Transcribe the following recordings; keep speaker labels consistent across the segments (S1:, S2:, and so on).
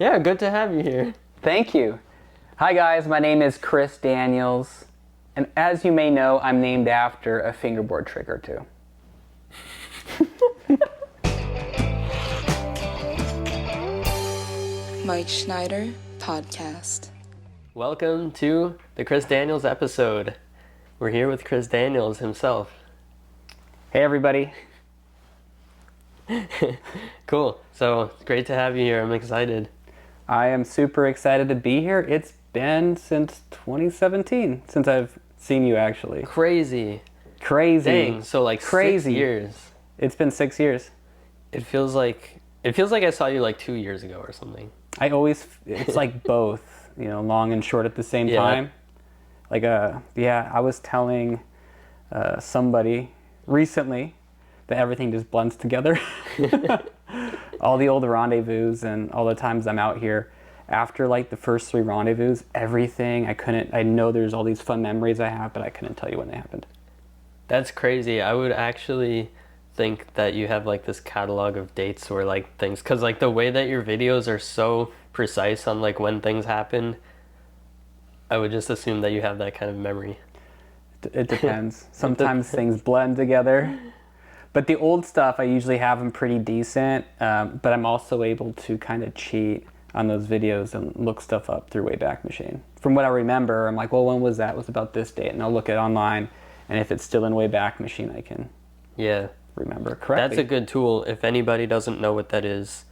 S1: Yeah, good to have you here.
S2: Thank you. Hi guys, my name is Chris Daniels, and as you may know, I'm named after a fingerboard trick or two.
S3: Mike Schneider Podcast.
S1: Welcome to the Chris Daniels episode. We're here with Chris Daniels himself.
S2: Hey everybody.
S1: Cool. So, it's great to have you here. I'm excited.
S2: I am super excited to be here. It's been since 2017 since I've seen you actually.
S1: Crazy.
S2: Crazy.
S1: So like
S2: Crazy.
S1: 6 years.
S2: It's been 6 years.
S1: It feels like I saw you like 2 years ago or something.
S2: It's like both, long and short at the same time. I was telling somebody recently that everything just blends together. All the old rendezvous and all the times I'm out here after like the first 3 rendezvous, everything I know there's all these fun memories I have, but I couldn't tell you when they happened.
S1: That's crazy. I would actually think that you have like this catalog of dates or like things, because like the way that your videos are so precise on like when things happen, I would just assume that you have that kind of memory.
S2: It depends. Sometimes things blend together. But the old stuff, I usually have them pretty decent, but I'm also able to kind of cheat on those videos and look stuff up through Wayback Machine. From what I remember, I'm like, well, when was that? It was about this date, and I'll look it online, and if it's still in Wayback Machine, I can remember correctly.
S1: That's a good tool. If anybody doesn't know what that is,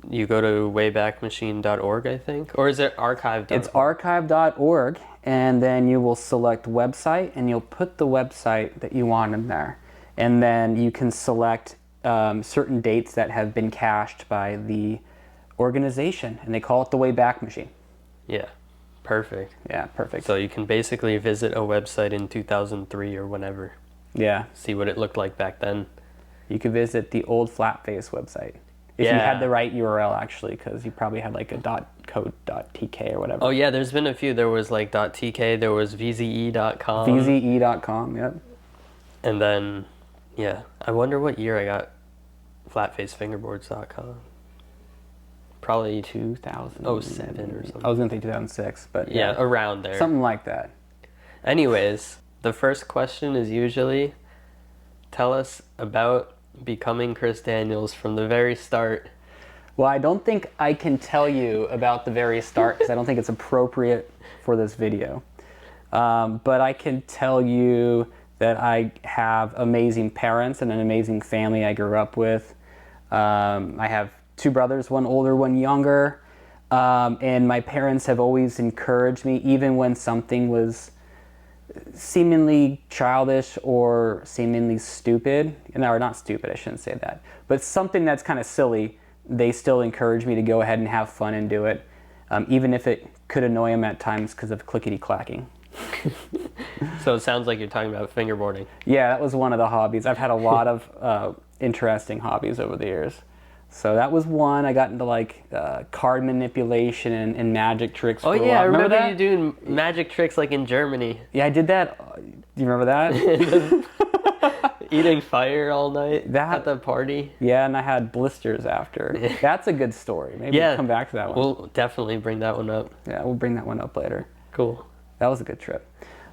S1: you go to waybackmachine.org, I think, or is it archive.org?
S2: It's archive.org, and then you will select website, and you'll put the website that you want in there. And then you can select certain dates that have been cached by the organization, and they call it the Wayback Machine.
S1: Yeah, perfect.
S2: Yeah, perfect.
S1: So you can basically visit a website in 2003 or whenever.
S2: Yeah.
S1: See what it looked like back then.
S2: You could visit the old Flatface website. If you had the right URL, actually, because you probably had like a .code.tk or whatever.
S1: Oh yeah, there's been a few. There was like .tk, there was vze.com.
S2: vze.com, yep.
S1: And then... yeah, I wonder what year I got flatfacefingerboards.com. Probably
S2: 2007
S1: or something.
S2: I was going to say 2006, but
S1: yeah, around there.
S2: Something like that.
S1: Anyways, the first question is usually, tell us about becoming Chris Daniels from the very start.
S2: Well, I don't think I can tell you about the very start because I don't think it's appropriate for this video. But I can tell you that I have amazing parents and an amazing family I grew up with. I have 2 brothers, one older, one younger. And my parents have always encouraged me, even when something was seemingly childish or seemingly stupid. Or not stupid, I shouldn't say that. But something that's kind of silly, they still encourage me to go ahead and have fun and do it. Even if it could annoy them at times because of clickety-clacking.
S1: So it sounds like you're talking about fingerboarding.
S2: Yeah, that was one of the hobbies. I've had a lot of interesting hobbies over the years. So that was one. I got into like card manipulation and magic tricks for a while.
S1: I remember
S2: that?
S1: you doing magic tricks like in Germany.
S2: Yeah, I did that. Do you remember that?
S1: Eating fire all night
S2: at
S1: the party.
S2: Yeah, and I had blisters after. That's a good story. Maybe we'll come back to that one.
S1: We'll definitely bring that one up.
S2: Yeah, we'll bring that one up later.
S1: Cool.
S2: That was a good trip.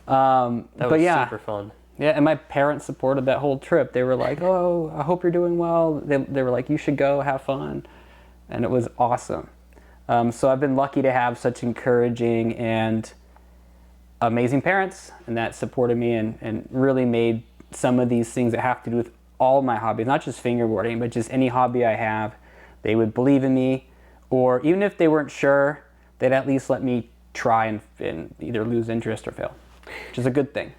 S1: That was super fun.
S2: Yeah, and my parents supported that whole trip. They were like, oh, I hope you're doing well. They were like, you should go, have fun. And it was awesome. So I've been lucky to have such encouraging and amazing parents, and that supported me and really made some of these things that have to do with all my hobbies, not just fingerboarding, but just any hobby I have. They would believe in me, or even if they weren't sure, they'd at least let me try and either lose interest or fail, which is a good thing.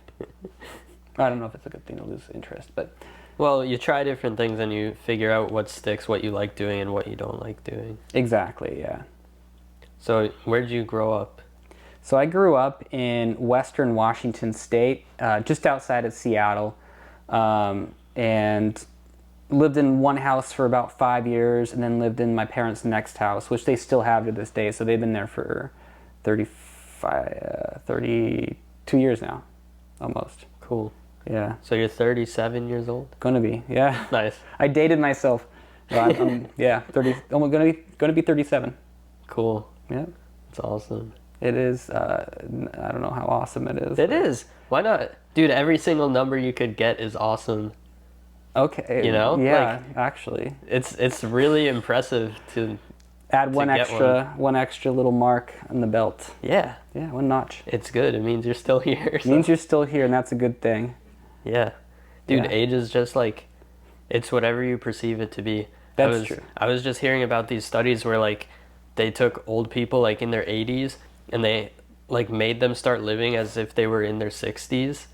S2: I don't know if it's a good thing to lose interest, but...
S1: well, you try different things and you figure out what sticks, what you like doing and what you don't like doing.
S2: Exactly, yeah.
S1: So where did you grow up?
S2: So I grew up in western Washington State, just outside of Seattle, and lived in one house for about 5 years, and then lived in my parents' next house, which they still have to this day. So they've been there for 32 years now, almost.
S1: Cool.
S2: Yeah.
S1: So you're 37 years old?
S2: Gonna be, yeah.
S1: Nice.
S2: I dated myself. Well, I'm 30. I'm gonna be 37.
S1: Cool.
S2: Yeah.
S1: It's awesome.
S2: It is, I don't know how awesome it is.
S1: It is. Why not? Dude, every single number you could get is awesome.
S2: Okay.
S1: You know?
S2: Yeah,
S1: Like,
S2: actually.
S1: It's really impressive to
S2: Add one
S1: get
S2: extra little mark on the belt.
S1: Yeah.
S2: Yeah, one notch.
S1: It's good. It means you're still here.
S2: It means you're still here, and that's a good thing.
S1: Yeah. Dude,
S2: Yeah.
S1: age is just like, it's whatever you perceive it to be.
S2: That's true.
S1: I was just hearing about these studies where like they took old people like in their 80s and they like made them start living as if they were in their 60s.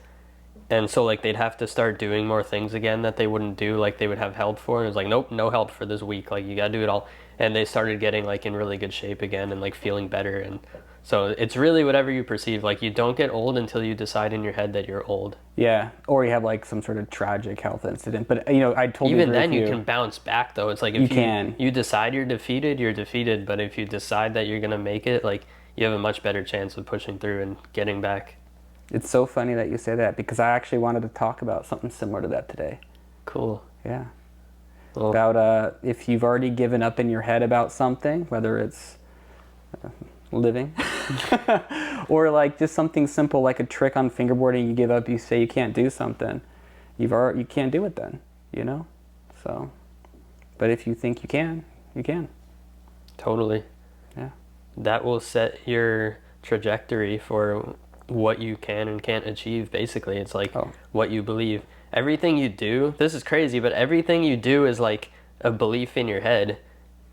S1: And so like they'd have to start doing more things again that they wouldn't do, like they would have help for. And it was like, nope, no help for this week. Like you got to do it all. And they started getting like in really good shape again and like feeling better. And so it's really whatever you perceive. Like you don't get old until you decide in your head that you're old.
S2: Yeah, or you have like some sort of tragic health incident. But you know, I totally
S1: Even
S2: agree
S1: then
S2: with
S1: you can bounce back though. It's like if you decide you're defeated. But if you decide that you're gonna make it, like you have a much better chance of pushing through and getting back.
S2: It's so funny that you say that because I actually wanted to talk about something similar to that today.
S1: Cool.
S2: Yeah.
S1: Well,
S2: About if you've already given up in your head about something, whether it's living or like just something simple like a trick on fingerboarding, you give up, you say you can't do something, you can't do it then, you know. So, but if you think you can, you can.
S1: Totally.
S2: Yeah.
S1: That will set your trajectory for what you can and can't achieve. Basically, it's like what you believe. Everything you do, this is crazy, but everything you do is like a belief in your head,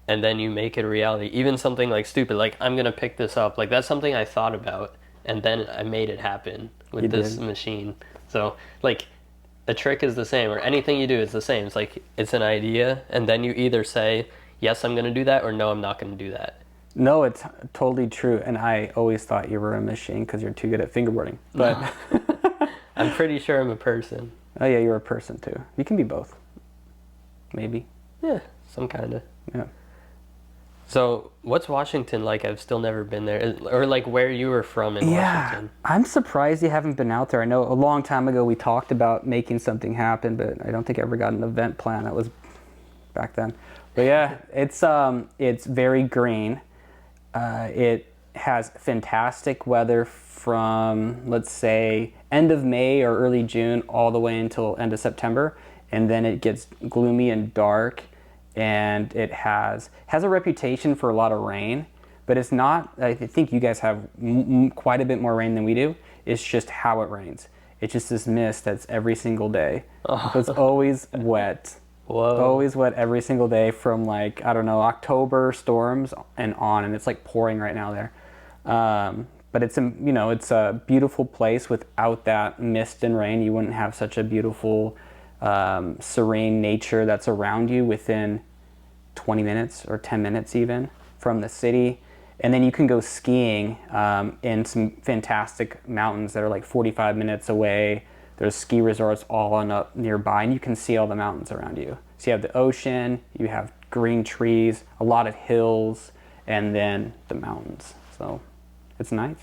S1: and then you make it a reality. Even something like stupid, like I'm gonna pick this up, like that's something I thought about, and then I made it happen with this machine. So like a trick is the same, or anything you do is the same. It's like it's an idea, and then you either say yes, I'm gonna do that, or no, I'm not gonna do that.
S2: No, it's totally true, and I always thought you were a machine because you're too good at fingerboarding. But
S1: I'm pretty sure I'm a person.
S2: Oh yeah, you're a person too. You can be both. Maybe.
S1: Yeah, some kind of.
S2: Yeah.
S1: So, what's Washington like? I've still never been there. Or like where you were from in Washington.
S2: I'm surprised you haven't been out there. I know a long time ago we talked about making something happen, but I don't think I ever got an event plan. That was back then. But yeah, it's very green. It has fantastic weather from, let's say, end of May or early June all the way until end of September, and then it gets gloomy and dark, and it has a reputation for a lot of rain, but it's not, I think you guys have quite a bit more rain than we do. It's just how it rains. It's just this mist that's every single day. Oh. So it's always wet.
S1: Whoa.
S2: Always wet every single day from like, I don't know, October storms and on, and it's like pouring right now there. But it's a beautiful place. Without that mist and rain, you wouldn't have such a beautiful, serene nature that's around you within 20 minutes or 10 minutes even from the city. And then you can go skiing in some fantastic mountains that are like 45 minutes away. There's ski resorts all on up nearby, and you can see all the mountains around you. So you have the ocean, you have green trees, a lot of hills, and then the mountains. So it's nice.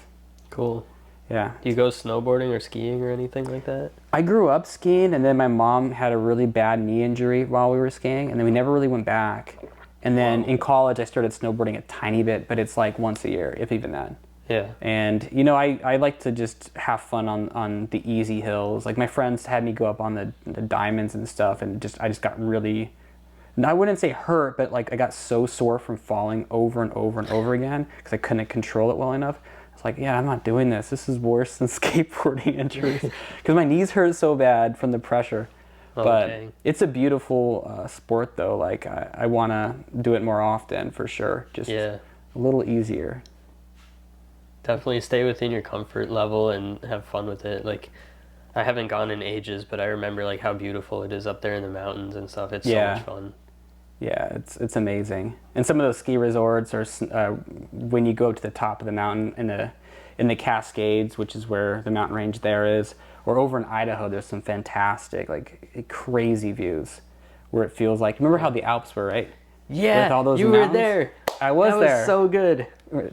S1: Cool.
S2: Yeah.
S1: Do you go snowboarding or skiing or anything like that?
S2: I grew up skiing, and then my mom had a really bad knee injury while we were skiing, and then we never really went back. And then in college, I started snowboarding a tiny bit, but it's like once a year, if even that.
S1: Yeah.
S2: And, you know, I like to just have fun on the easy hills. Like my friends had me go up on the diamonds and stuff, and I just got really, I wouldn't say hurt, but like I got so sore from falling over and over and over again because I couldn't control it well enough. It's like, yeah, I'm not doing this. This is worse than skateboarding injuries because my knees hurt so bad from the pressure. But it's a beautiful sport, though. Like I want to do it more often for sure. Just a little easier.
S1: Definitely stay within your comfort level and have fun with it. Like I haven't gone in ages, but I remember like how beautiful it is up there in the mountains and stuff. It's so much fun. Yeah,
S2: it's amazing. And some of those ski resorts are when you go to the top of the mountain in the Cascades, which is where the mountain range there is, or over in Idaho, there's some fantastic, like crazy views where it feels like, remember how the Alps were, right?
S1: Yeah,
S2: with all those
S1: you
S2: mountains?
S1: were there.
S2: I was there.
S1: That was so good.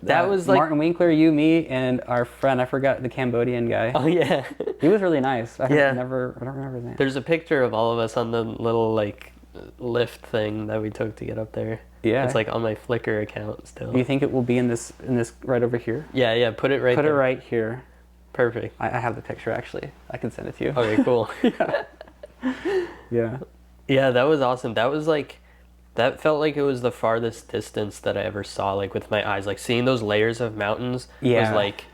S1: That was like
S2: Martin Winkler, you, me, and our friend, I forgot the Cambodian guy.
S1: Oh yeah.
S2: He was really nice. I don't remember his name.
S1: There's a picture of all of us on the little like lift thing that we took to get up there.
S2: Yeah.
S1: It's like on my Flickr account still.
S2: Do you think it will be in this right over here?
S1: Yeah, put it right
S2: Put
S1: there.
S2: it right here.
S1: Perfect.
S2: I have the picture actually. I can send it to you.
S1: Okay, cool.
S2: Yeah.
S1: Yeah, that was awesome. That felt like it was the farthest distance that I ever saw, like with my eyes. Like seeing those layers of mountains was like,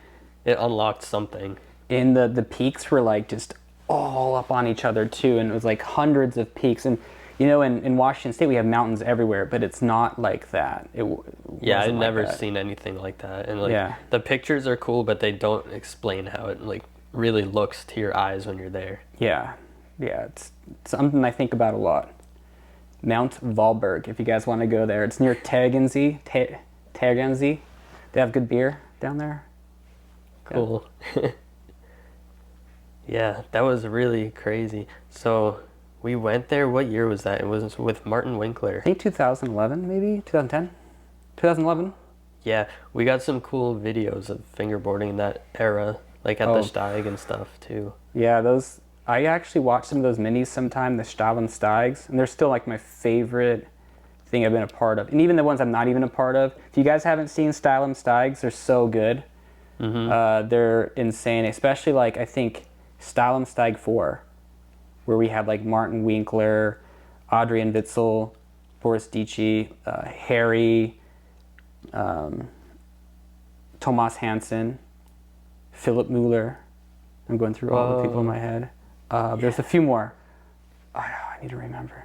S1: it unlocked something.
S2: And the peaks were like just all up on each other too, and it was like hundreds of peaks. And you know, in Washington State we have mountains everywhere, but it's not like that.
S1: Yeah, I've never
S2: that.
S1: seen anything like that. And like the pictures are cool, but they don't explain how it like really looks to your eyes when you're there.
S2: Yeah, it's something I think about a lot. Mount Valberg, if you guys want to go there. It's near Tegernsee. Tegernsee. They have good beer down there.
S1: Cool. Yeah, that was really crazy. So we went there. What year was that? It was with Martin Winkler.
S2: I think 2011, maybe 2010, 2011.
S1: Yeah, we got some cool videos of fingerboarding in that era, like at the Steig and stuff too.
S2: Yeah, those. I actually watched some of those minis sometime, the Steil and Steigs, and they're still like my favorite thing I've been a part of. And even the ones I'm not even a part of. If you guys haven't seen Steil and Steigs, they're so good. They're insane, especially like I think Steil and Steig 4, where we had like Martin Winkler, Adrian Witzel, Boris Dici, Harry, Thomas Hansen, Philip Mueller. I'm going through all the people in my head. There's a few more. I need to remember.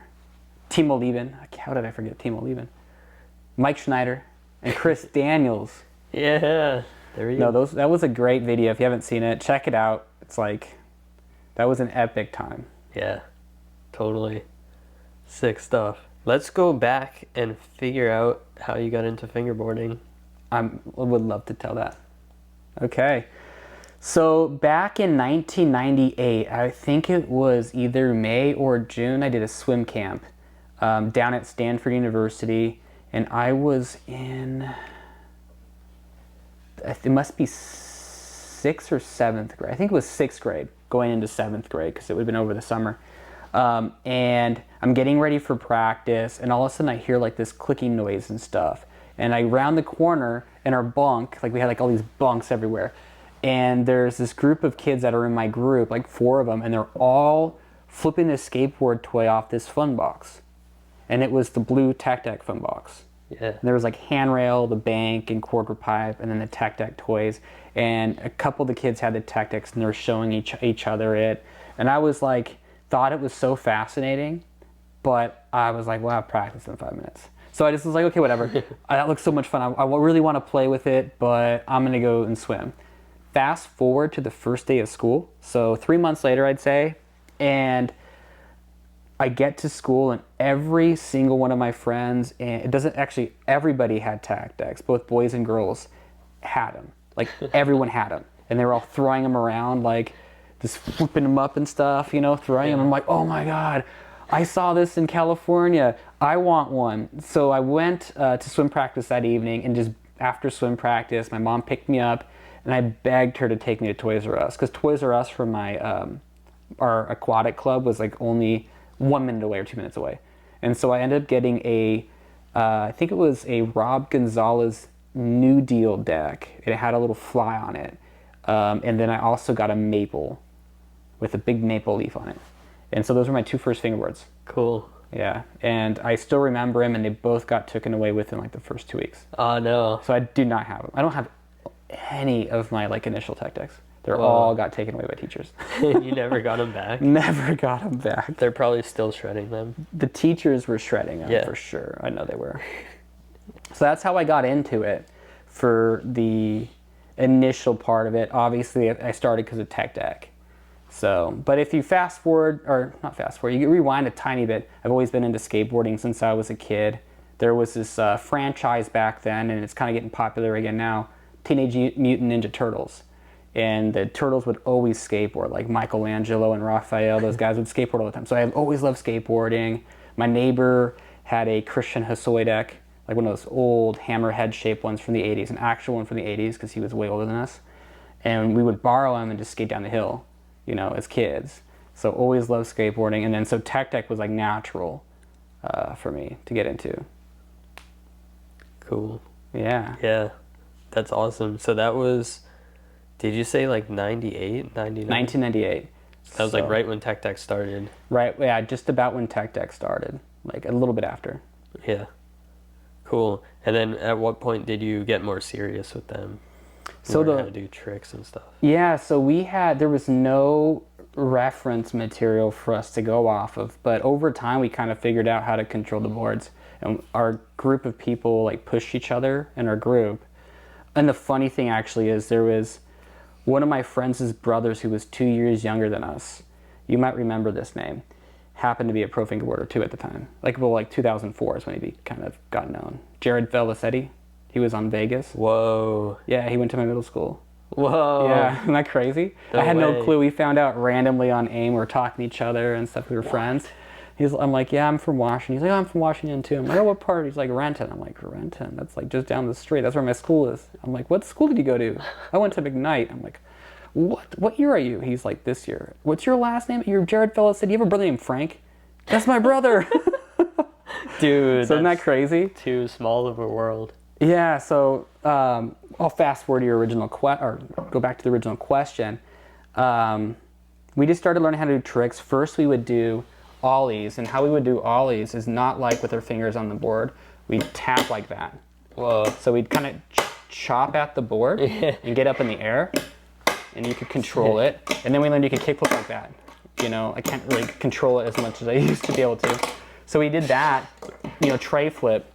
S2: Timo Lieben. How did I forget Timo Lieben? Mike Schneider and Chris Daniels.
S1: Yeah, there you go.
S2: No, that was a great video. If you haven't seen it, check it out. It's like, that was an epic time.
S1: Yeah, totally. Sick stuff. Let's go back and figure out how you got into fingerboarding.
S2: I would love to tell that. Okay. So back in 1998, I think it was either May or June, I did a swim camp down at Stanford University, and I was in, it must be 6th or 7th grade. I think it was 6th grade, going into 7th grade, because it would have been over the summer. And I'm getting ready for practice, and all of a sudden I hear like this clicking noise and stuff. And I round the corner, and our bunk, like we had like all these bunks everywhere, and there's this group of kids that are in my group, like 4 of them, and they're all flipping this skateboard toy off this fun box. And it was the blue Tech Deck fun box.
S1: Yeah.
S2: And there was like handrail, the bank, and quarter pipe, and then the Tech Deck toys. And a couple of the kids had the Tech Decks, and they were showing each other it. And I was like, thought it was so fascinating, but I was like, well, I'll practice in 5 minutes. So I just was like, okay, whatever. That looks so much fun. I really want to play with it, but I'm going to go and swim. Fast forward to the first day of school, so 3 months later, I'd say, and I get to school, and every single one of my friends, and it doesn't actually, everybody had Tech Decks, both boys and girls had them. Like, everyone had them, and they were all throwing them around, like, just flipping them up and stuff, you know, throwing them. I'm like, oh my God, I saw this in California. I want one. So I went to swim practice that evening, and just after swim practice, my mom picked me up, and I begged her to take me to Toys R Us, because Toys R Us from my our aquatic club was like only 1 minute away or 2 minutes away. And so I ended up getting I think it was a Rob Gonzalez New Deal deck. It had a little fly on it. And then I also got a maple with a big maple leaf on it. And so those were my 2 first fingerboards.
S1: Cool.
S2: Yeah, and I still remember them, and they both got taken away within like the first 2 weeks.
S1: Oh no.
S2: So I do not have them. I don't have any of my like initial Tech Decks. They're all got taken away by teachers.
S1: You never got them back?
S2: Never got them back.
S1: They're probably still shredding them.
S2: The teachers were shredding them for sure. I know they were. So that's how I got into it for the initial part of it. Obviously, I started because of Tech Deck. So, but if you fast forward, or not fast forward, you rewind a tiny bit. I've always been into skateboarding since I was a kid. There was this franchise back then, and it's kind of getting popular again now, Teenage Mutant Ninja Turtles. And the Turtles would always skateboard, like Michelangelo and Raphael, those guys would skateboard all the time. So I always loved skateboarding. My neighbor had a Christian Hosoi deck, like one of those old hammerhead-shaped ones from the 80s, an actual one from the 80s because he was way older than us. And we would borrow them and just skate down the hill, you know, as kids. So always loved skateboarding. And then so Tech Deck was like natural for me to get into.
S1: Cool.
S2: Yeah.
S1: Yeah. That's awesome. So that was, did you say like 98, 99?
S2: 1998.
S1: That was like right when Tech Deck started.
S2: Right, yeah, just about when Tech Deck started, like a little bit after.
S1: Yeah. Cool. And then at what point did you get more serious with them?
S2: So
S1: learn how to do tricks and stuff.
S2: Yeah, so there was no reference material for us to go off of, but over time we kind of figured out how to control the boards. And our group of people like pushed each other in our group. And the funny thing actually is there was one of my friends' brothers who was 2 years younger than us. You might remember this name. Happened to be a pro fingerboarder too at the time. Like 2004 is when he kind of got known. Jared Velicetti. He was on Vegas.
S1: Whoa.
S2: Yeah, he went to my middle school.
S1: Whoa.
S2: Yeah, isn't that crazy?
S1: No
S2: I had
S1: way.
S2: no clue. We found out randomly on AIM. We were talking to each other and stuff. We were friends. I'm like, yeah, I'm from Washington. He's like, oh, I'm from Washington too. I'm like, oh, what part? He's like, Renton. I'm like, Renton? That's like just down the street. That's where my school is. I'm like, what school did you go to? I went to McKnight. I'm like, what year are you? He's like, this year. What's your last name? You're Jared Fellows said, you have a brother named Frank? That's my brother.
S1: Dude.
S2: So isn't that crazy?
S1: Too small of a world.
S2: Yeah, so I'll fast forward to your original or go back to the original question. We just started learning how to do tricks. First we would do ollies, and how we would do ollies is not like with our fingers on the board. We'd tap like that.
S1: Whoa.
S2: So we'd kind of chop at the board and get up in the air, and you could control it. And then we learned you could kickflip like that. You know, I can't really control it as much as I used to be able to. So we did that, tray flip.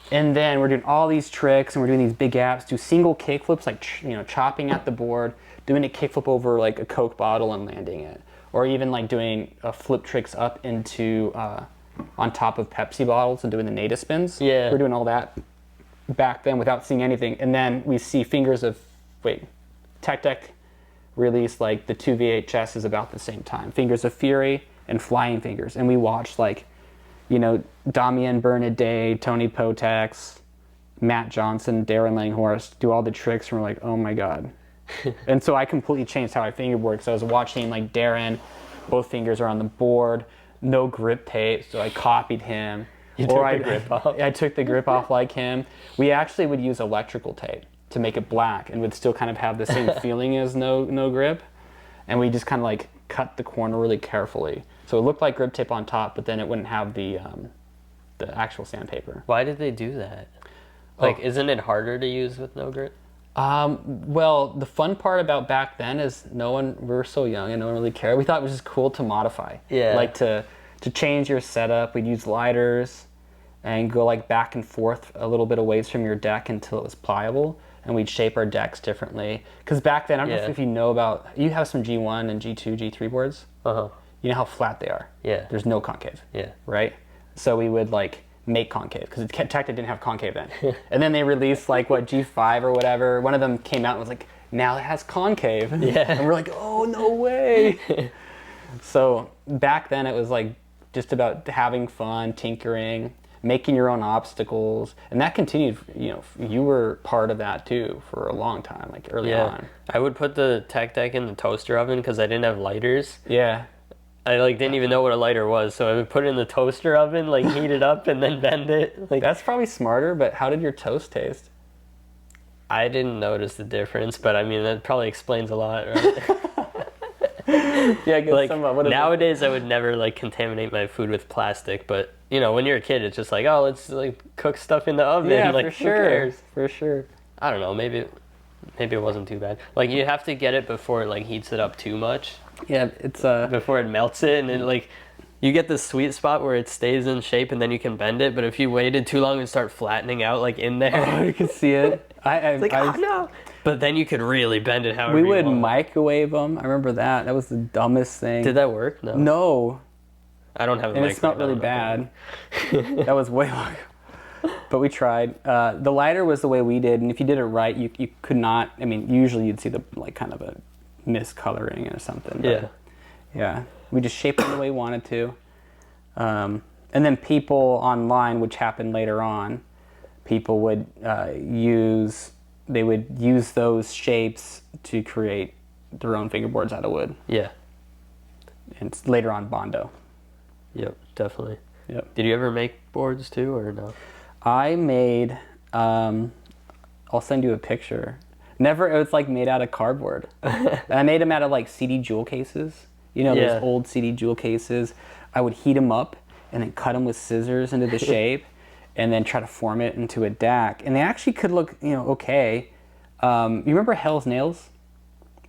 S2: And then we're doing all these tricks, and we're doing these big apps, do single kickflips, like, chopping at the board, doing a kickflip over like a Coke bottle and landing it. Or even like doing flip tricks up into, on top of Pepsi bottles and doing the nada spins.
S1: Yeah.
S2: We're doing all that back then without seeing anything. And then we see Tech Deck released like the 2 VHSs about the same time. Fingers of Fury and Flying Fingers. And we watched like, Damian Bernadette, Tony Potex, Matt Johnson, Darren Langhorst do all the tricks, and we're like, oh my God. And so I completely changed how I fingerboard. So I was watching like Darren, both fingers are on the board, no grip tape, so I copied him.
S1: You took the grip off?
S2: I took the grip off like him. We actually would use electrical tape to make it black and would still kind of have the same feeling as no grip. And we just kind of like cut the corner really carefully. So it looked like grip tape on top, but then it wouldn't have the actual sandpaper.
S1: Why did they do that? Like, isn't it harder to use with no grip?
S2: Well, the fun part about back then is we were so young and no one really cared. We thought it was just cool to modify.
S1: Yeah.
S2: Like to change your setup, we'd use lighters and go like back and forth a little bit away from your deck until it was pliable. And we'd shape our decks differently. Because back then, I don't know if you know you have some G1 and G2, G3 boards.
S1: Uh-huh.
S2: You know how flat they are.
S1: Yeah.
S2: There's no concave.
S1: Yeah.
S2: Right? So we would like make concave, because Tech Deck didn't have concave then. And then they released like G5 or whatever. One of them came out and was like, now it has concave.
S1: Yeah.
S2: And we're like, oh, no way. So back then it was like just about having fun, tinkering, making your own obstacles, and that continued. You were part of that too for a long time, like early on.
S1: I would put the Tech Deck in the toaster oven because I didn't have lighters.
S2: Yeah.
S1: I didn't even know what a lighter was, so I would put it in the toaster oven, heat it up, and then bend it.
S2: That's probably smarter. But how did your toast taste?
S1: I didn't notice the difference, but I mean that probably explains a lot, right?
S2: Yeah.
S1: Nowadays I would never contaminate my food with plastic, but when you're a kid, it's just let's cook stuff in the oven.
S2: Yeah,
S1: for sure.
S2: Who cares? For sure.
S1: I don't know. Maybe it wasn't too bad. You have to get it before it heats it up too much.
S2: Yeah, it's
S1: before it melts it, and then you get the sweet spot where it stays in shape, and then you can bend it. But if you waited too long and start flattening out in there,
S2: oh, you can see it.
S1: Oh no! But then you could really bend it however
S2: we
S1: you
S2: would
S1: want.
S2: Microwave them. I remember that. That was the dumbest thing.
S1: Did that work? No.
S2: No.
S1: I don't have a
S2: and
S1: microwave.
S2: It smelled really bad. That was way long. But we tried. The lighter was the way we did, and if you did it right, you could not. I mean, usually you'd see the kind of a miscoloring or something. But, yeah. We just shaped it the way we wanted to. And then people online, which happened later on, people would use those shapes to create their own fingerboards out of wood.
S1: Yeah.
S2: And later on, Bondo.
S1: Yep, definitely.
S2: Yep.
S1: Did you ever make boards too, or no?
S2: I made I'll send you a picture. Never, it was like made out of cardboard. And I made them out of like CD jewel cases. You know,
S1: Yeah.
S2: those old CD jewel cases. I would heat them up and then cut them with scissors into the shape and then try to form it into a DAC. And they actually could look, you know, okay. You remember Hell's Nails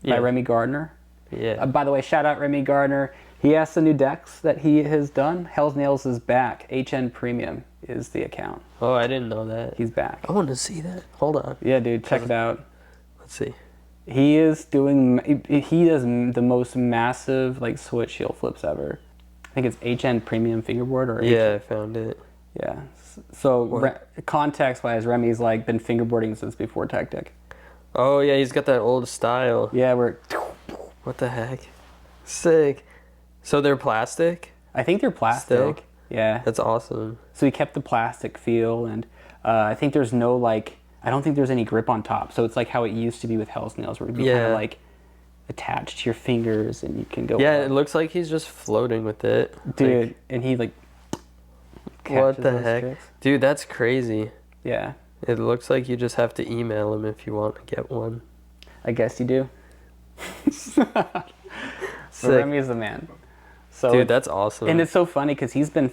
S2: by
S1: Yeah.
S2: Remy Gardner?
S1: Yeah.
S2: By the way, shout out Remy Gardner. He has some new decks that he has done. Hell's Nails is back. HN Premium is the account.
S1: Oh, I didn't know that.
S2: He's back.
S1: I want to see that. Hold on.
S2: Yeah, dude, check it out.
S1: Let's see.
S2: He is doing, he does the most massive like switch heel flips ever. I think it's HN Premium Fingerboard or
S1: Yeah, I found it.
S2: Yeah. So context wise, Remy's like been fingerboarding since before Tactic.
S1: Oh yeah, he's got that old style.
S2: Yeah,
S1: What the heck? Sick. So they're plastic?
S2: I think they're plastic.
S1: Still?
S2: Yeah.
S1: That's awesome.
S2: So he kept the plastic feel, and I think there's no like, I don't think there's any grip on top. So it's like how it used to be with Hell's Nails, where it'd be kind of like attached to your fingers, and you can go.
S1: Yeah,
S2: up.
S1: it looks like he's just floating with it.
S2: Dude, and he like.
S1: What
S2: catches
S1: the
S2: those
S1: heck?
S2: tricks.
S1: Dude, that's crazy.
S2: Yeah.
S1: It looks like you just have to email him if you want to get one.
S2: I guess you do.
S1: Sick.
S2: Remy's the man. So
S1: Dude, that's awesome.
S2: And it's so funny because he's been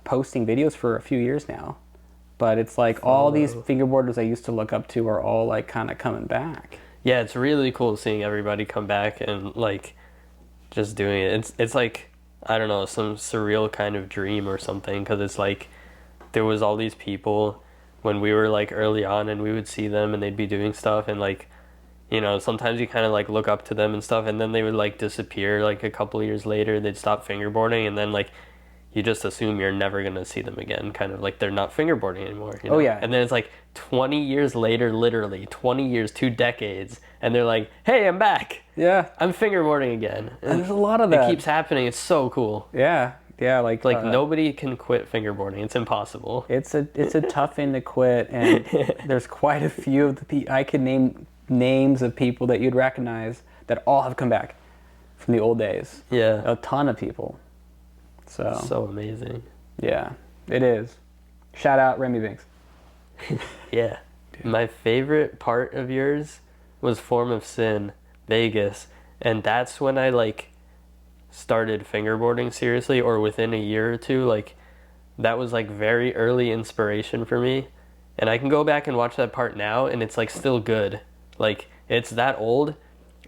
S2: posting videos for a few years now. But it's like all these fingerboarders I used to look up to are all like kind of coming back.
S1: Yeah, it's really cool seeing everybody come back and like just doing it. It's like, I don't know, some surreal kind of dream or something, because it's like there was all these people when we were like early on, and we would see them and they'd be doing stuff, and like, you know, sometimes you kind of like look up to them and stuff, and then they would like disappear like a couple of years later. They'd stop fingerboarding, and then like you just assume you're never gonna see them again, kind of like they're not fingerboarding anymore, you know?
S2: Oh, yeah.
S1: And then it's like 20 years later, literally 20 years, 2 decades, and they're like, hey, I'm back,
S2: Yeah.
S1: I'm fingerboarding again.
S2: And there's a lot of that.
S1: It keeps happening. It's so cool.
S2: Yeah. Yeah. Like
S1: Nobody can quit fingerboarding. It's impossible.
S2: It's a tough thing to quit, and there's quite a few of the I could name names of people that you'd recognize that all have come back from the old days.
S1: Yeah.
S2: A ton of people. So
S1: amazing.
S2: yeah, it is. Shout out Remy Binks.
S1: Yeah. My favorite part of yours was Form of Sin, Vegas, and that's when I like started fingerboarding seriously, or within a year or two. Like that was like very early inspiration for me, and I can go back and watch that part now, and it's like still good. Like it's that old,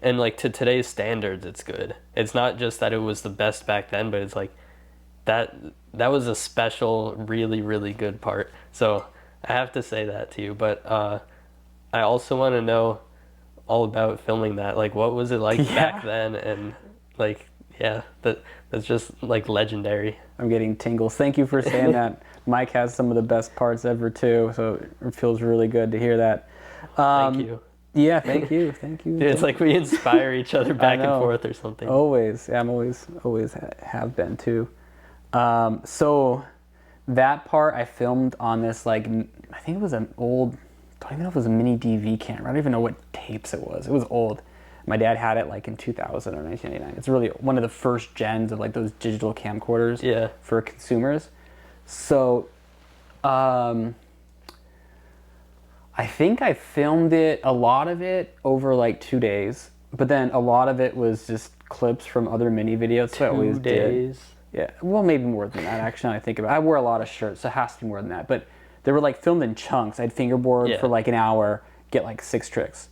S1: and like to today's standards, it's good. It's not just that it was the best back then, but it's like that was a special, really, really good part. So I have to say that to you. But I also want to know all about filming that. Like, what was it like back then? And like, yeah, that's just like legendary.
S2: I'm getting tingles. Thank you for saying that. Mike has some of the best parts ever too, so it feels really good to hear that.
S1: Thank you.
S2: Yeah, thank you. Thank you.
S1: Dude, it's like we inspire each other back and forth or something.
S2: Always. Yeah, I'm always have been too. So that part I filmed on this, like, I think it was an old, I don't even know if it was a mini DV camera. I don't even know what tapes it was. It was old. My dad had it like in 2000 or 1989. It's really one of the first gens of like those digital camcorders for consumers. So, I think I filmed it, a lot of it, over like 2 days. But then a lot of it was just clips from other mini videos. So I always
S1: 2 days.
S2: Yeah, well, maybe more than that, actually, now I think about it. I wore a lot of shirts, so it has to be more than that. But they were, like, filmed in chunks. I'd fingerboard for, like, an hour, get, like, 6 tricks.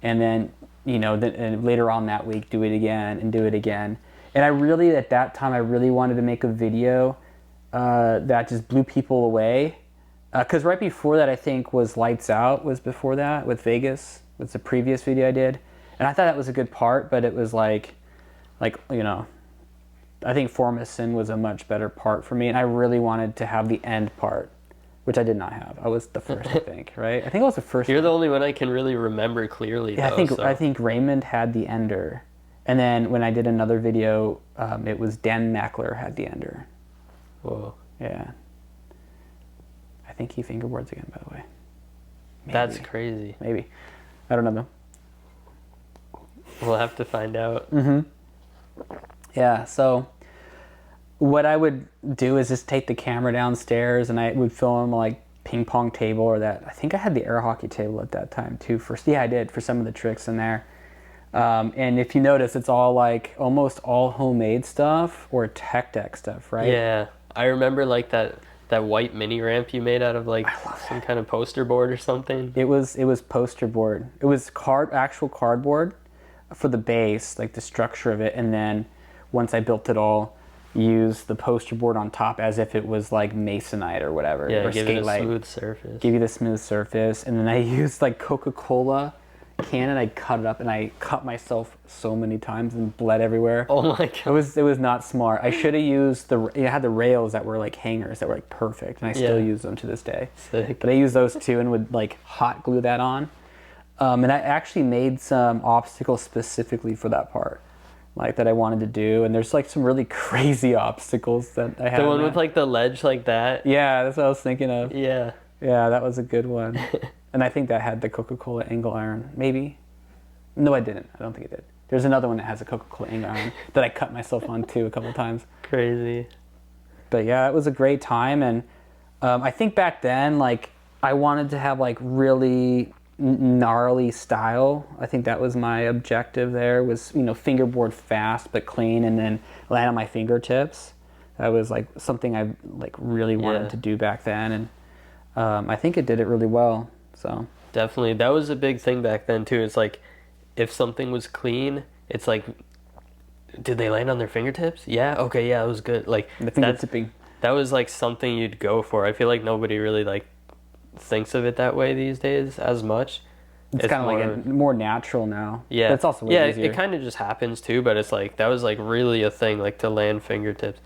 S2: And then, you know, and later on that week, do it again and do it again. And I really, at that time, I really wanted to make a video that just blew people away. Because right before that, I think, was Lights Out, was before that, with Vegas. Was the previous video I did. And I thought that was a good part, but it was, like you know, I think Form of Sin was a much better part for me, and I really wanted to have the end part, which I did not have. I was the first, I think, right? I think I was the first.
S1: You're the only one I can really remember clearly.
S2: Yeah,
S1: though,
S2: I think Raymond had the ender, and then when I did another video, it was Dan Mackler had the ender.
S1: Whoa.
S2: Yeah. I think he fingerboards again, by the way. Maybe.
S1: That's crazy.
S2: Maybe. I don't know though.
S1: We'll have to find out.
S2: Yeah, so what I would do is just take the camera downstairs, and I would film like ping pong table or that. I think I had the air hockey table at that time too. Yeah, I did for some of the tricks in there. And if you notice, it's all like almost all homemade stuff or tech deck stuff, right?
S1: Yeah, I remember like that white mini ramp you made out of like some kind of poster board or something.
S2: It was poster board. It was actual cardboard for the base, like the structure of it, and then once I built it all, use the poster board on top as if it was like masonite or whatever.
S1: Yeah,
S2: or
S1: give it a
S2: skate-lite.
S1: smooth surface.
S2: Give you the smooth surface, and then I used like Coca-Cola can and I cut it up and I cut myself so many times and bled everywhere.
S1: Oh my god.
S2: It was not smart. I should have used it had the rails that were like hangers that were like perfect, and I still use them to this day.
S1: Sick.
S2: But I used those too and would like hot glue that on. And I actually made some obstacles specifically for that part, like that I wanted to do. And there's like some really crazy obstacles that I had.
S1: The one with like the ledge like that.
S2: Yeah, that's what I was thinking of.
S1: Yeah.
S2: Yeah, that was a good one. And I think that had the Coca-Cola angle iron, maybe. No, I didn't. I don't think it did. There's another one that has a Coca-Cola angle iron that I cut myself on too a couple times.
S1: Crazy.
S2: But yeah, it was a great time. And I think back then, like, I wanted to have like really gnarly style. I think that was my objective there, was, you know, fingerboard fast but clean and then land on my fingertips. That was like something I like really wanted to do back then. And I think it did it really well. So
S1: definitely, that was a big thing back then too. It's like, if something was clean, it's like, did they land on their fingertips? Yeah, okay, yeah, it was good. Like
S2: the fingertipping.
S1: That was like something you'd go for. I feel like nobody really like thinks of it that way these days as much.
S2: It's kind of like more natural now.
S1: Yeah,
S2: but it's also way easier.
S1: It kind of just happens too. But it's like that was like really a thing, like to land fingertips.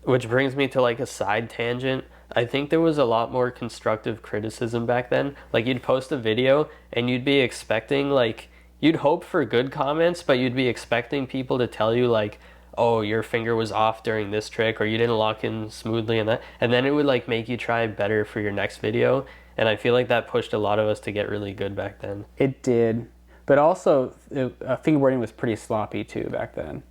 S1: Which brings me to like a side tangent. I think there was a lot more constructive criticism back then. Like you'd post a video and you'd be expecting like, you'd hope for good comments, but you'd be expecting people to tell you like, oh, your finger was off during this trick, or you didn't lock in smoothly and that. And then it would like make you try better for your next video. And I feel like that pushed a lot of us to get really good back then.
S2: It did. But also, fingerboarding was pretty sloppy too back then.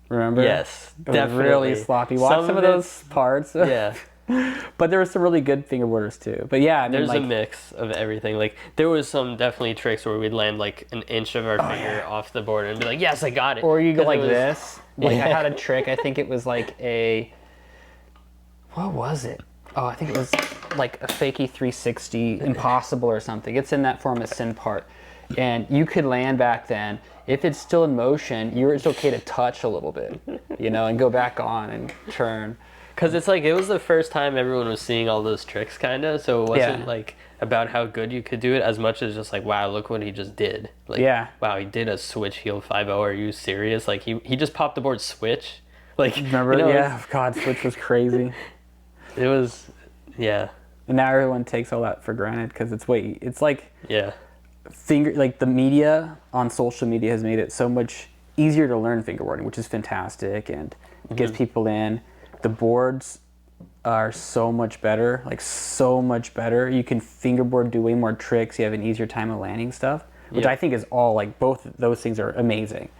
S2: Remember?
S1: Yes,
S2: it
S1: definitely.
S2: was really sloppy. Watch some of those parts.
S1: Yeah.
S2: But there were some really good fingerboarders too. But yeah, I mean,
S1: there's
S2: like,
S1: a mix of everything. Like there was some definitely tricks where we'd land like an inch of our finger off the board and be like, yes, I got it.
S2: Or you go like this. Like I had a trick. I think it was like what was it? Oh, I think it was like a fakie 360 impossible or something. It's in that form of sin part. And you could land back then. If it's still in motion, it's okay to touch a little bit, you know, and go back on and turn.
S1: Because it's like, it was the first time everyone was seeing all those tricks, kind of. So it wasn't like about how good you could do it as much as just like, wow, look what he just did. Like, wow, he did a switch heel 5-0. Are you serious? Like, he just popped the board switch. Like,
S2: remember?
S1: You know,
S2: yeah, God, switch was crazy.
S1: It was, yeah.
S2: And now everyone takes all that for granted because it's like,
S1: yeah.
S2: Like the media on social media has made it so much easier to learn fingerboarding, which is fantastic, and gets people in. The boards are so much better, like so much better. You can fingerboard, do way more tricks. You have an easier time of landing stuff, which I think is all like, both those things are amazing.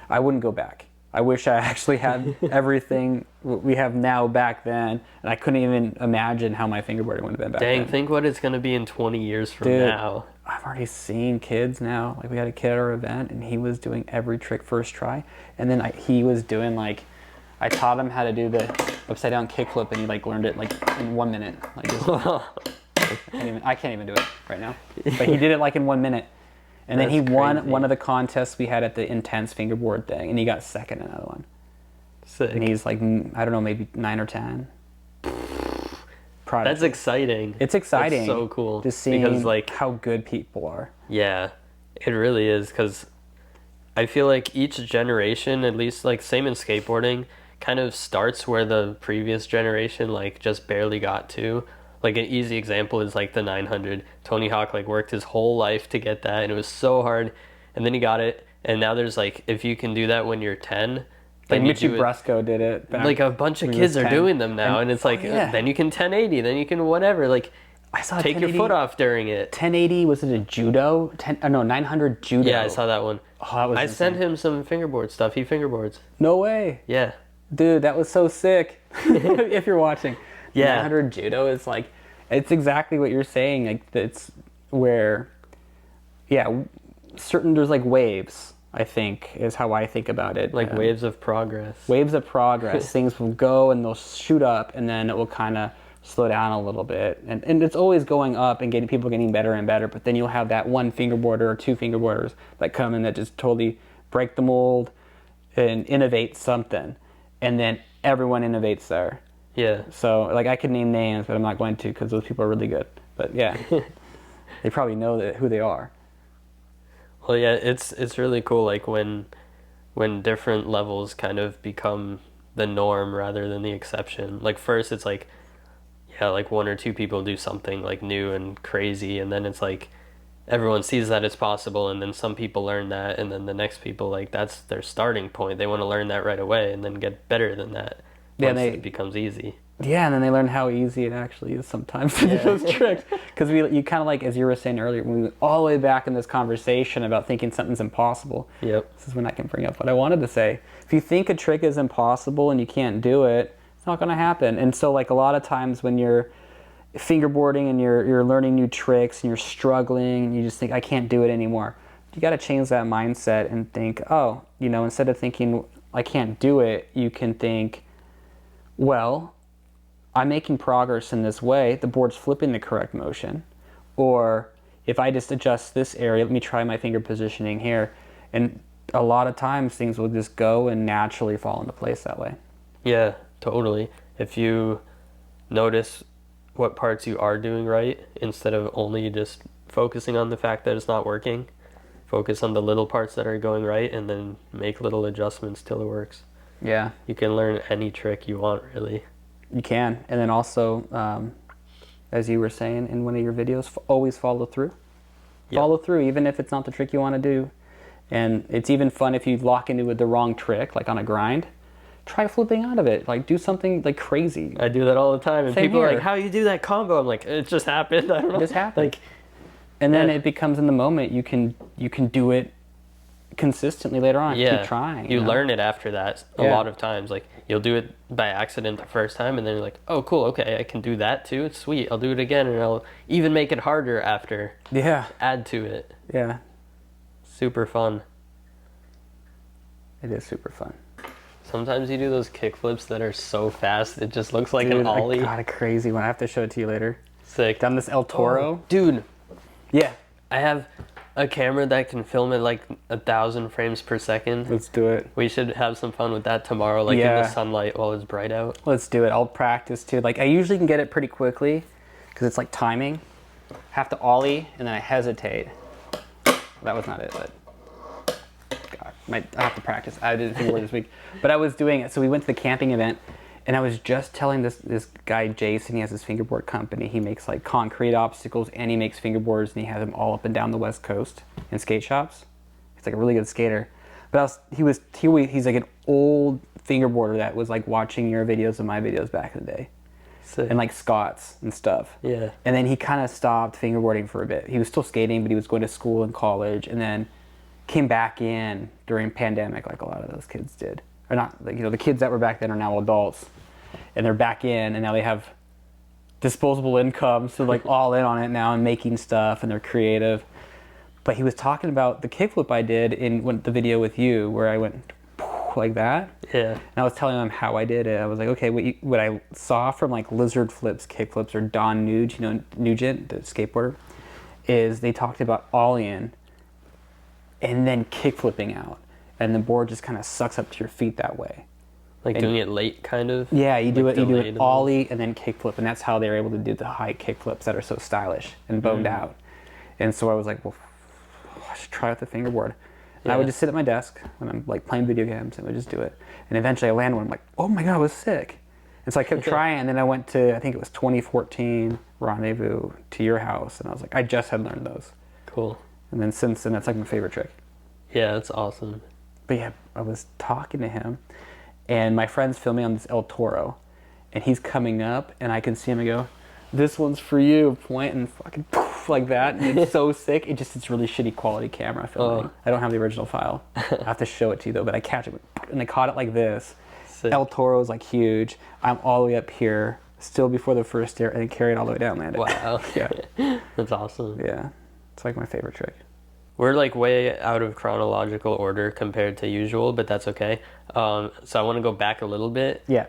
S2: I wouldn't go back. I wish I actually had everything we have now back then, and I couldn't even imagine how my fingerboarding would have been back then.
S1: Dang, think what it's going to be in 20 years from now.
S2: I've already seen kids now. Like, we had a kid at our event, and he was doing every trick first try, and then he was doing like, I taught him how to do the upside down kickflip, and he like learned it like in 1 minute. Like, just, I can't even do it right now, but he did it like in 1 minute. And then he won one of the contests we had at the intense fingerboard thing, and he got second in another one.
S1: Sick.
S2: And he's like, I don't know, maybe 9 or 10.
S1: That's exciting.
S2: It's exciting.
S1: It's so cool.
S2: Just seeing
S1: because, like,
S2: how good people are.
S1: Yeah, it really is, because I feel like each generation, at least like same in skateboarding, kind of starts where the previous generation like just barely got to. Like an easy example is like the 900. Tony Hawk like worked his whole life to get that, and it was so hard, and then he got it, and now there's like, if you can do that when you're 10,
S2: like Mitchie Brusco did it.
S1: Like a bunch of kids are doing them now, and it's like, then you can 1080, then you can whatever. Like,
S2: I saw
S1: take your foot off during it.
S2: 1080, was it a judo? 900 judo.
S1: Yeah, I saw that one.
S2: Oh, that was
S1: I sent him some fingerboard stuff. He fingerboards.
S2: No way.
S1: Yeah.
S2: Dude, that was so sick. If you're watching.
S1: Yeah.
S2: 900 judo is like, It's exactly what you're saying. Like, it's where, yeah, there's like waves, I think, is how I think about it.
S1: Like waves of progress.
S2: Waves of progress. Things will go and they'll shoot up, and then it will kind of slow down a little bit. And it's always going up and people getting better and better, but then you'll have that one fingerboarder or two fingerboarders that come in that just totally break the mold and innovate something. And then everyone innovates there.
S1: Yeah.
S2: So, like, I could name names, but I'm not going to because those people are really good. But yeah, they probably know who they are.
S1: Well, yeah, it's really cool, like, when different levels kind of become the norm rather than the exception. Like, first it's like, yeah, like one or two people do something like new and crazy, and then it's like everyone sees that it's possible, and then some people learn that, and then the next people, like, that's their starting point. They want to learn that right away and then get better than that once it becomes easy.
S2: Yeah, and then they learn how easy it actually is sometimes to do those tricks. Because you kind of, like, as you were saying earlier, when we went all the way back in this conversation about thinking something's impossible.
S1: Yep.
S2: This is when I can bring up what I wanted to say. If you think a trick is impossible and you can't do it, it's not going to happen. And so, like, a lot of times when you're fingerboarding and you're learning new tricks and you're struggling and you just think, I can't do it anymore, you got to change that mindset and think, oh, you know, instead of thinking I can't do it, you can think, well, I'm making progress in this way, the board's flipping the correct motion. Or if I just adjust this area, let me try my finger positioning here. And a lot of times things will just go and naturally fall into place that way.
S1: Yeah, totally. If you notice what parts you are doing right, instead of only just focusing on the fact that it's not working, focus on the little parts that are going right and then make little adjustments till it works.
S2: Yeah.
S1: You can learn any trick you want, really.
S2: You can. And then also, as you were saying in one of your videos, always follow through. Yep. Follow through, even if it's not the trick you want to do. And it's even fun if you lock into the wrong trick, like on a grind. Try flipping out of it. Like, do something like crazy.
S1: I do that all the time. And
S2: Same
S1: people
S2: here.
S1: are like, how do you do that combo? I'm like, it just happened. I don't know.
S2: It just happened.
S1: Like,
S2: and then it becomes in the moment. You can do it consistently later on.
S1: Yeah.
S2: Keep trying.
S1: You learn it after that a lot of times. Like, you'll do it by accident the first time, and then you're like, oh, cool, okay, I can do that too. It's sweet. I'll do it again, and I'll even make it harder after.
S2: Yeah.
S1: Add to it.
S2: Yeah.
S1: Super fun.
S2: It is super fun.
S1: Sometimes you do those kickflips that are so fast, it just looks like an ollie.
S2: I got a crazy one. I have to show it to you later.
S1: Sick.
S2: Done this El Toro.
S1: Oh, dude.
S2: Yeah.
S1: I have a camera that can film at like 1,000 frames per second.
S2: Let's do it.
S1: We should have some fun with that tomorrow, like in the sunlight while it's bright out.
S2: Let's do it. I'll practice too. Like, I usually can get it pretty quickly because it's like timing. Have to ollie and then I hesitate. That was not it, but God, I have to practice. I did it this week, but I was doing it. So we went to the camping event, and I was just telling this guy Jason. He has his fingerboard company. He makes like concrete obstacles and he makes fingerboards, and he has them all up and down the West Coast in skate shops. He's like a really good skater. But he's like an old fingerboarder that was like watching your videos and my videos back in the day.
S1: Sick.
S2: And like Scott's and stuff.
S1: Yeah.
S2: And then he kind of stopped fingerboarding for a bit. He was still skating, but he was going to school and college, and then came back in during pandemic, like a lot of those kids did. Or not, like, you know, the kids that were back then are now adults, and they're back in, and now they have disposable income, so like all in on it now and making stuff, and they're creative. But he was talking about the kickflip I did in the video with you, where I went like that.
S1: Yeah.
S2: And I was telling him how I did it. I was like, okay, what I saw from like Lizard Flips, kickflips, or Don Nugent, you know, Nugent, the skateboarder, is they talked about ollieing and then kickflipping out. And the board just kind of sucks up to your feet that way.
S1: Like doing it late, kind of?
S2: Yeah, you do
S1: like
S2: it ollie and then kickflip, and that's how they're able to do the high kickflips that are so stylish and boned out. And so I was like, well, I should try out the fingerboard. And I would just sit at my desk when I'm like playing video games, and I would just do it. And eventually I landed one. I'm like, oh my God, it was sick. And so I kept trying, and then I went to, I think it was 2014 Rendezvous to your house, and I was like, I just had learned those.
S1: Cool.
S2: And then since then, that's like my favorite trick.
S1: Yeah, that's awesome.
S2: But yeah, I was talking to him, and my friend's filming on this El Toro, and he's coming up, and I can see him and go, this one's for you, point, and fucking poof, like that, and it's so sick. It's really shitty quality camera filming. I don't have the original file. I have to show it to you though, but I catch it, and I caught it like this. Sick. El Toro is like huge. I'm all the way up here still before the first stair, and then carry it all the way down, land it.
S1: Wow.
S2: Yeah.
S1: That's awesome.
S2: Yeah. It's like my favorite trick.
S1: We're like way out of chronological order compared to usual, but that's okay. So I want to go back a little bit.
S2: Yeah.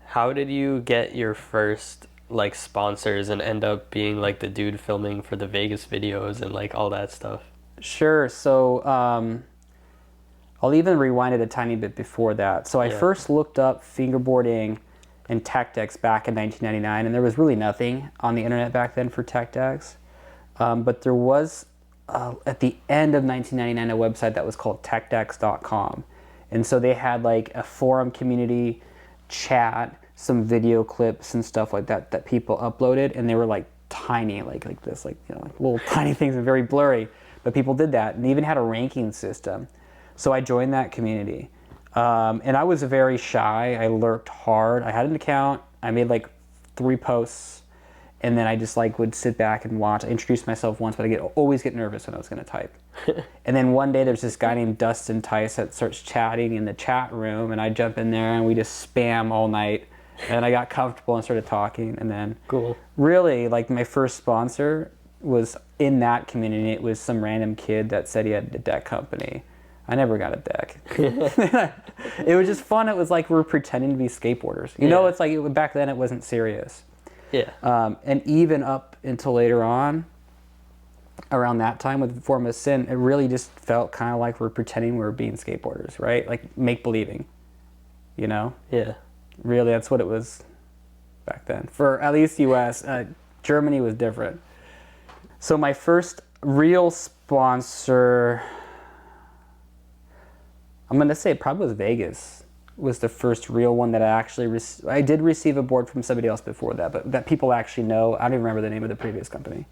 S1: How did you get your first like sponsors and end up being like the dude filming for the Vegas videos and like all that stuff?
S2: Sure. So I'll even rewind it a tiny bit before that. So I first looked up fingerboarding and tech decks back in 1999, and there was really nothing on the internet back then for tech decks. But there was, at the end of 1999, a website that was called techdecks.com. And so they had like a forum community, chat, some video clips and stuff like that that people uploaded, and they were like tiny, like this, like, you know, like little tiny things and very blurry. But people did that, and they even had a ranking system. So I joined that community. And I was very shy. I lurked hard. I had an account. I made like 3 posts, and then I just like would sit back and watch. I introduced myself once, but I always get nervous when I was going to type. And then one day there's this guy named Dustin Tice that starts chatting in the chat room, and I jump in there and we just spam all night. And I got comfortable and started talking. And then really like my first sponsor was in that community. It was some random kid that said he had a deck company. I never got a deck. It was just fun. It was like we were pretending to be skateboarders. You know, it's like back then it wasn't serious.
S1: Yeah.
S2: And even up until later on, around that time with Form of Sin, it really just felt kind of like we're pretending we were being skateboarders, right? Like make-believing, you know?
S1: Yeah.
S2: Really, that's what it was back then. For at least US, Germany was different. So my first real sponsor, I'm going to say it probably was Vegas, was the first real one that I actually I did receive a board from somebody else before that, but that people actually know. I don't even remember the name of the previous company.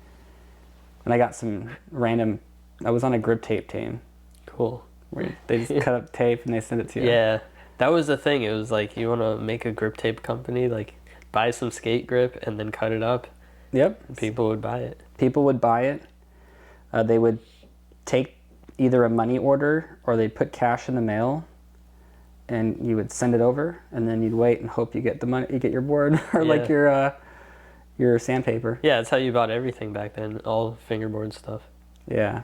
S2: And I got some random, I was on a grip tape team.
S1: Cool.
S2: Where they just cut up tape and they send it to you.
S1: Yeah. That was the thing. It was like, you want to make a grip tape company, like buy some skate grip and then cut it up.
S2: Yep.
S1: People would buy it.
S2: People would buy it. They would take either a money order or they'd put cash in the mail, and you would send it over, and then you'd wait and hope you get the money, you get your board or like your sandpaper.
S1: Yeah, that's how you bought everything back then, all fingerboard stuff.
S2: Yeah.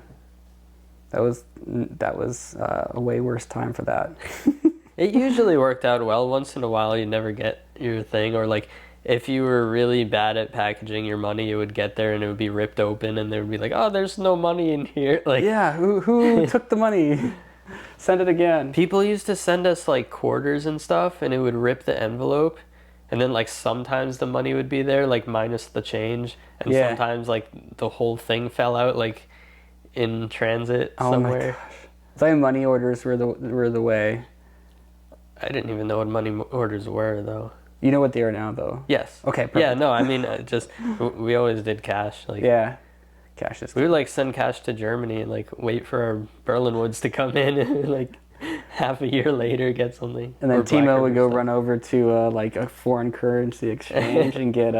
S2: That was a way worse time for that.
S1: It usually worked out well. Once in a while, you never get your thing, or like if you were really bad at packaging your money, it would get there and it would be ripped open, and they would be like, "Oh, there's no money in here." Like,
S2: yeah, who took the money? Send it again.
S1: People used to send us like quarters and stuff, and it would rip the envelope, and then like sometimes the money would be there, like minus the change, and sometimes like the whole thing fell out, like in transit somewhere.
S2: Oh my gosh! I thought money orders were the way.
S1: I didn't even know what money orders were, though.
S2: You know what they are now, though?
S1: Yes.
S2: Okay, perfect.
S1: Yeah, no, I mean, just, we always did cash. Like,
S2: yeah, cash is...
S1: We would, like, send cash to Germany and, like, wait for our Berlin Woods to come in and, like, half a year later get something.
S2: And then Timo would go run over to, like, a foreign currency exchange and get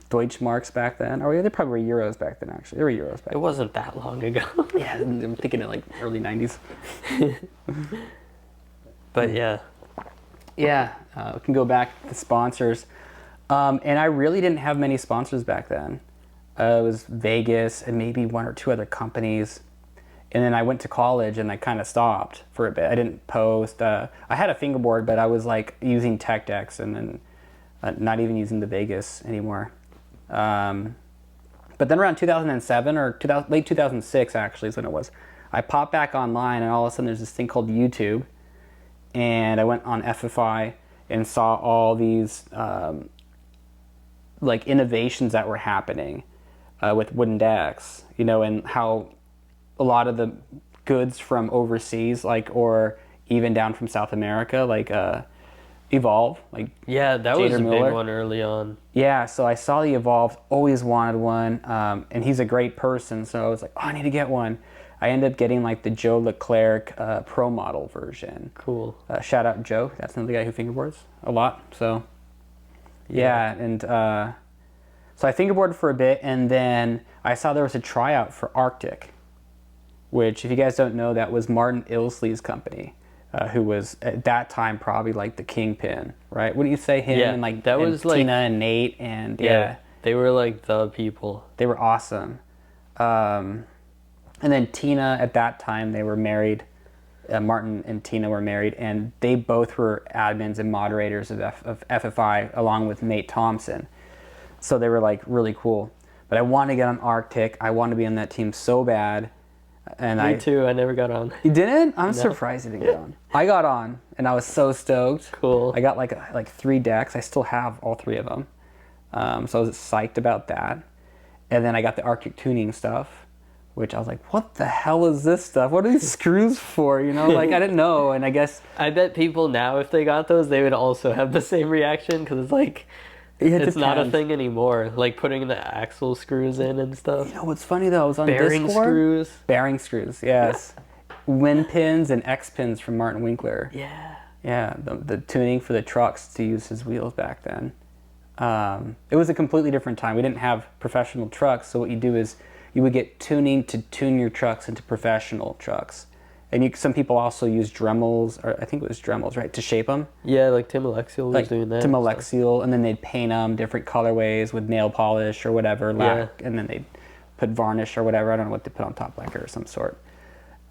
S2: Deutschmarks back then. Or they probably were euros back then, actually. They were euros back then.
S1: It wasn't that long ago.
S2: Yeah, I'm thinking of, like, early 90s.
S1: But, yeah.
S2: Yeah, we can go back to sponsors. And I really didn't have many sponsors back then. It was Vegas and maybe 1 or 2 other companies. And then I went to college and I kind of stopped for a bit. I didn't post. I had a fingerboard, but I was like using tech decks and then not even using the Vegas anymore. But then around 2007 or late 2006 actually is when it was, I popped back online and all of a sudden there's this thing called YouTube. And I went on FFI and saw all these like innovations that were happening with wooden decks, you know, and how a lot of the goods from overseas, like, or even down from South America, like Evolve, like
S1: yeah, that
S2: Jader
S1: was a
S2: Miller.
S1: big one early on.
S2: Yeah, so I saw the Evolve, always wanted one, and he's a great person, so I was like, oh, I need to get one. I ended up getting like the Joe Leclerc Pro Model version.
S1: Cool.
S2: Shout out Joe. That's another guy who fingerboards a lot. So yeah, and so I fingerboarded for a bit, and then I saw there was a tryout for Arctic, which, if you guys don't know, that was Martin Ilsley's company. who was at that time probably like the kingpin, right? Wouldn't you say him
S1: Yeah,
S2: and like
S1: that
S2: and
S1: was like
S2: Tina and Nate and
S1: yeah, they were like the people.
S2: they were awesome. And then Tina at that time they were married. Martin and Tina were married, and they both were admins and moderators of FFI along with Nate Thompson. So they were like really cool. But I wanted to get on Arctic. I wanted to be on that team so bad. And
S1: Me too. I never got on.
S2: You didn't? I'm surprised you didn't get on. I got on, and I was so stoked.
S1: Cool.
S2: I got like 3 decks. I still have all 3 of them. So I was psyched about that. And then I got the Arctic tuning stuff, which I was like, what the hell is this stuff? What are these screws for? You know, like I didn't know. And I guess
S1: I bet people now, if they got those, they would also have the same reaction because it's like, it's not a thing anymore. Like putting the axle screws in and stuff.
S2: You know what's funny though? I was on
S1: Bearing
S2: Discord.
S1: screws.
S2: Bearing screws, yes. Wind pins and X pins from Martin Winkler.
S1: Yeah.
S2: Yeah, the tuning for the trucks to use his wheels back then. It was a completely different time. We didn't have professional trucks, so what you do is you would get tuning to tune your trucks into professional trucks. And some people also use Dremels, or I think it was Dremels, right, to shape them.
S1: Yeah, like Tim Alexiel was doing that.
S2: Tim Alexiel, and then they'd paint them different colorways with nail polish or whatever, lac, and then they'd put varnish or whatever. I don't know what they put on top, lacquer or some sort.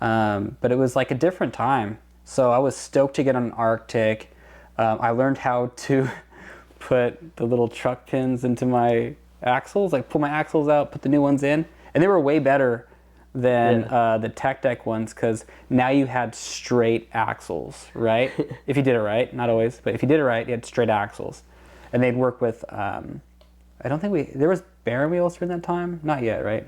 S2: But it was like a different time. So I was stoked to get on Arctic. I learned how to put the little truck pins into my axles, like pull my axles out, put the new ones in. And they were way better than the Tech Deck ones because now you had straight axles, right? If you did it right, not always, but if you did it right, you had straight axles. And they'd work with, I don't think there was bearing wheels during that time? Not yet, right?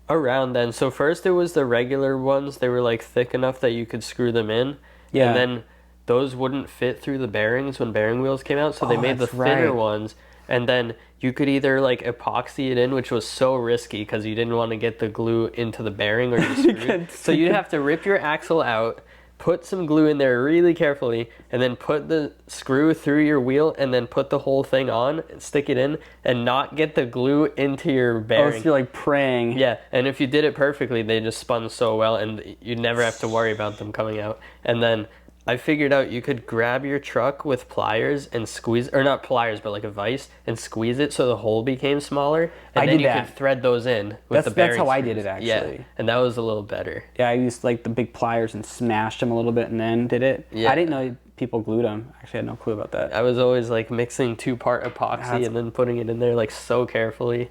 S1: Around then. So first it was the regular ones. They were like thick enough that you could screw them in.
S2: Yeah.
S1: And then those wouldn't fit through the bearings when bearing wheels came out. So they made the
S2: that's
S1: thinner
S2: right.
S1: ones. And then you could either like epoxy it in, which was so risky because you didn't want to get the glue into the bearing or your screw. So you'd have to rip your axle out, put some glue in there really carefully, and then put the screw through your wheel and then put the whole thing on, stick it in, and not get the glue into your bearing.
S2: Oh, so you're like praying.
S1: Yeah, and if you did it perfectly, they just spun so well, and you'd never have to worry about them coming out. And then I figured out you could grab your truck with pliers and squeeze, or not pliers, but like a vise, and squeeze it so the hole became smaller. And then you could thread those in with the bearing
S2: That's how I
S1: screws.
S2: did it, actually.
S1: Yeah, and that was a little better.
S2: Yeah, I used like the big pliers and smashed them a little bit and then did it.
S1: Yeah.
S2: I didn't know people glued them. Actually, I had no clue about that.
S1: I was always like mixing 2-part epoxy and then putting it in there like so carefully.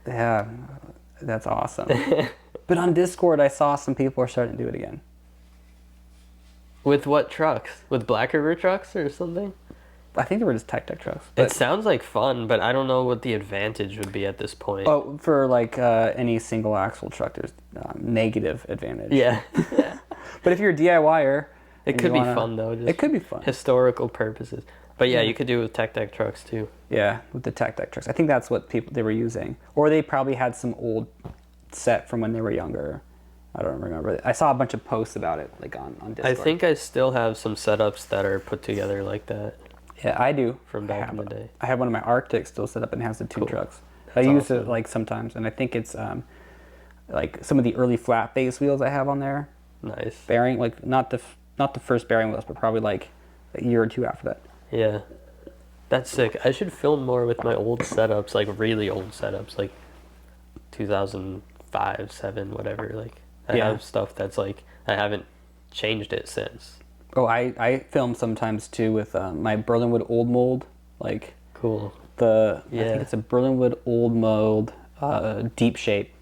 S2: Yeah, that's awesome. But on Discord, I saw some people are starting to do it again.
S1: With what trucks? With Black River trucks or something?
S2: I think they were just Tech Deck trucks.
S1: It sounds like fun, but I don't know what the advantage would be at this point.
S2: Oh, for like any single axle truck, there's negative advantage.
S1: Yeah.
S2: But if you're a DIYer,
S1: It could be fun though. Just
S2: it could be fun.
S1: Historical purposes. But yeah, you could do it with Tech Deck trucks too.
S2: Yeah, with the Tech Deck trucks. I think that's what they were using. Or they probably had some old set from when they were younger. I don't remember. I saw a bunch of posts about it, like on Discord.
S1: I think I still have some setups that are put together like that.
S2: Yeah, I do.
S1: From back in the day.
S2: I have one of my Arctics still set up and has the two trucks.
S1: That's
S2: I use
S1: awesome.
S2: it like sometimes, and I think it's like some of the early flat base wheels I have on there.
S1: Nice.
S2: Bearing, like not the first bearing wheels, but probably like a year or two after that.
S1: Yeah. That's sick. I should film more with my old setups, like really old setups, like 2005, 7, whatever. Like I have stuff that's like I haven't changed it since.
S2: Oh, I film sometimes too with my Berlinwood old mold, like
S1: Cool.
S2: I think it's a Berlinwood old mold deep shape.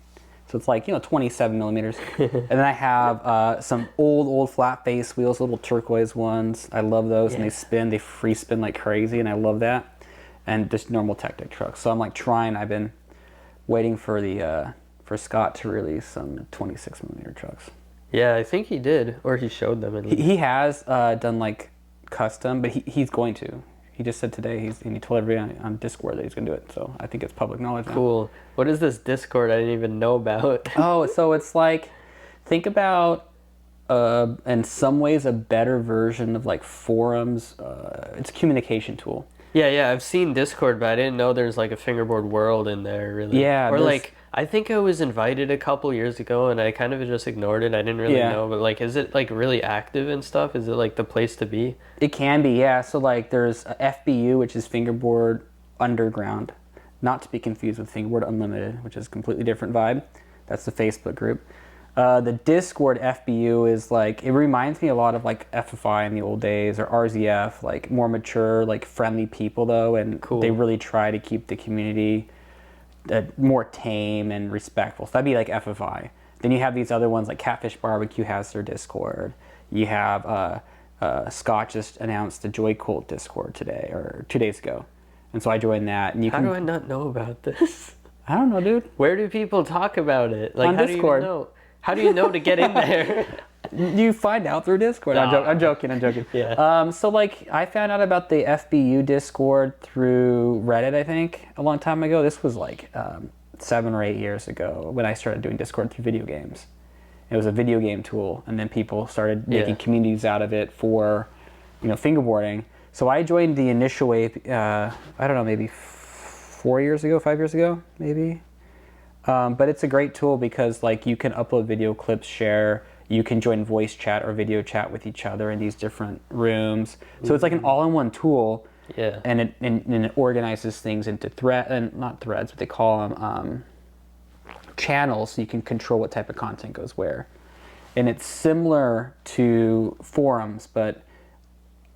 S2: So it's like, 27 millimeters. And then I have some old flat face wheels, little turquoise ones. I love those, and they free spin like crazy, and I love that. And just normal Tech Deck trucks. So I'm like I've been waiting for for Scott to release some 26 millimeter trucks.
S1: Yeah, I think he did, or he showed them.
S2: He has done like custom, but he's going to. He just said today he told everybody on Discord that he's going to do it. So I think it's public knowledge now.
S1: Cool. What is this Discord I didn't even know about?
S2: Oh, so it's like, think about in some ways a better version of like forums. It's a communication tool.
S1: Yeah, I've seen Discord, but I didn't know there's like a fingerboard world in there, really.
S2: Yeah,
S1: or like I think I was invited a couple years ago and I kind of just ignored it. I didn't really know, but like, is it like really active and stuff? Is it like the place to be?
S2: It can be, yeah. So like there's FBU, which is Fingerboard Underground, not to be confused with Fingerboard Unlimited, which is a completely different vibe. That's the Facebook group. The Discord FBU is like, it reminds me a lot of like FFI in the old days, or RZF, like more mature, like friendly people though, and they really try to keep the community more tame and respectful. So that'd be like FFI. Then you have these other ones like Catfish Barbecue has their Discord. You have Scott just announced the Joy Cult Discord today or 2 days ago, and so I joined that. And
S1: How do I not know about this?
S2: I don't know, dude.
S1: Where do people talk about it? Like,
S2: on
S1: how
S2: Discord.
S1: Do you know? How do you know to get in there?
S2: You find out through Discord.
S1: No.
S2: I'm joking.
S1: Yeah.
S2: So like I found out about the FBU Discord through Reddit, I think, a long time ago. This was like 7 or 8 years ago when I started doing Discord through video games. It was a video game tool, and then people started making communities out of it for, fingerboarding. So I joined the initial wave, I don't know, maybe 5 years ago, maybe. But it's a great tool because like you can upload video clips, share, you can join voice chat or video chat with each other in these different rooms. So it's like an all-in-one tool.
S1: Yeah.
S2: And it organizes things into not threads, but they call them channels, so you can control what type of content goes where. And it's similar to forums, but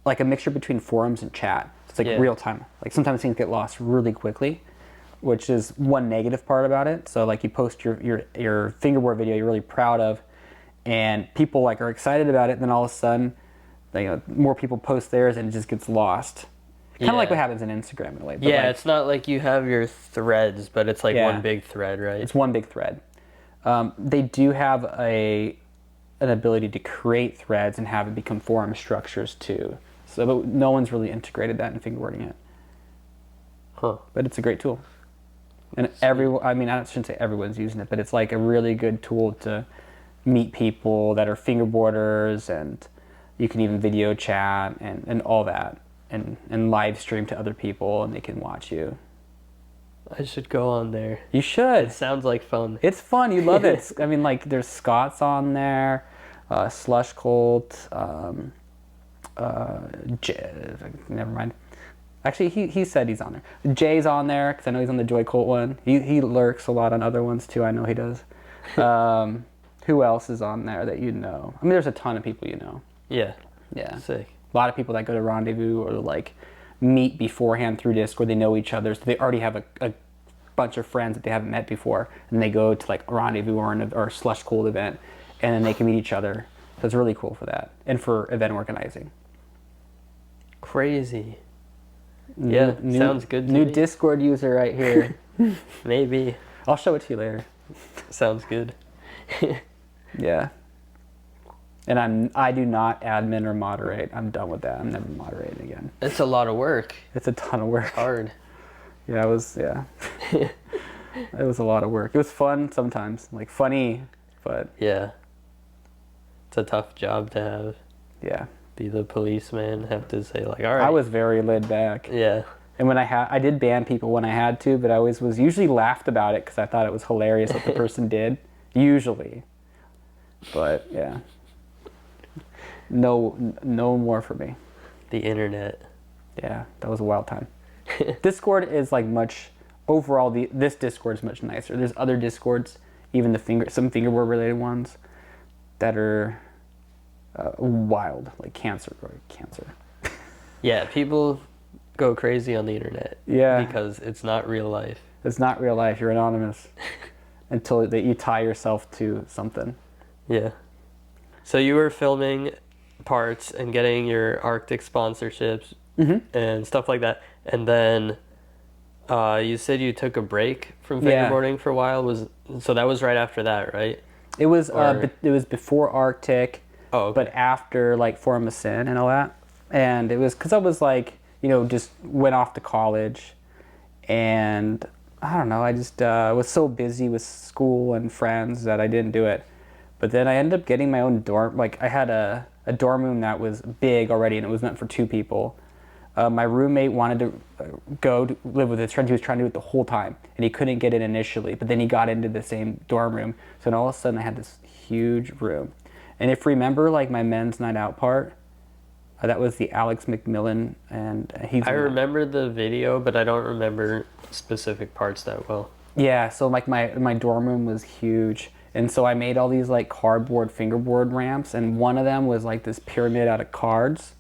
S2: like a mixture between forums and chat. It's like real time. Like sometimes things get lost really quickly, which is one negative part about it. So like you post your fingerboard video you're really proud of, and people like are excited about it, and then all of a sudden, more people post theirs and it just gets lost. Kind of like what happens in Instagram in a way. But
S1: it's not like you have your threads, but it's like one big thread, right?
S2: It's one big thread. They do have an ability to create threads and have it become forum structures too. So but no one's really integrated that in fingerboarding yet.
S1: Huh.
S2: But it's a great tool. And I shouldn't say everyone's using it, but it's like a really good tool to meet people that are fingerboarders, and you can even video chat and all that, and live stream to other people, and they can watch you.
S1: I should go on there.
S2: You should.
S1: It sounds like fun.
S2: It's fun. You love it. I mean, like there's Scott's on there, Slush Cult, never mind. Actually, he said he's on there. Jay's on there, because I know he's on the Joy Cult one. He lurks a lot on other ones, too. I know he does. Who else is on there that you know? I mean, there's a ton of people you know.
S1: Yeah.
S2: Yeah.
S1: Sick.
S2: A lot of people that go to Rendezvous or, like, meet beforehand through Discord. They know each other. So they already have a bunch of friends that they haven't met before. And they go to, like, a Rendezvous or a Slush Cold event. And then they can meet each other. So it's really cool for that. And for event organizing.
S1: Crazy. Yeah, sounds good to
S2: me. New Discord user right here.
S1: Maybe.
S2: I'll show it to you later.
S1: Sounds good.
S2: Yeah. And I do not admin or moderate. I'm done with that. I'm never moderating again.
S1: It's a lot of work.
S2: It's a ton of work.
S1: Hard.
S2: Yeah, it was a lot of work. It was fun sometimes, like funny, but
S1: yeah. It's a tough job to have.
S2: Yeah.
S1: Be the policeman, have to say like, all right.
S2: I was very laid back.
S1: Yeah.
S2: And when I did ban people when I had to, but I always was usually laughed about it because I thought it was hilarious what the person did. Usually. But yeah. No more for me.
S1: The internet.
S2: Yeah, that was a wild time. Discord is like overall this Discord is much nicer. There's other Discords, even some fingerboard related ones that are wild, like cancer.
S1: Yeah, people go crazy on the internet.
S2: Yeah.
S1: Because it's not real life.
S2: It's not real life. You're anonymous until you tie yourself to something.
S1: Yeah. So you were filming parts and getting your Arctic sponsorships and stuff like that. And then you said you took a break from fingerboarding for a while. So that was right after that, right?
S2: It was before Arctic.
S1: Oh, okay.
S2: But after like Forum of Sin and all that. And it was because I was like, just went off to college, and I don't know, I just was so busy with school and friends that I didn't do it. But then I ended up getting my own dorm. Like I had a dorm room that was big already, and it was meant for 2 people. My roommate wanted to go to live with his friend. He was trying to do it the whole time, and he couldn't get in initially, but then he got into the same dorm room. So then all of a sudden I had this huge room. And if you remember like my men's night out part, that was the Alex McMillan, and
S1: I remember the video, but I don't remember specific parts that well.
S2: Yeah, so like my dorm room was huge. And so I made all these like cardboard fingerboard ramps, and one of them was like this pyramid out of cards.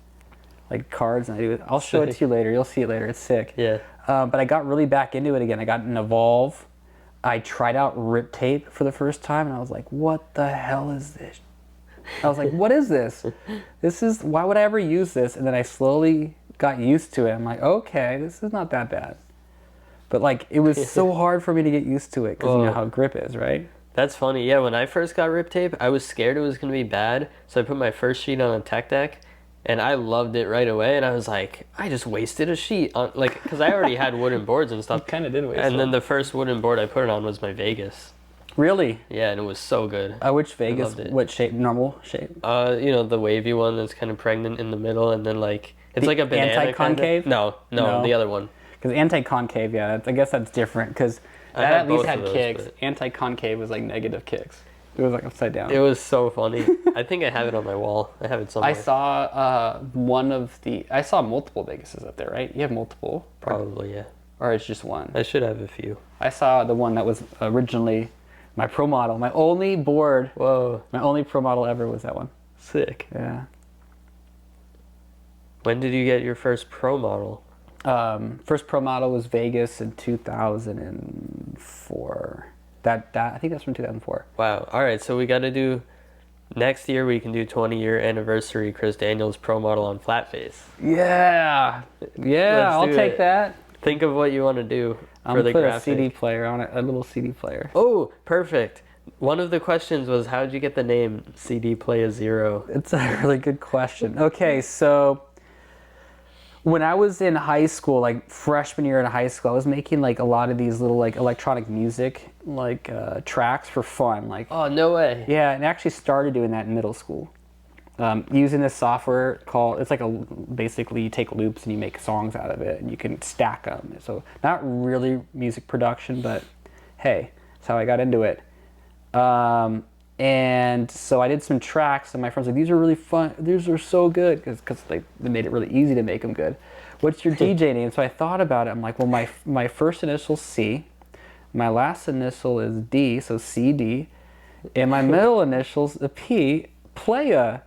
S2: Like cards, and I'll show it to you later. You'll see it later. It's sick.
S1: Yeah.
S2: But I got really back into it again. I got an Evolve. I tried out Rip Tape for the first time, and I was like, what the hell is this? I was like, what is this? Why would I ever use this? And then I slowly got used to it. I'm like, okay, this is not that bad. But like, it was so hard for me to get used to it, because you know how grip is, right?
S1: That's funny. Yeah, when I first got Rip Tape, I was scared it was going to be bad. So I put my first sheet on a tech deck, and I loved it right away. And I was like, I just wasted a sheet on, like, because I already had wooden boards and stuff.
S2: You kind of did waste
S1: And then the first wooden board I put it on was my Vegas.
S2: Really?
S1: Yeah, and it was so good.
S2: Which Vegas? What shape? Normal shape?
S1: You know, the wavy one that's kind of pregnant in the middle, and then like it's like a banana.
S2: Anti-concave?
S1: No, the other one.
S2: Because anti-concave, yeah, I guess that's different. Because that at least had kicks. But Anti-concave was like negative kicks. It was like upside down.
S1: It was so funny. I think I have it on my wall. I have it somewhere.
S2: I saw I saw multiple Vegases up there, right? You have multiple?
S1: Probably, yeah.
S2: Or it's just one?
S1: I should have a few.
S2: I saw the one that was originally my pro model. My only board.
S1: Whoa.
S2: My only pro model ever was that one.
S1: Sick.
S2: Yeah.
S1: When did you get your first pro model?
S2: First pro model was Vegas in 2004. That I think that's from 2004.
S1: Wow. All right, so we got to do next year. We can do 20-year anniversary Chris Daniels pro model on flat face.
S2: Yeah. I'll take that.
S1: Think of what you want to do
S2: I'm
S1: for the
S2: put
S1: graphic.
S2: a CD player on it, a little CD player.
S1: Oh, perfect. One of the questions was, how did you get the name CD Playa Zero?
S2: It's a really good question. Okay, so when I was in high school, like freshman year in high school, I was making like a lot of these little like electronic music like tracks for fun. Like,
S1: oh, no way.
S2: Yeah, and I actually started doing that in middle school. Using this software called, it's like basically you take loops and you make songs out of it, and you can stack them. So not really music production, but hey, that's how I got into it. And so I did some tracks, and my friends were like, these are really fun, these are so good, because they made it really easy to make them good. What's your DJ name? So I thought about it. I'm like, well, my first initial C, my last initial is D, so CD, and my middle initials a P, Playa.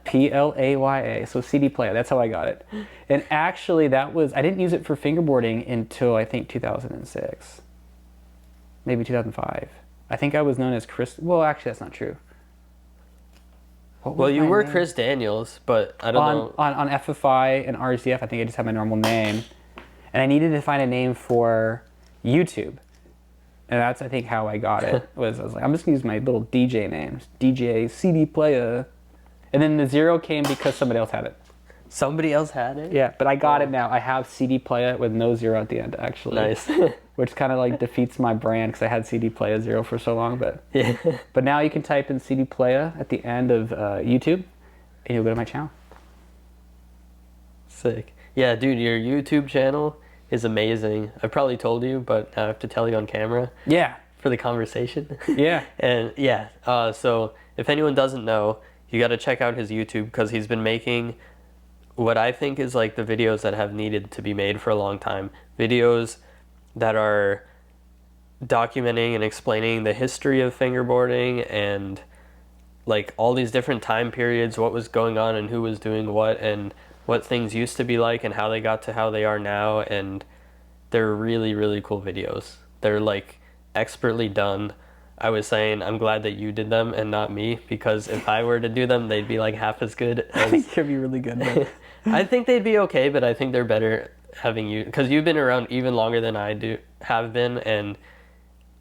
S2: Playa, so CD Playa. That's how I got it. And actually, I didn't use it for fingerboarding until I think 2006, maybe 2005. I think I was known as Chris. Well, actually, that's not true.
S1: Well, you were Chris Daniels, but I don't know.
S2: On FFI and RCF, I think I just had my normal name, and I needed to find a name for YouTube. And that's, I think, how I got it. I was like, I'm just gonna use my little DJ names, DJ CD Playa. And then the zero came because somebody else had it.
S1: Somebody else had it?
S2: Yeah, but I got it now. I have CD Playa with no zero at the end, actually.
S1: Nice.
S2: Which kind of like defeats my brand, because I had CD Playa zero for so long. But
S1: yeah.
S2: But now you can type in CD Playa at the end of YouTube, and you'll go to my channel.
S1: Sick. Yeah, dude, your YouTube channel is amazing. I probably told you, but I have to tell you on camera.
S2: Yeah.
S1: For the conversation.
S2: Yeah.
S1: And yeah, so if anyone doesn't know, you got to check out his YouTube, because he's been making what I think is like the videos that have needed to be made for a long time. Videos that are documenting and explaining the history of fingerboarding and like all these different time periods, what was going on and who was doing what, and what things used to be like and how they got to how they are now. And they're really, really cool videos. They're like expertly done. I was saying I'm glad that you did them and not me, because if I were to do them, they'd be like half as good.
S2: I think you'd be really good.
S1: I think they'd be okay, but I think they're better having you, because you've been around even longer than I have been, and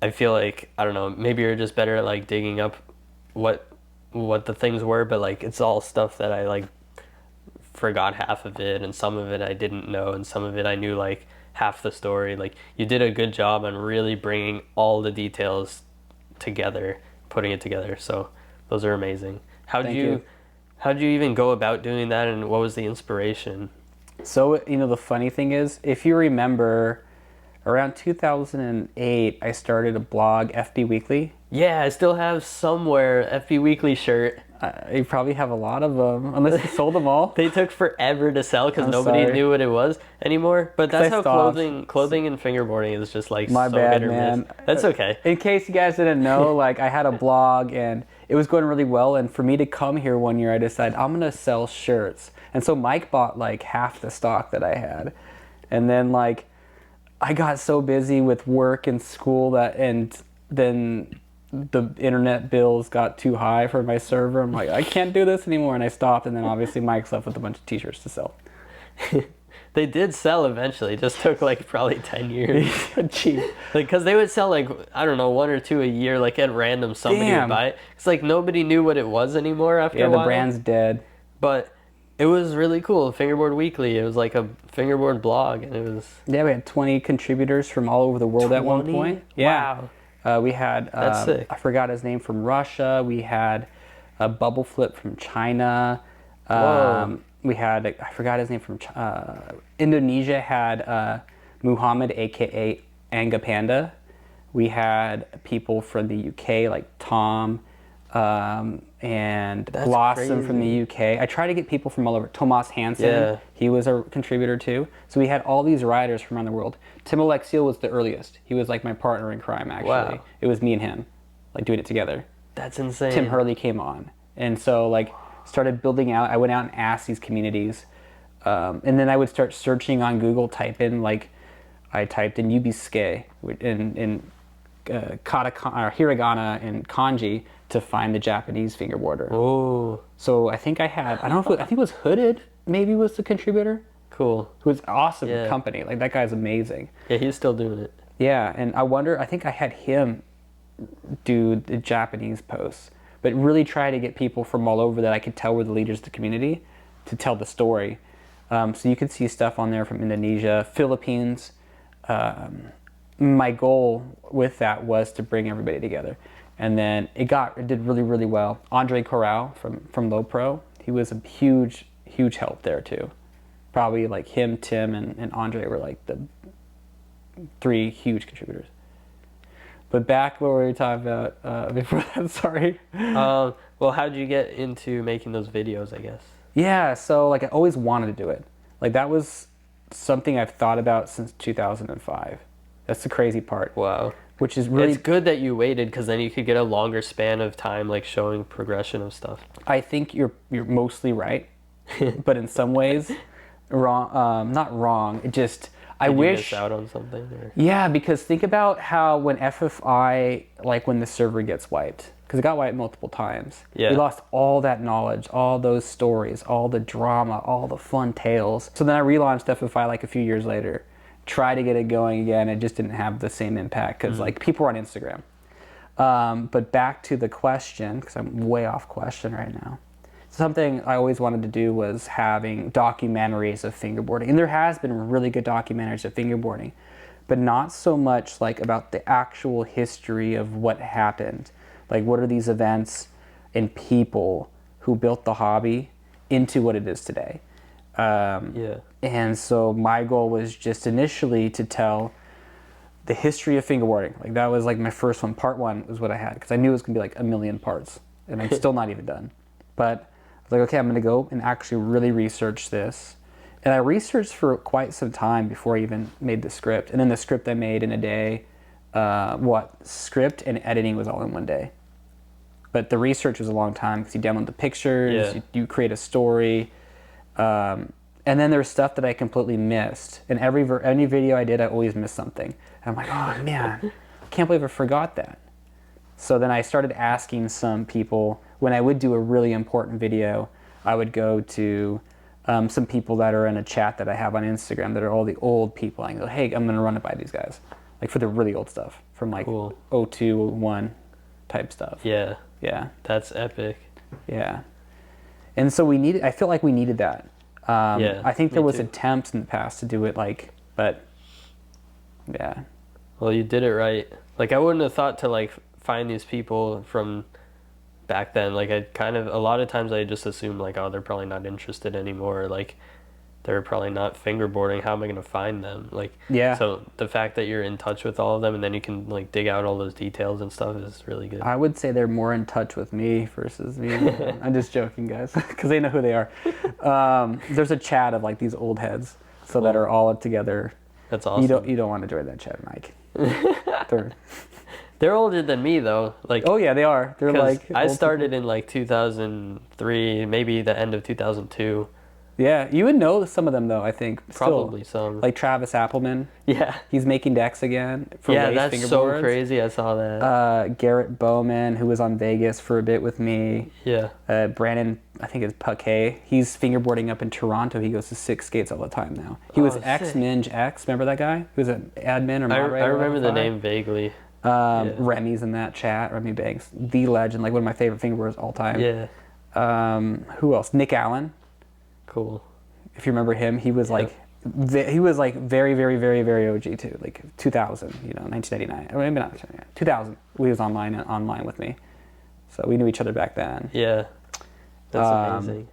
S1: I feel like, I don't know, maybe you're just better at like digging up what the things were, but like it's all stuff that I like forgot half of it, and some of it I didn't know, and some of it I knew like half the story. Like you did a good job on really bringing all the details together, putting it together. So those are amazing. How'd you even go about doing that, and what was the inspiration?
S2: So, the funny thing is, if you remember, around 2008, I started a blog, FB Weekly.
S1: Yeah, I still have somewhere FB Weekly shirt.
S2: You probably have a lot of them, unless you sold them all.
S1: They took forever to sell because
S2: I'm
S1: nobody
S2: sorry.
S1: knew what it was anymore. But that's
S2: I
S1: how
S2: stopped.
S1: clothing and fingerboarding is just like
S2: My
S1: so
S2: bad,
S1: hit or
S2: man.
S1: miss. That's okay.
S2: In case you guys didn't know, like I had a blog and it was going really well. And for me to come here one year, I decided I'm gonna sell shirts. And so Mike bought like half the stock that I had, and then like I got so busy with work and school and then the internet bills got too high for my server. I'm like, I can't do this anymore, and I stopped. And then obviously Mike's left with a bunch of t-shirts to sell.
S1: They did sell eventually. It just took like probably 10 years.
S2: Cheap.
S1: Like, because they would sell like, I don't know, 1 or 2 a year, like at random somebody
S2: Damn.
S1: would buy it. It's like nobody knew what it was anymore after
S2: Yeah,
S1: a
S2: the
S1: while.
S2: brand's dead.
S1: But it was really cool. Fingerboard Weekly. It was like a fingerboard blog, and it was
S2: Yeah, we had 20 contributors from all over the world at one
S1: 20?
S2: point. Yeah.
S1: Wow.
S2: We had,
S1: That's sick.
S2: I forgot his name, from Russia. We had a Bubble Flip from China.
S1: Whoa.
S2: We had, I forgot his name, from Indonesia had Muhammad, aka Anga Panda. We had people from the UK like Tom and
S1: That's
S2: Blossom from
S1: crazy.
S2: the UK. I tried to get people from all over. Tomas Hansen,
S1: Yeah.
S2: he was a contributor too. So we had all these riders from around the world. Tim Alexiou was the earliest. He was like my partner in crime, actually.
S1: Wow.
S2: It was me and him, like doing it together.
S1: That's insane.
S2: Tim Hurley came on. And so like started building out. I went out and asked these communities. And then I would start searching on Google, I typed in Yubiske in katakana, or hiragana and kanji to find the Japanese fingerboarder.
S1: Oh,
S2: So I think I think it was Hooded, maybe was the contributor,
S1: cool.
S2: who was awesome
S1: Yeah.
S2: company. Like that guy's amazing.
S1: Yeah, he's still doing it.
S2: Yeah, and I think I had him do the Japanese posts, but really try to get people from all over that I could tell were the leaders of the community to tell the story. So you could see stuff on there from Indonesia, Philippines. My goal with that was to bring everybody together. And then it did really, really well. Andre Corral from Low Pro, he was a huge, huge help there too. Probably like him, Tim, and Andre were like the 3 huge contributors. But back where we were talking about before that, sorry.
S1: Well, how did you get into making those videos, I guess?
S2: Yeah, so like I always wanted to do it. Like that was something I've thought about since 2005. That's the crazy part.
S1: Wow.
S2: Which is really,
S1: It's good that you waited, because then you could get a longer span of time, like showing progression of stuff.
S2: I think you're mostly right, but in some ways, wrong. Not wrong. It just I
S1: Did you
S2: wish.
S1: miss out on something? Or?
S2: Yeah, because think about how when FFI, like when the server gets wiped, because it got wiped multiple times.
S1: Yeah.
S2: We lost all that knowledge, all those stories, all the drama, all the fun tales. So then I relaunched FFI like a few years later, tried to get it going again. It just didn't have the same impact because like people are on Instagram. But back to the question, because I'm way off question right now. Something I always wanted to do was having documentaries of fingerboarding. And there has been really good documentaries of fingerboarding, but not so much like about the actual history of what happened. Like what are these events and people who built the hobby into what it is today.
S1: Yeah.
S2: And so my goal was just initially to tell the history of fingerboarding. Like that was like my first one. Part 1 was what I had, because I knew it was gonna be like a million parts, and I'm still not even done. But I was like, okay, I'm gonna go and actually really research this. And I researched for quite some time before I even made the script. And then the script I made in a day, script and editing was all in one day. But the research was a long time, because you download the pictures,
S1: Yeah.
S2: you create a story. And then there's stuff that I completely missed. And any video I did, I always missed something. And I'm like, oh man, I can't believe I forgot that. So then I started asking some people, when I would do a really important video, I would go to some people that are in a chat that I have on Instagram that are all the old people. I go, hey, I'm gonna run it by these guys. Like for the really old stuff, from like
S1: Cool.
S2: 02, 01 type stuff.
S1: Yeah.
S2: Yeah,
S1: That's epic.
S2: yeah. And so I feel like we needed that.
S1: Yeah,
S2: I think there
S1: me
S2: was
S1: too.
S2: attempts in the past to do it but yeah.
S1: Well, you did it right. Like, I wouldn't have thought to like find these people from back then. Like, a lot of times I just assume like, oh, they're probably not interested anymore. Like, they're probably not fingerboarding. How am I going to find them? Like,
S2: Yeah.
S1: So the fact that you're in touch with all of them and then you can like dig out all those details and stuff is really good.
S2: I would say they're more in touch with me versus me. I'm just joking, guys, because they know who they are. There's a chat of like these old heads, so that are all together.
S1: That's awesome.
S2: You don't want to join that chat, Mike.
S1: They're older than me though. Like,
S2: oh yeah, they are. They're like
S1: I started in like 2003, maybe the end of 2002.
S2: Yeah, you would know some of them though. I think
S1: Probably some.
S2: like Travis Appelman.
S1: Yeah.
S2: He's making decks again for
S1: Yeah,
S2: Lace
S1: that's so
S2: fingerboards.
S1: crazy. I saw that.
S2: Garrett Bowman, who was on Vegas for a bit with me.
S1: Yeah.
S2: Brandon, I think it's Paquet. He's fingerboarding up in Toronto. He goes to Six Skates all the time now. He was
S1: sick.
S2: ex-Minge X. Remember that guy? He was an admin or moderator.
S1: I remember the name vaguely.
S2: Remy's in that chat. Remy Banks, the legend, like one of my favorite fingerboarders all time.
S1: Yeah.
S2: Who else? Nick Allen.
S1: Cool.
S2: If you remember him, he was like very, very, very, very OG too. Like 2000, 1999. Or maybe not 1999. 2000. He was online with me, so we knew each other back then.
S1: Yeah. That's amazing.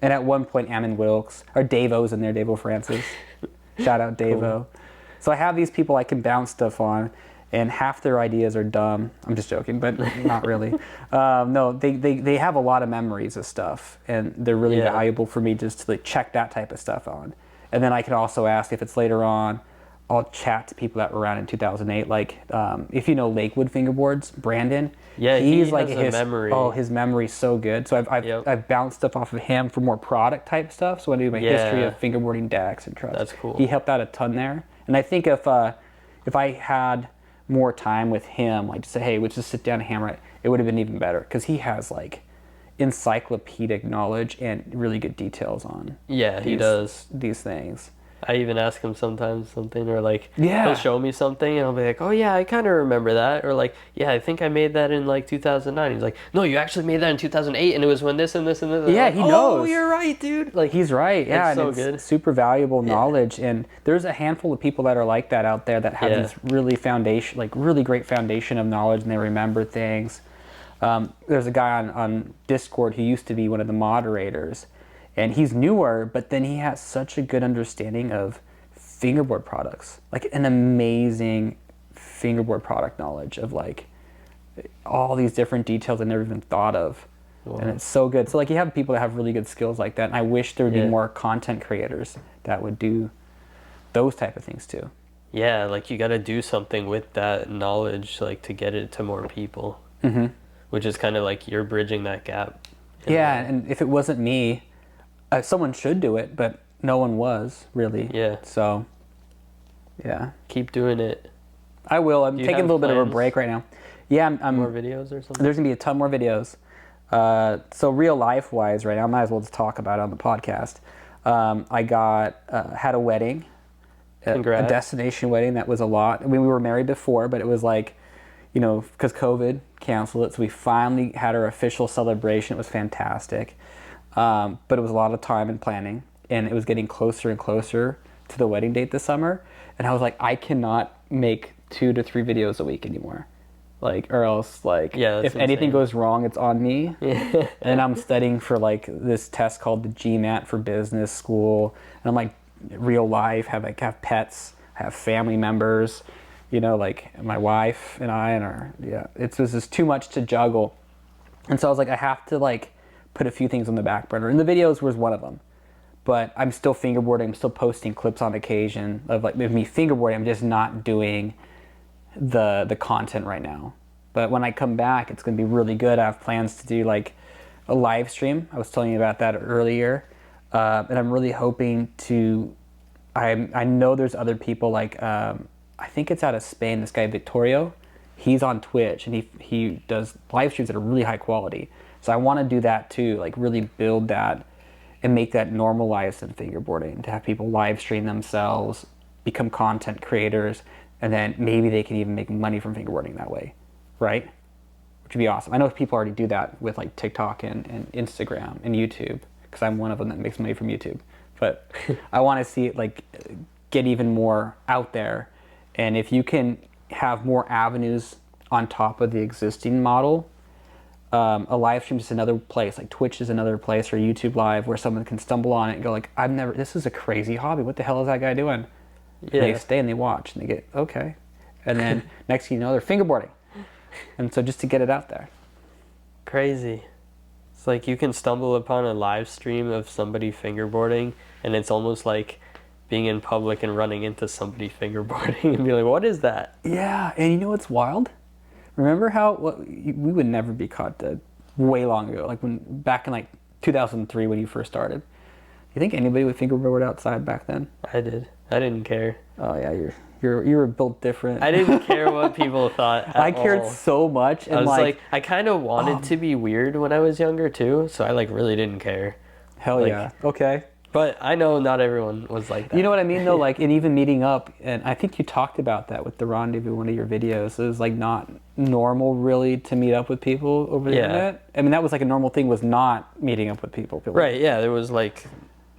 S2: And at one point, Ammon Wilkes or Davo's in there. Davo Francis. Shout out Davo.
S1: Cool.
S2: So I have these people I can bounce stuff on. And half their ideas are dumb. I'm just joking, but not really. No, they have a lot of memories of stuff, and they're really valuable for me just to like check that type of stuff on. And then I can also ask if it's later on. I'll chat to people that were around in 2008. Like if you know Lakewood Fingerboards, Brandon.
S1: Yeah,
S2: he's
S1: he
S2: like
S1: has a memory.
S2: Oh, his memory's so good. So I've bounced stuff off of him for more product type stuff. So I do my history of fingerboarding decks and trucks.
S1: That's cool.
S2: He helped out a ton there. And I think if I had more time with him, like to say, hey, let's just sit down and hammer it, it would have been even better, because he has like encyclopedic knowledge and really good details on
S1: he does
S2: these things.
S1: I even ask him sometimes something, or like
S2: Yeah.
S1: he'll show me something and I'll be like, oh yeah, I kind of remember that, or like, yeah, I think I made that in like 2009. He's like, no, you actually made that in 2008 and it was when this and this and this.
S2: Yeah,
S1: like,
S2: he
S1: oh,
S2: knows.
S1: You're right, dude. Like,
S2: He's right. Yeah,
S1: it's so
S2: and it's
S1: good.
S2: super valuable knowledge. And there's a handful of people that are like that out there that have this really great foundation of knowledge, and they remember things. There's a guy on Discord who used to be one of the moderators, and he's newer, but then he has such a good understanding of fingerboard products, like an amazing fingerboard product knowledge of like all these different details I never even thought of. Wow. And it's so good. So like you have people that have really good skills like that, and I wish there would be more content creators that would do those type of things too.
S1: Yeah, like you got to do something with that knowledge, like to get it to more people, which is kind of like you're bridging that gap.
S2: Yeah, and if it wasn't me, someone should do it, but no one was really.
S1: Yeah.
S2: So, yeah.
S1: Keep doing it.
S2: I will. I'm taking a little bit of a
S1: plans?
S2: break right now. Yeah, I'm
S1: More videos or something?
S2: There's gonna be a ton more videos. So real life wise, right now, I might as well just talk about it on the podcast. I had a wedding, a destination wedding. That was a lot. I mean, we were married before, but it was like, because COVID canceled it, so we finally had our official celebration. It was fantastic, but it was a lot of time and planning, and it was getting closer and closer to the wedding date this summer. And I was like, I cannot make 2 to 3 videos a week anymore. Or else, if anything goes wrong, it's on me. And I'm studying for this test called the GMAT for business school. And I'm like, real life, have pets, have family members, my wife and I, it's just too much to juggle. And so I was like, I have to put a few things on the back burner. And the videos was one of them. But I'm still fingerboarding. I'm still posting clips on occasion of me fingerboarding. I'm just not doing the content right now. But when I come back, it's going to be really good. I have plans to do a live stream. I was telling you about that earlier. And I'm really hoping to, I know there's other people I think it's out of Spain, this guy Victorio. He's on Twitch and he does live streams that are really high quality. So I want to do that too, really build that and make that normalized in fingerboarding, to have people live stream themselves, become content creators, and then maybe they can even make money from fingerboarding that way, right? Which would be awesome. I know people already do that with TikTok and Instagram and YouTube, because I'm one of them that makes money from YouTube. But I want to see it get even more out there. And if you can have more avenues on top of the existing model, A live stream is another place, like Twitch is another place, or YouTube Live, where someone can stumble on it and go like, this is a crazy hobby. What the hell is that guy doing? And they stay and they watch and they get, okay. And then next thing you know, they're fingerboarding. And so just to get it out there.
S1: Crazy. It's like you can stumble upon a live stream of somebody fingerboarding, and it's almost like being in public and running into somebody fingerboarding and be like, what is that?
S2: Yeah, and you know what's wild? Remember how we would never be caught dead way long ago, like back in like 2003 when you first started. You think anybody would fingerboard outside back then?
S1: I did. I didn't care.
S2: Oh yeah, you were built different.
S1: I didn't care what people thought.
S2: I cared so much, and
S1: I was like I kind of wanted to be weird when I was younger too, so I like really didn't care.
S2: Hell yeah. Okay.
S1: But I know not everyone was like that.
S2: You know what I mean though, like, and even meeting up, and I think you talked about that with the rendezvous, one of your videos. It was like not normal really to meet up with people over the internet. I mean, that was like a normal thing, was not meeting up with people.
S1: Right, yeah, there was like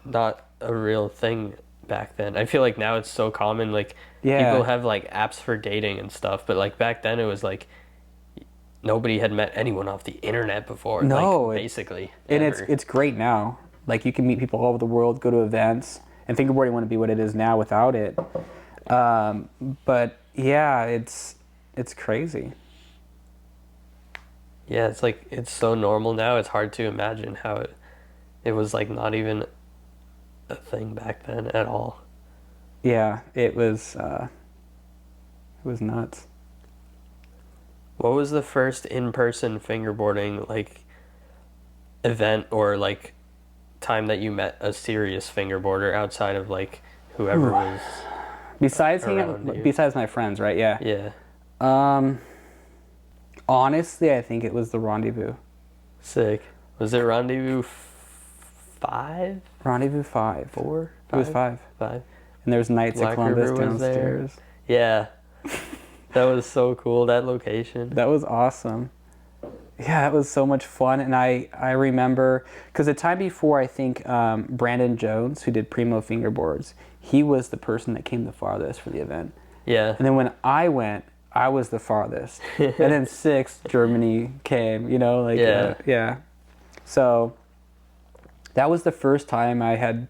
S1: not a real thing back then. I feel like now it's so common, like people have like apps for dating and stuff, but like back then it was like nobody had met anyone off the internet before.
S2: No,
S1: like, basically.
S2: And
S1: ever.
S2: it's great now. Like you can meet people all over the world, go to events, and fingerboarding wouldn't be what it is now without it. But yeah, it's crazy.
S1: Yeah, it's like it's so normal now. It's hard to imagine how it was like not even a thing back then at all.
S2: Yeah, it was nuts.
S1: What was the first in-person fingerboarding like event or like time that you met a serious fingerboarder outside of like whoever was
S2: besides my friends, right?
S1: Yeah.
S2: Honestly, I think it was the rendezvous.
S1: Sick. Was it Rendezvous 5?
S2: Rendezvous 5.
S1: 4?
S2: 5? It was 5.
S1: 5.
S2: And there's Nights at Columbus downstairs.
S1: Yeah. That was so cool, that location.
S2: That was awesome. Yeah, that was so much fun. And I remember, because the time before, I think Brandon Jones, who did Primo Fingerboards, he was the person that came the farthest for the event.
S1: Yeah.
S2: And then when I went, I was the farthest. And then 6th, Germany came, you know, like, yeah. So that was the first time I had,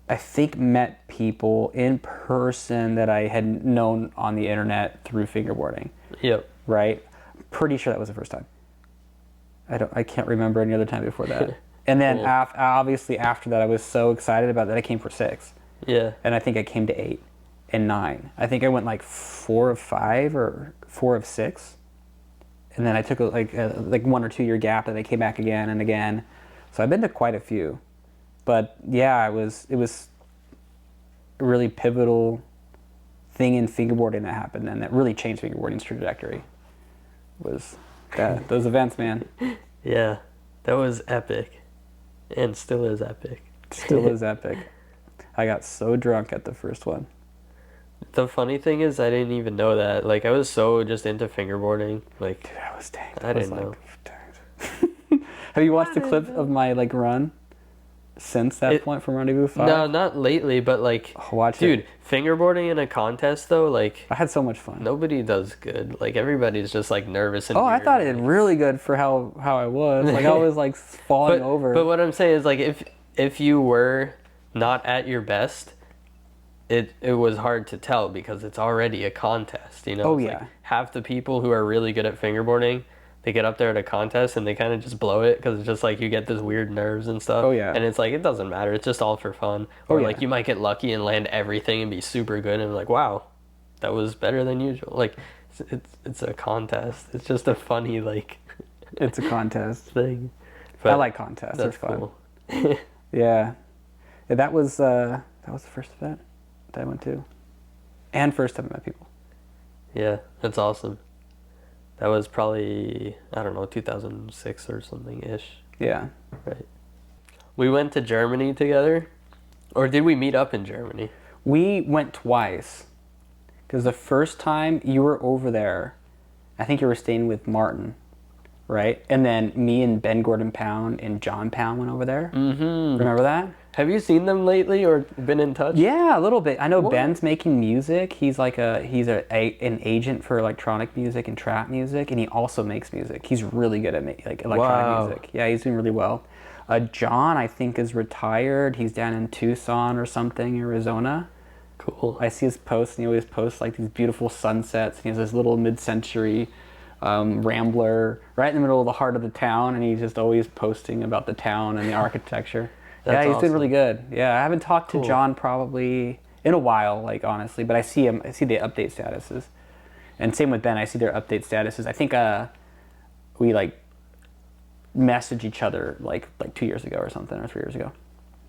S2: I think, met people in person that I had known on the internet through fingerboarding.
S1: Yep.
S2: Right? Pretty sure that was the first time. I can't remember any other time before that. And then obviously after that, I was so excited about that I came for 6.
S1: Yeah.
S2: And I think I came to 8 and 9. I think I went like 4 of 5 or 4 of 6. And then I took a 1 or 2 year gap, and I came back again and again. So I've been to quite a few. But yeah, it was a really pivotal thing in fingerboarding that happened, and that really changed fingerboarding's trajectory. Was those events, man.
S1: Yeah, that was epic, and still is epic.
S2: Still is epic. I got so drunk at the first one.
S1: The funny thing is, I didn't even know that. Like, I was so just into fingerboarding. Like,
S2: dude, I was tanked.
S1: I didn't know.
S2: Have you watched the clip of my like run since that point from Rendezvous 5?
S1: No, not lately, but like, dude, fingerboarding in a contest though, like,
S2: I had so much fun.
S1: Nobody does good. Like, everybody's just like nervous and
S2: weird. I thought it really good for how I was. Like, I was like falling over.
S1: But what I'm saying is, like, if you were not at your best, it was hard to tell because it's already a contest, you know?
S2: Oh,
S1: it's
S2: yeah.
S1: Like, half the people who are really good at fingerboarding, they get up there at a contest and they kind of just blow it because it's just like you get this weird nerves and stuff.
S2: Oh, yeah.
S1: And it's like, it doesn't matter. It's just all for fun. Or like you might get lucky and land everything and be super good and like, wow, that was better than usual. Like, it's a contest. It's just a funny, like...
S2: It's a contest.
S1: Thing.
S2: But I like contests. They're fun. Cool. Yeah. That was the first event that I went to. And first time I met people.
S1: Yeah, that's awesome. That was probably, I don't know, 2006 or something-ish.
S2: Yeah.
S1: Right. We went to Germany together? Or did we meet up in Germany?
S2: We went twice. Because the first time you were over there, I think you were staying with Martin, right? And then me and Ben Gordon Pound and John Pound went over there. Mm-hmm. Remember that?
S1: Have you seen them lately or been in touch?
S2: Yeah, a little bit. I know
S1: What?
S2: Ben's making music. He's like an agent for electronic music and trap music, and he also makes music. He's really good at like electronic
S1: Wow.
S2: music. Yeah, he's doing really well. John, I think, is retired. He's down in Tucson or something, Arizona.
S1: Cool.
S2: I see his posts, and he always posts like these beautiful sunsets. And he has this little mid-century Rambler right in the middle of the heart of the town, and he's just always posting about the town and the architecture.
S1: That's
S2: Yeah, he's doing
S1: awesome.
S2: really good. Yeah, I haven't talked to
S1: Cool.
S2: John probably in a while, like honestly, but I see him. I see the update statuses, and same with Ben. I see their update statuses. I think we like messaged each other like 2 years ago or something, or 3 years ago,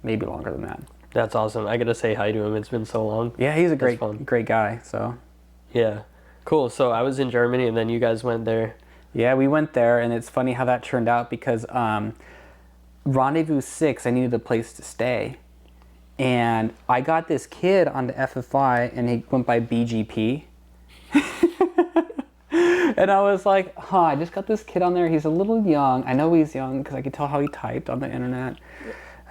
S2: maybe longer than that.
S1: That's awesome. I gotta say hi to him. It's been so long.
S2: Yeah, he's a
S1: That's fun.
S2: great guy. So
S1: Yeah. Cool. So I was in Germany and then you guys went there.
S2: yeah, we went there, and it's funny how that turned out because Rendezvous 6, I needed a place to stay. And I got this kid on the FFI, and he went by BGP. And I was like, I just got this kid on there. He's a little young. I know he's young because I could tell how he typed on the internet.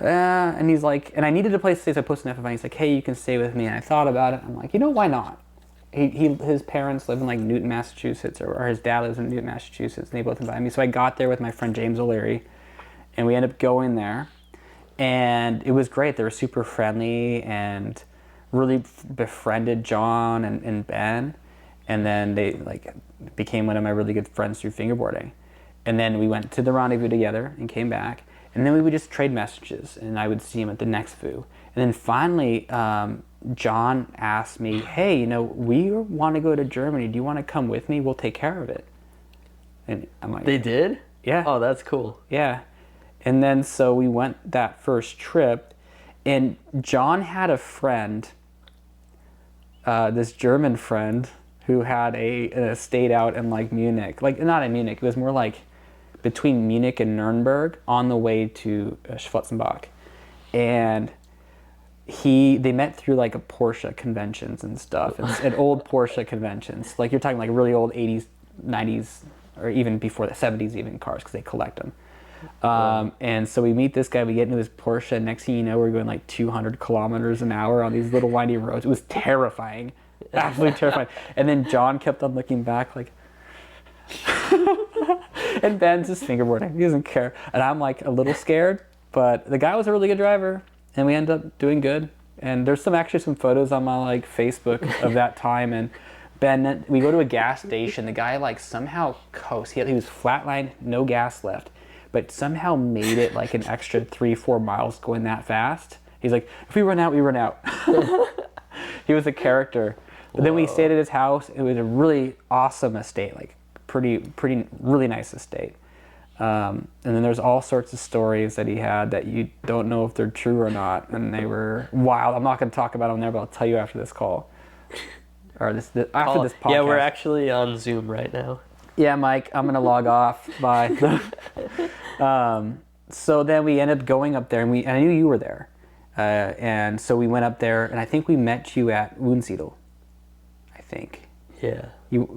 S2: And he's like, and I needed a place to stay, so I posted an FFI. He's like, hey, you can stay with me. And I thought about it. I'm like, why not? His parents live in like Newton, Massachusetts, or his dad lives in Newton, Massachusetts, and they both invited me. So I got there with my friend James O'Leary, and we ended up going there, and it was great. They were super friendly and really befriended John and Ben, and then they like became one of my really good friends through fingerboarding. And then we went to the rendezvous together and came back, and then we would just trade messages, and I would see him at the next VU. And then finally, John asked me, hey, we want to go to Germany. Do you want to come with me? We'll take care of it. And I'm like,
S1: They did?
S2: yeah.
S1: Oh, that's cool.
S2: Yeah. And then so we went that first trip, and John had a friend, this German friend, who had an estate out in like Munich. Like, not in Munich, it was more like between Munich and Nuremberg on the way to Schwarzenbach. And they met through like a Porsche conventions and stuff, and old Porsche conventions. Like you're talking like really old 80s, 90s, or even before the 70s even cars, because they collect them. And so we meet this guy, we get into his Porsche, and next thing you know, we're going like 200 kilometers an hour on these little windy roads. It was terrifying, absolutely terrifying. And then John kept on looking back like, and Ben's just fingerboarding, he doesn't care. And I'm like a little scared, but the guy was a really good driver, and we ended up doing good. And there's actually some photos on my like Facebook of that time, and Ben, we go to a gas station, the guy like somehow coast, he was flatlined, no gas left, but somehow made it like an extra 3-4 miles going that fast. He's like, if we run out, we run out. He was a character. But then we stayed at his house. It was a really awesome estate, like pretty really nice estate. And then there's all sorts of stories that he had that you don't know if they're true or not, and they were wild. I'm not going to talk about them there, but I'll tell you after this call. Or after this podcast.
S1: Yeah, we're actually on Zoom right now.
S2: Yeah, Mike, I'm going to log off. Bye. So then we ended up going up there, and I knew you were there. And so we went up there, and I think we met you at Wunsiedel, I think.
S1: Yeah,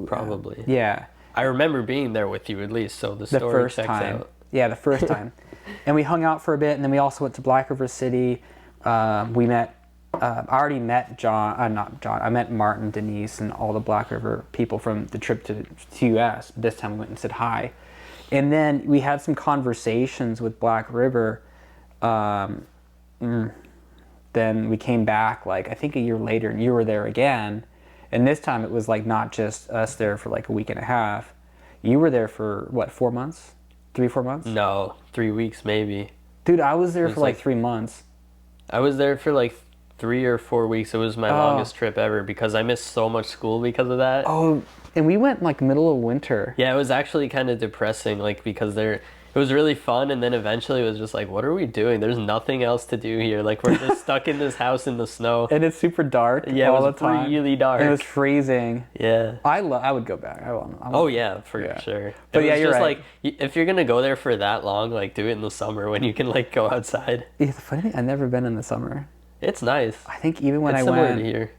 S1: probably.
S2: Yeah.
S1: I remember being there with you at least, so the story
S2: first
S1: checks
S2: time.
S1: out.
S2: Yeah, the first time. And we hung out for a bit, and then we also went to Black River City. We met, I already met I met Martin, Denise, and all the Black River people from the trip to US. This time we went and said hi. And then we had some conversations with Black River. Then we came back, like, I think a year later, and you were there again. And this time it was like not just us there for like a week and a half. You were there for what, 4 months? 3-4 months?
S1: No, 3 weeks maybe.
S2: Dude, I was there
S1: It was
S2: for like 3 months.
S1: I was there for like 3 or 4 weeks. It was my longest trip ever because I missed so much school because of that.
S2: Oh, and we went like middle of winter.
S1: Yeah, it was actually kind of depressing, like, because it was really fun, and then eventually it was just like, what are we doing? There's nothing else to do here. Like, we're just stuck in this house in the snow.
S2: And it's super dark
S1: Yeah,
S2: all
S1: it was
S2: the time.
S1: really dark.
S2: And it was freezing.
S1: Yeah.
S2: I would go back.
S1: Oh yeah, for sure.
S2: But
S1: it
S2: yeah,
S1: was
S2: you're
S1: just
S2: right.
S1: like, if you're gonna go there for that long, like, do it in the summer when you can like go outside.
S2: Yeah, the funny thing, I've never been in the summer.
S1: It's nice.
S2: I think even when
S1: It's
S2: I
S1: similar
S2: went
S1: to here,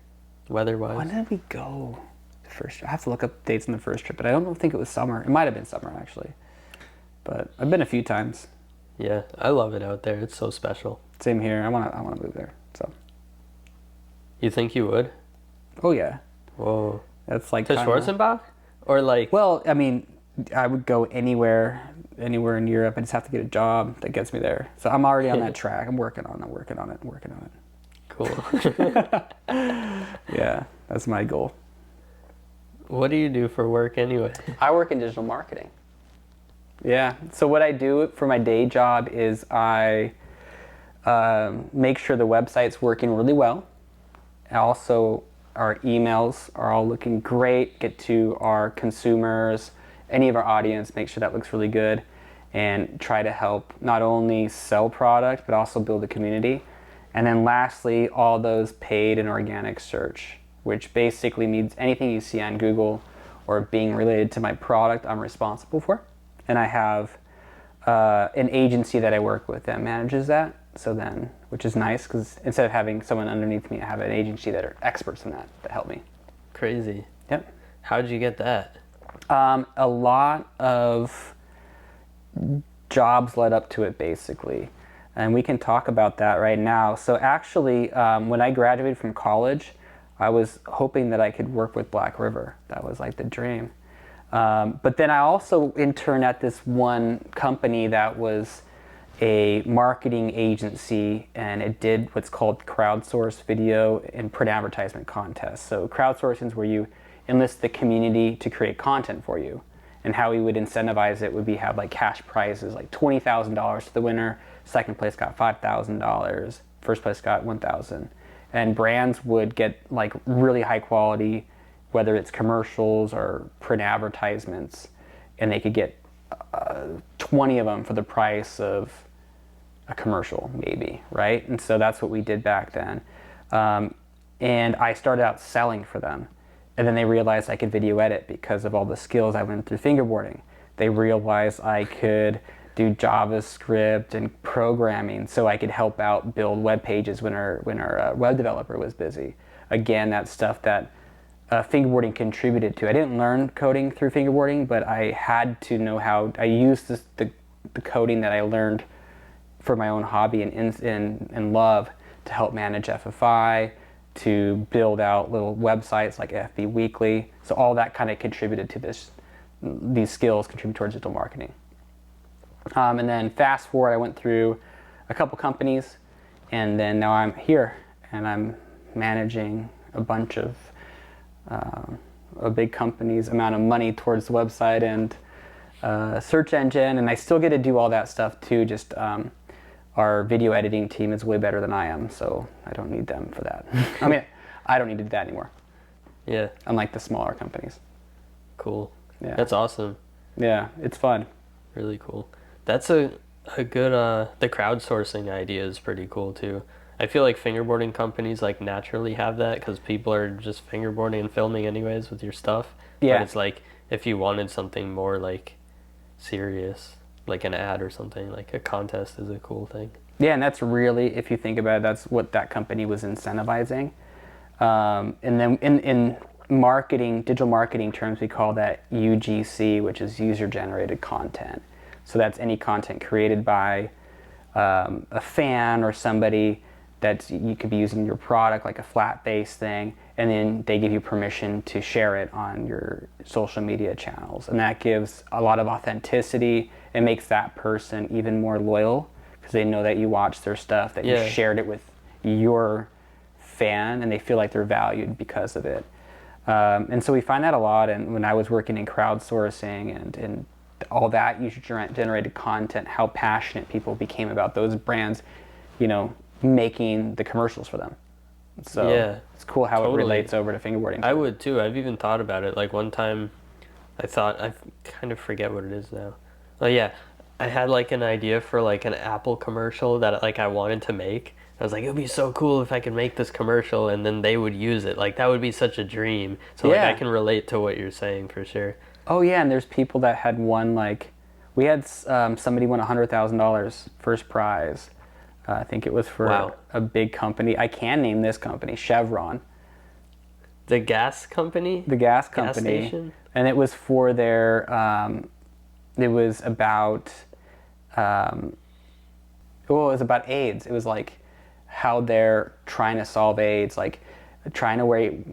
S1: weather-wise.
S2: When did we go? The first trip? I have to look up dates in the first trip, but I don't think it was summer. It might have been summer actually. But I've been a few times.
S1: Yeah, I love it out there. It's so special.
S2: Same here. I wanna move there. So.
S1: You think you would?
S2: Oh yeah.
S1: Whoa.
S2: That's like
S1: To Schwarzenbach? Or like...
S2: Well, I mean, I would go anywhere in Europe. I just have to get a job that gets me there. So I'm already on that track. I'm working on it.
S1: Cool.
S2: Yeah, that's my goal.
S1: What do you do for work anyway?
S2: I work in digital marketing. Yeah. So what I do for my day job is I make sure the website's working really well. Also, our emails are all looking great. Get to our consumers, any of our audience, make sure that looks really good, and try to help not only sell product, but also build a community. And then lastly, all those paid and organic search, which basically means anything you see on Google or being related to my product, I'm responsible for. And I have an agency that I work with that manages that. So then, which is nice, because instead of having someone underneath me, I have an agency that are experts in that help me.
S1: Crazy.
S2: Yep.
S1: How'd you get that?
S2: A lot of jobs led up to it, basically. And we can talk about that right now. So actually, when I graduated from college, I was hoping that I could work with Black River. That was like the dream. But then I also interned at this one company that was a marketing agency, and it did what's called crowdsourced video and print advertisement contests. So crowdsourcing is where you enlist the community to create content for you. And how we would incentivize it would be have like cash prizes, like $20,000 to the winner, second place got $5,000, first place got $1,000. And brands would get like really high quality, whether it's commercials or print advertisements, and they could get 20 of them for the price of a commercial, maybe, right? And so that's what we did back then. And I started out selling for them. And then they realized I could video edit because of all the skills I went through fingerboarding. They realized I could do JavaScript and programming, so I could help out build web pages when our web developer was busy. Again, that's stuff that fingerboarding contributed to. I didn't learn coding through fingerboarding, but I had to know how. I used the coding that I learned for my own hobby and love to help manage FFI, to build out little websites like FB Weekly. So all that kind of contributed to these skills contribute towards digital marketing. And then fast forward, I went through a couple companies, and then now I'm here and I'm managing a bunch of a big company's amount of money towards the website and search engine, and I still get to do all that stuff too. Just our video editing team is way better than I am, so I don't need them for that. I mean, I don't need to do that anymore.
S1: Yeah.
S2: Unlike the smaller companies.
S1: Cool.
S2: Yeah.
S1: That's awesome.
S2: Yeah, it's fun.
S1: Really cool. That's a good, the crowdsourcing idea is pretty cool too. I feel like fingerboarding companies like naturally have that because people are just fingerboarding and filming anyways with your stuff.
S2: Yeah.
S1: But it's like if you wanted something more like serious, like an ad or something, like a contest is a cool thing.
S2: Yeah, and that's really, if you think about it, that's what that company was incentivizing. And then in marketing, digital marketing terms, we call that UGC, which is user-generated content. So that's any content created by a fan or somebody that you could be using your product, like a flat-based thing, and then they give you permission to share it on your social media channels. And that gives a lot of authenticity. It makes that person even more loyal because they know that you watched their stuff, that you shared it with your fan, and they feel like they're valued because of it. And so we find that a lot. And when I was working in crowdsourcing and all that user-generated content, how passionate people became about those brands, making the commercials for them. So it's cool how it relates over to fingerboarding.
S1: I would too. I've even thought about it. Like one time I kind of forget what it is now. Oh yeah, I had like an idea for like an Apple commercial that like I wanted to make. I was like, it would be so cool if I could make this commercial and then they would use it. Like that would be such a dream. So like I can relate to what you're saying for sure.
S2: Oh yeah, and there's people that had won, like we had somebody won $100,000 first prize. I think it was for a big company. I can name this company, Chevron.
S1: The gas company?
S2: The gas company.
S1: Gas station?
S2: And it was for their, it was about well, it was about AIDS. It was like how they're trying to solve AIDS, like trying to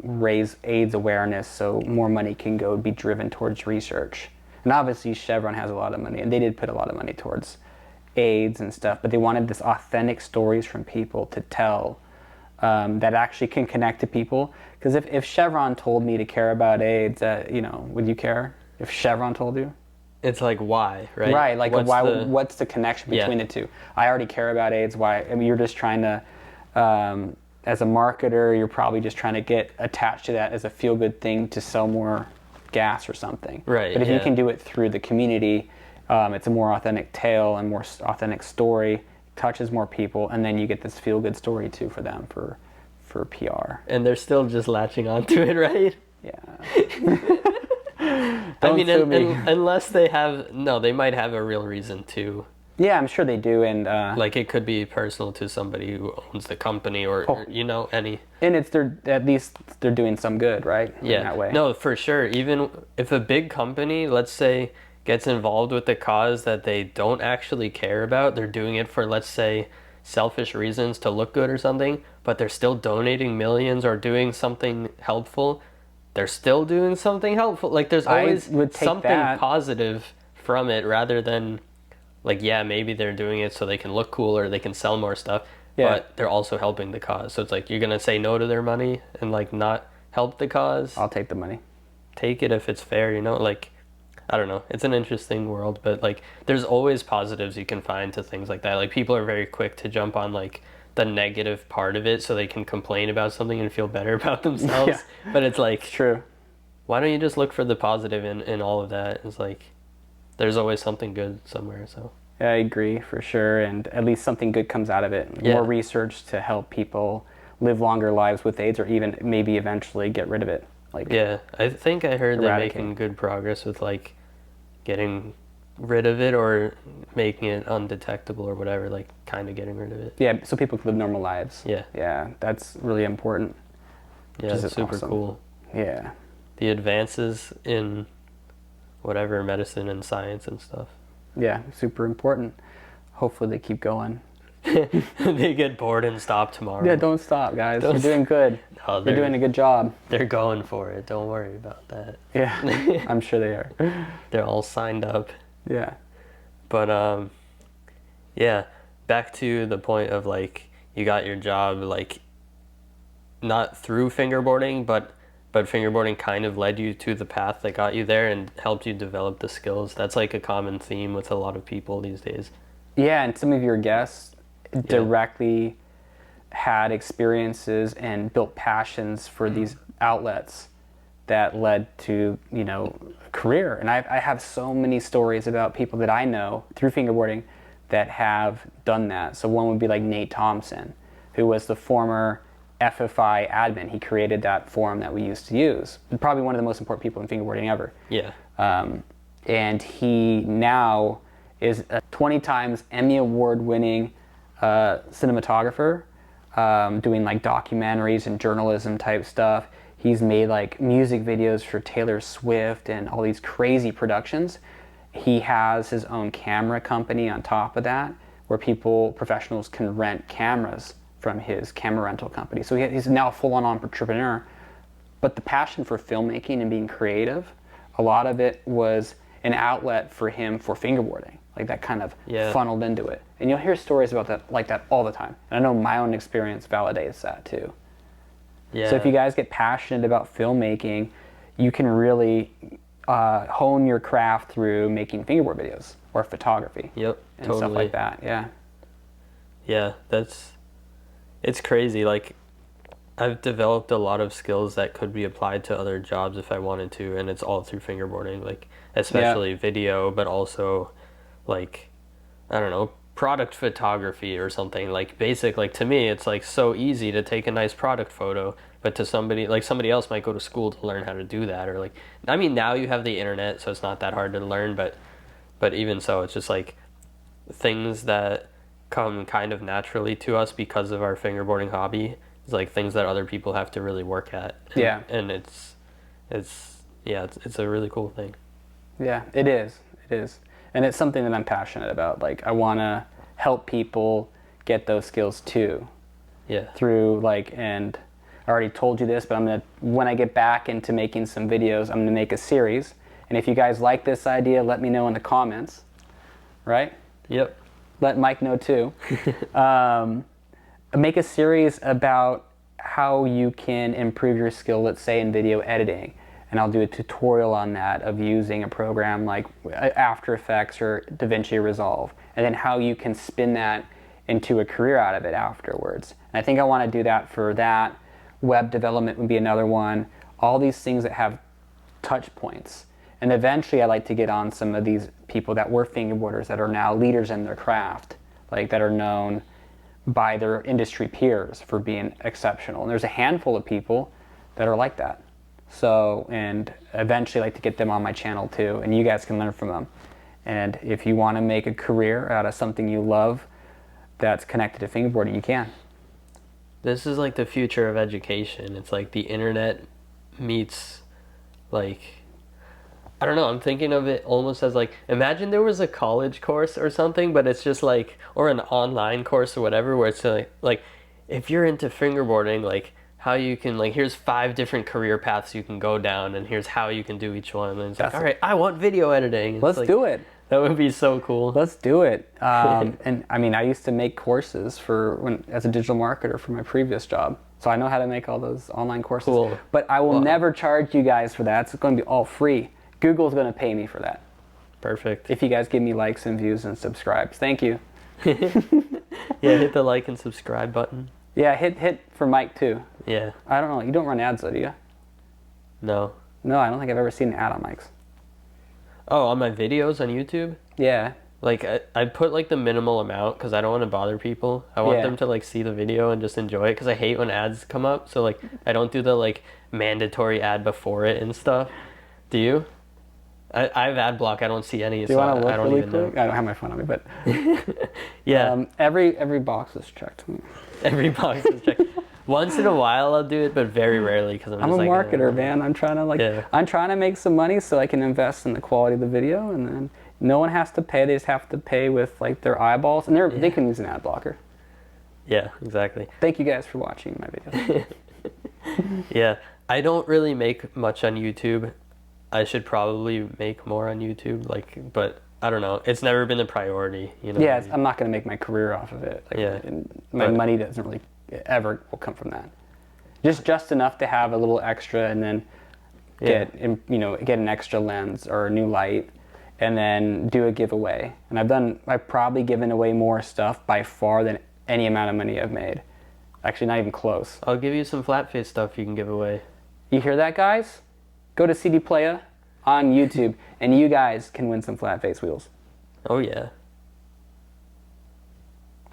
S2: raise AIDS awareness so more money can go be driven towards research. And obviously Chevron has a lot of money, and they did put a lot of money towards AIDS and stuff, but they wanted this authentic stories from people to tell that actually can connect to people. Because if Chevron told me to care about AIDS, would you care if Chevron told you?
S1: It's like, why, right?
S2: Right, like what's the connection between the two? I already care about AIDS. Why? I mean, you're just trying to, as a marketer, you're probably just trying to get attached to that as a feel-good thing to sell more gas or something.
S1: Right.
S2: But if you can do it through the community, it's a more authentic tale and more authentic story, touches more people, and then you get this feel-good story too for them for PR.
S1: And they're still just latching onto it, right?
S2: Yeah.
S1: I mean, unless they they might have a real reason to.
S2: Yeah, I'm sure they do, and
S1: like it could be personal to somebody who owns the company, or any.
S2: And at least they're doing some good, right?
S1: Yeah.
S2: In that way.
S1: No, for sure. Even if a big company, let's say, gets involved with the cause that they don't actually care about, they're doing it for, let's say, selfish reasons to look good or something, but they're still donating millions or doing something helpful. They're still doing something helpful. Like there's always something positive from it, rather than like, yeah, maybe they're doing it so they can look cool or they can sell more stuff, but they're also helping the cause. So it's like, you're gonna say no to their money and like not help the cause?
S2: I'll take the money.
S1: Take it if it's fair, like, I don't know. It's an interesting world, but like there's always positives you can find to things like that. Like people are very quick to jump on like the negative part of it so they can complain about something and feel better about themselves. Yeah. But it's like,
S2: true.
S1: Why don't you just look for the positive in all of that? It's like there's always something good somewhere. So
S2: yeah, I agree for sure, and at least something good comes out of it.
S1: Yeah.
S2: More research to help people live longer lives with AIDS, or even maybe eventually get rid of it. Like,
S1: yeah, I think I heard they're making good progress with like getting rid of it or making it undetectable or whatever, like kind of getting rid of it.
S2: Yeah, so people can live normal lives.
S1: Yeah.
S2: Yeah, that's really important.
S1: Yeah, it's super awesome. Cool.
S2: Yeah.
S1: The advances in whatever medicine and science and stuff.
S2: Yeah, super important. Hopefully they keep going.
S1: They get bored and stop tomorrow.
S2: Yeah, don't stop, guys. You're doing good. No, you're doing a good job.
S1: They're going for it. Don't worry about that.
S2: Yeah, I'm sure they are.
S1: They're all signed up.
S2: Yeah.
S1: But, yeah, back to the point of, like, you got your job, like, not through fingerboarding, but fingerboarding kind of led you to the path that got you there and helped you develop the skills. That's, like, a common theme with a lot of people these days. Yeah,
S2: and some of your guests directly had experiences and built passions for these outlets that led to, a career. And I have so many stories about people that I know through fingerboarding that have done that. So one would be like Nate Thompson, who was the former FFI admin. He created that forum that we used to use. Probably one of the most important people in fingerboarding ever.
S1: Yeah.
S2: And he now is a 20 times Emmy Award winning cinematographer, doing like documentaries and journalism type stuff. He's made like music videos for Taylor Swift and all these crazy productions. He has his own camera company on top of that, where professionals can rent cameras from his camera rental company. So he's now a full-on entrepreneur. But the passion for filmmaking and being creative, a lot of it was an outlet for him for fingerboarding. Like that kind of funneled into it. And you'll hear stories about that like that all the time. And I know my own experience validates that too.
S1: Yeah.
S2: So if you guys get passionate about filmmaking, you can really hone your craft through making fingerboard videos or photography.
S1: Yep,
S2: and stuff like that. Yeah.
S1: Yeah, it's crazy. Like, I've developed a lot of skills that could be applied to other jobs if I wanted to, and it's all through fingerboarding. Like, especially video, but also, like, I don't know, product photography or something. Like, to me, it's like so easy to take a nice product photo, but to somebody else might go to school to learn how to do that. Or like, I mean, now you have the internet, so it's not that hard to learn, but even so, it's just like things that come kind of naturally to us because of our fingerboarding hobby. It's like things that other people have to really work at. And it's a really cool thing.
S2: Yeah, it is. And it's something that I'm passionate about. Like, I want to help people get those skills too.
S1: Yeah.
S2: Through and I already told you this, but when I get back into making some videos, I'm gonna make a series. And if you guys like this idea, let me know in the comments, right?
S1: Yep.
S2: Let Mike know too. Make a series about how you can improve your skill, let's say in video editing. And I'll do a tutorial on that of using a program like After Effects or DaVinci Resolve. And then how you can spin that into a career out of it afterwards. And I think I want to do that for that. Web development would be another one. All these things that have touch points. And eventually I'd like to get on some of these people that were fingerboarders that are now leaders in their craft, like that are known by their industry peers for being exceptional. And there's a handful of people that are like that. So, and eventually I'd like to get them on my channel too, and you guys can learn from them. And if you want to make a career out of something you love that's connected to fingerboarding, you can.
S1: This is like the future of education. It's like the internet meets, like, I don't know, I'm thinking of it almost as like, imagine there was a college course or something, but it's just like, or an online course or whatever, where it's like if you're into fingerboarding, like how you can, like, here's 5 different career paths you can go down, and here's how you can do each one. And it's like, all right, I want video editing.
S2: Let's do it.
S1: That would be so cool.
S2: Let's do it. And I mean, I used to make courses as a digital marketer for my previous job. So I know how to make all those online courses.
S1: Cool.
S2: But I will never charge you guys for that. It's going to be all free. Google's going to pay me for that.
S1: Perfect.
S2: If you guys give me likes and views and subscribes. Thank you.
S1: Yeah, hit the like and subscribe button.
S2: Yeah, hit for Mike too.
S1: Yeah.
S2: I don't know. You don't run ads though, do you?
S1: No.
S2: No, I don't think I've ever seen an ad on Mike's.
S1: Oh, on my videos on YouTube?
S2: Yeah.
S1: Like, I put, like, the minimal amount because I don't want to bother people. I want them to, like, see the video and just enjoy it because I hate when ads come up. So, like, I don't do the, like, mandatory ad before it and stuff. Do you? I have ad block. I don't see any.
S2: Do you want to look
S1: I don't
S2: really
S1: even
S2: quick?
S1: know.
S2: I don't have my phone on me, but...
S1: Yeah.
S2: Every box is checked.
S1: Every box is checked. Once in a while I'll do it, but very rarely because I'm
S2: a
S1: like,
S2: marketer, man. I'm trying to I'm trying to make some money so I can invest in the quality of the video, and then no one has to pay. They just have to pay with like their eyeballs, and they can use an ad blocker.
S1: Yeah, exactly.
S2: Thank you guys for watching my video.
S1: Yeah, I don't really make much on YouTube. I should probably make more on YouTube, but I don't know. It's never been a priority, you know.
S2: Yeah, I'm not going to make my career off of it. And my money doesn't really ever will come from that. Just enough to have a little extra, and then get an extra lens or a new light, and then do a giveaway. And I've probably given away more stuff by far than any amount of money I've made. Actually, not even close.
S1: I'll give you some flat face stuff you can give away.
S2: You hear that, guys? Go to CD Playa on YouTube, and you guys can win some flat face wheels.
S1: Oh yeah.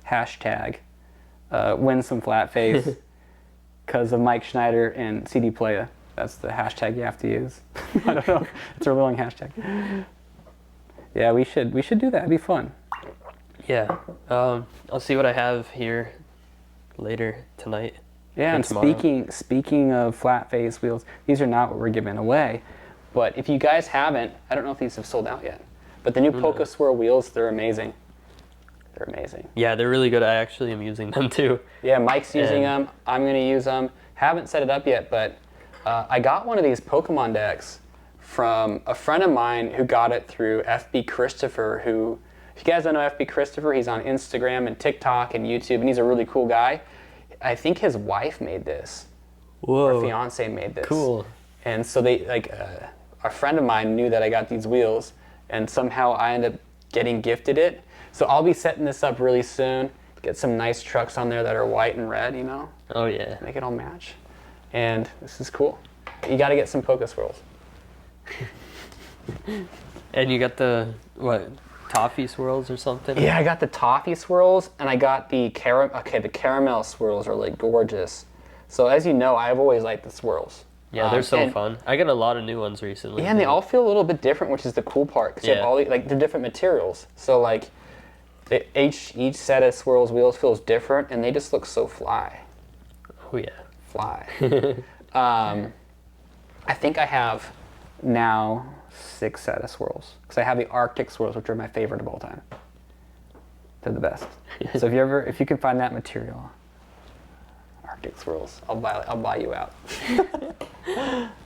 S2: Hashtag win some flat face because of Mike Schneider and CD Playa. That's the hashtag you have to use. I don't know. It's a really long hashtag. Yeah, we should do that. It'd be fun.
S1: Yeah. I'll see what I have here later tonight.
S2: Yeah, and speaking of flat face wheels, these are not what we're giving away. But if you guys haven't, I don't know if these have sold out yet. But the new Polka Swirl wheels, they're amazing. They're amazing.
S1: Yeah, they're really good. I actually am using them too.
S2: Yeah, Mike's using them. I'm going to use them. Haven't set it up yet, but I got one of these Pokemon decks from a friend of mine who got it through FB Christopher, who, if you guys don't know FB Christopher, he's on Instagram and TikTok and YouTube, and he's a really cool guy. I think his wife made this.
S1: Whoa.
S2: Or fiance made this.
S1: Cool.
S2: And so they, a friend of mine knew that I got these wheels, and somehow I ended up getting gifted it. So I'll be setting this up really soon. Get some nice trucks on there that are white and red, you know?
S1: Oh yeah.
S2: Make it all match. And this is cool. You got to get some Polka Swirls.
S1: And you got the, what, toffee swirls or something?
S2: Yeah, I got the toffee swirls, and I got the caramel swirls are like gorgeous. So as you know, I've always liked the swirls.
S1: Yeah, they're so fun. I got a lot of new ones recently.
S2: Yeah, and they all feel a little bit different, which is the cool part. Because you have all they're different materials. So like, each set of swirls wheels feels different, and they just look so fly.
S1: Oh yeah.
S2: Fly. I think I have now 6 set of swirls. Because I have the Arctic swirls, which are my favorite of all time. They're the best. So if you can find that material, Arctic swirls, I'll buy you out.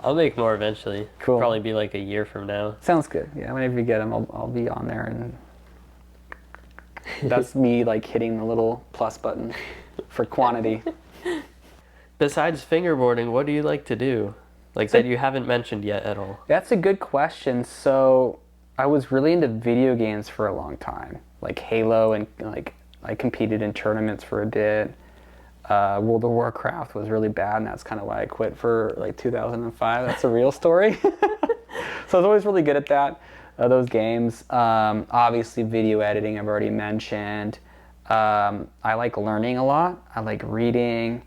S1: I'll make more eventually.
S2: Cool.
S1: Probably be like a year from now.
S2: Sounds good. Yeah, whenever you get them, I'll be on there, and that's me like hitting the little plus button for quantity.
S1: Besides fingerboarding, what do you like to do? Like that you haven't mentioned yet at all?
S2: That's a good question. So I was really into video games for a long time, like Halo, and like I competed in tournaments for a bit. World of Warcraft was really bad, and that's kind of why I quit for like 2005. That's a real story. So I was always really good at that, those games. Obviously, video editing I've already mentioned. I like learning a lot. I like reading.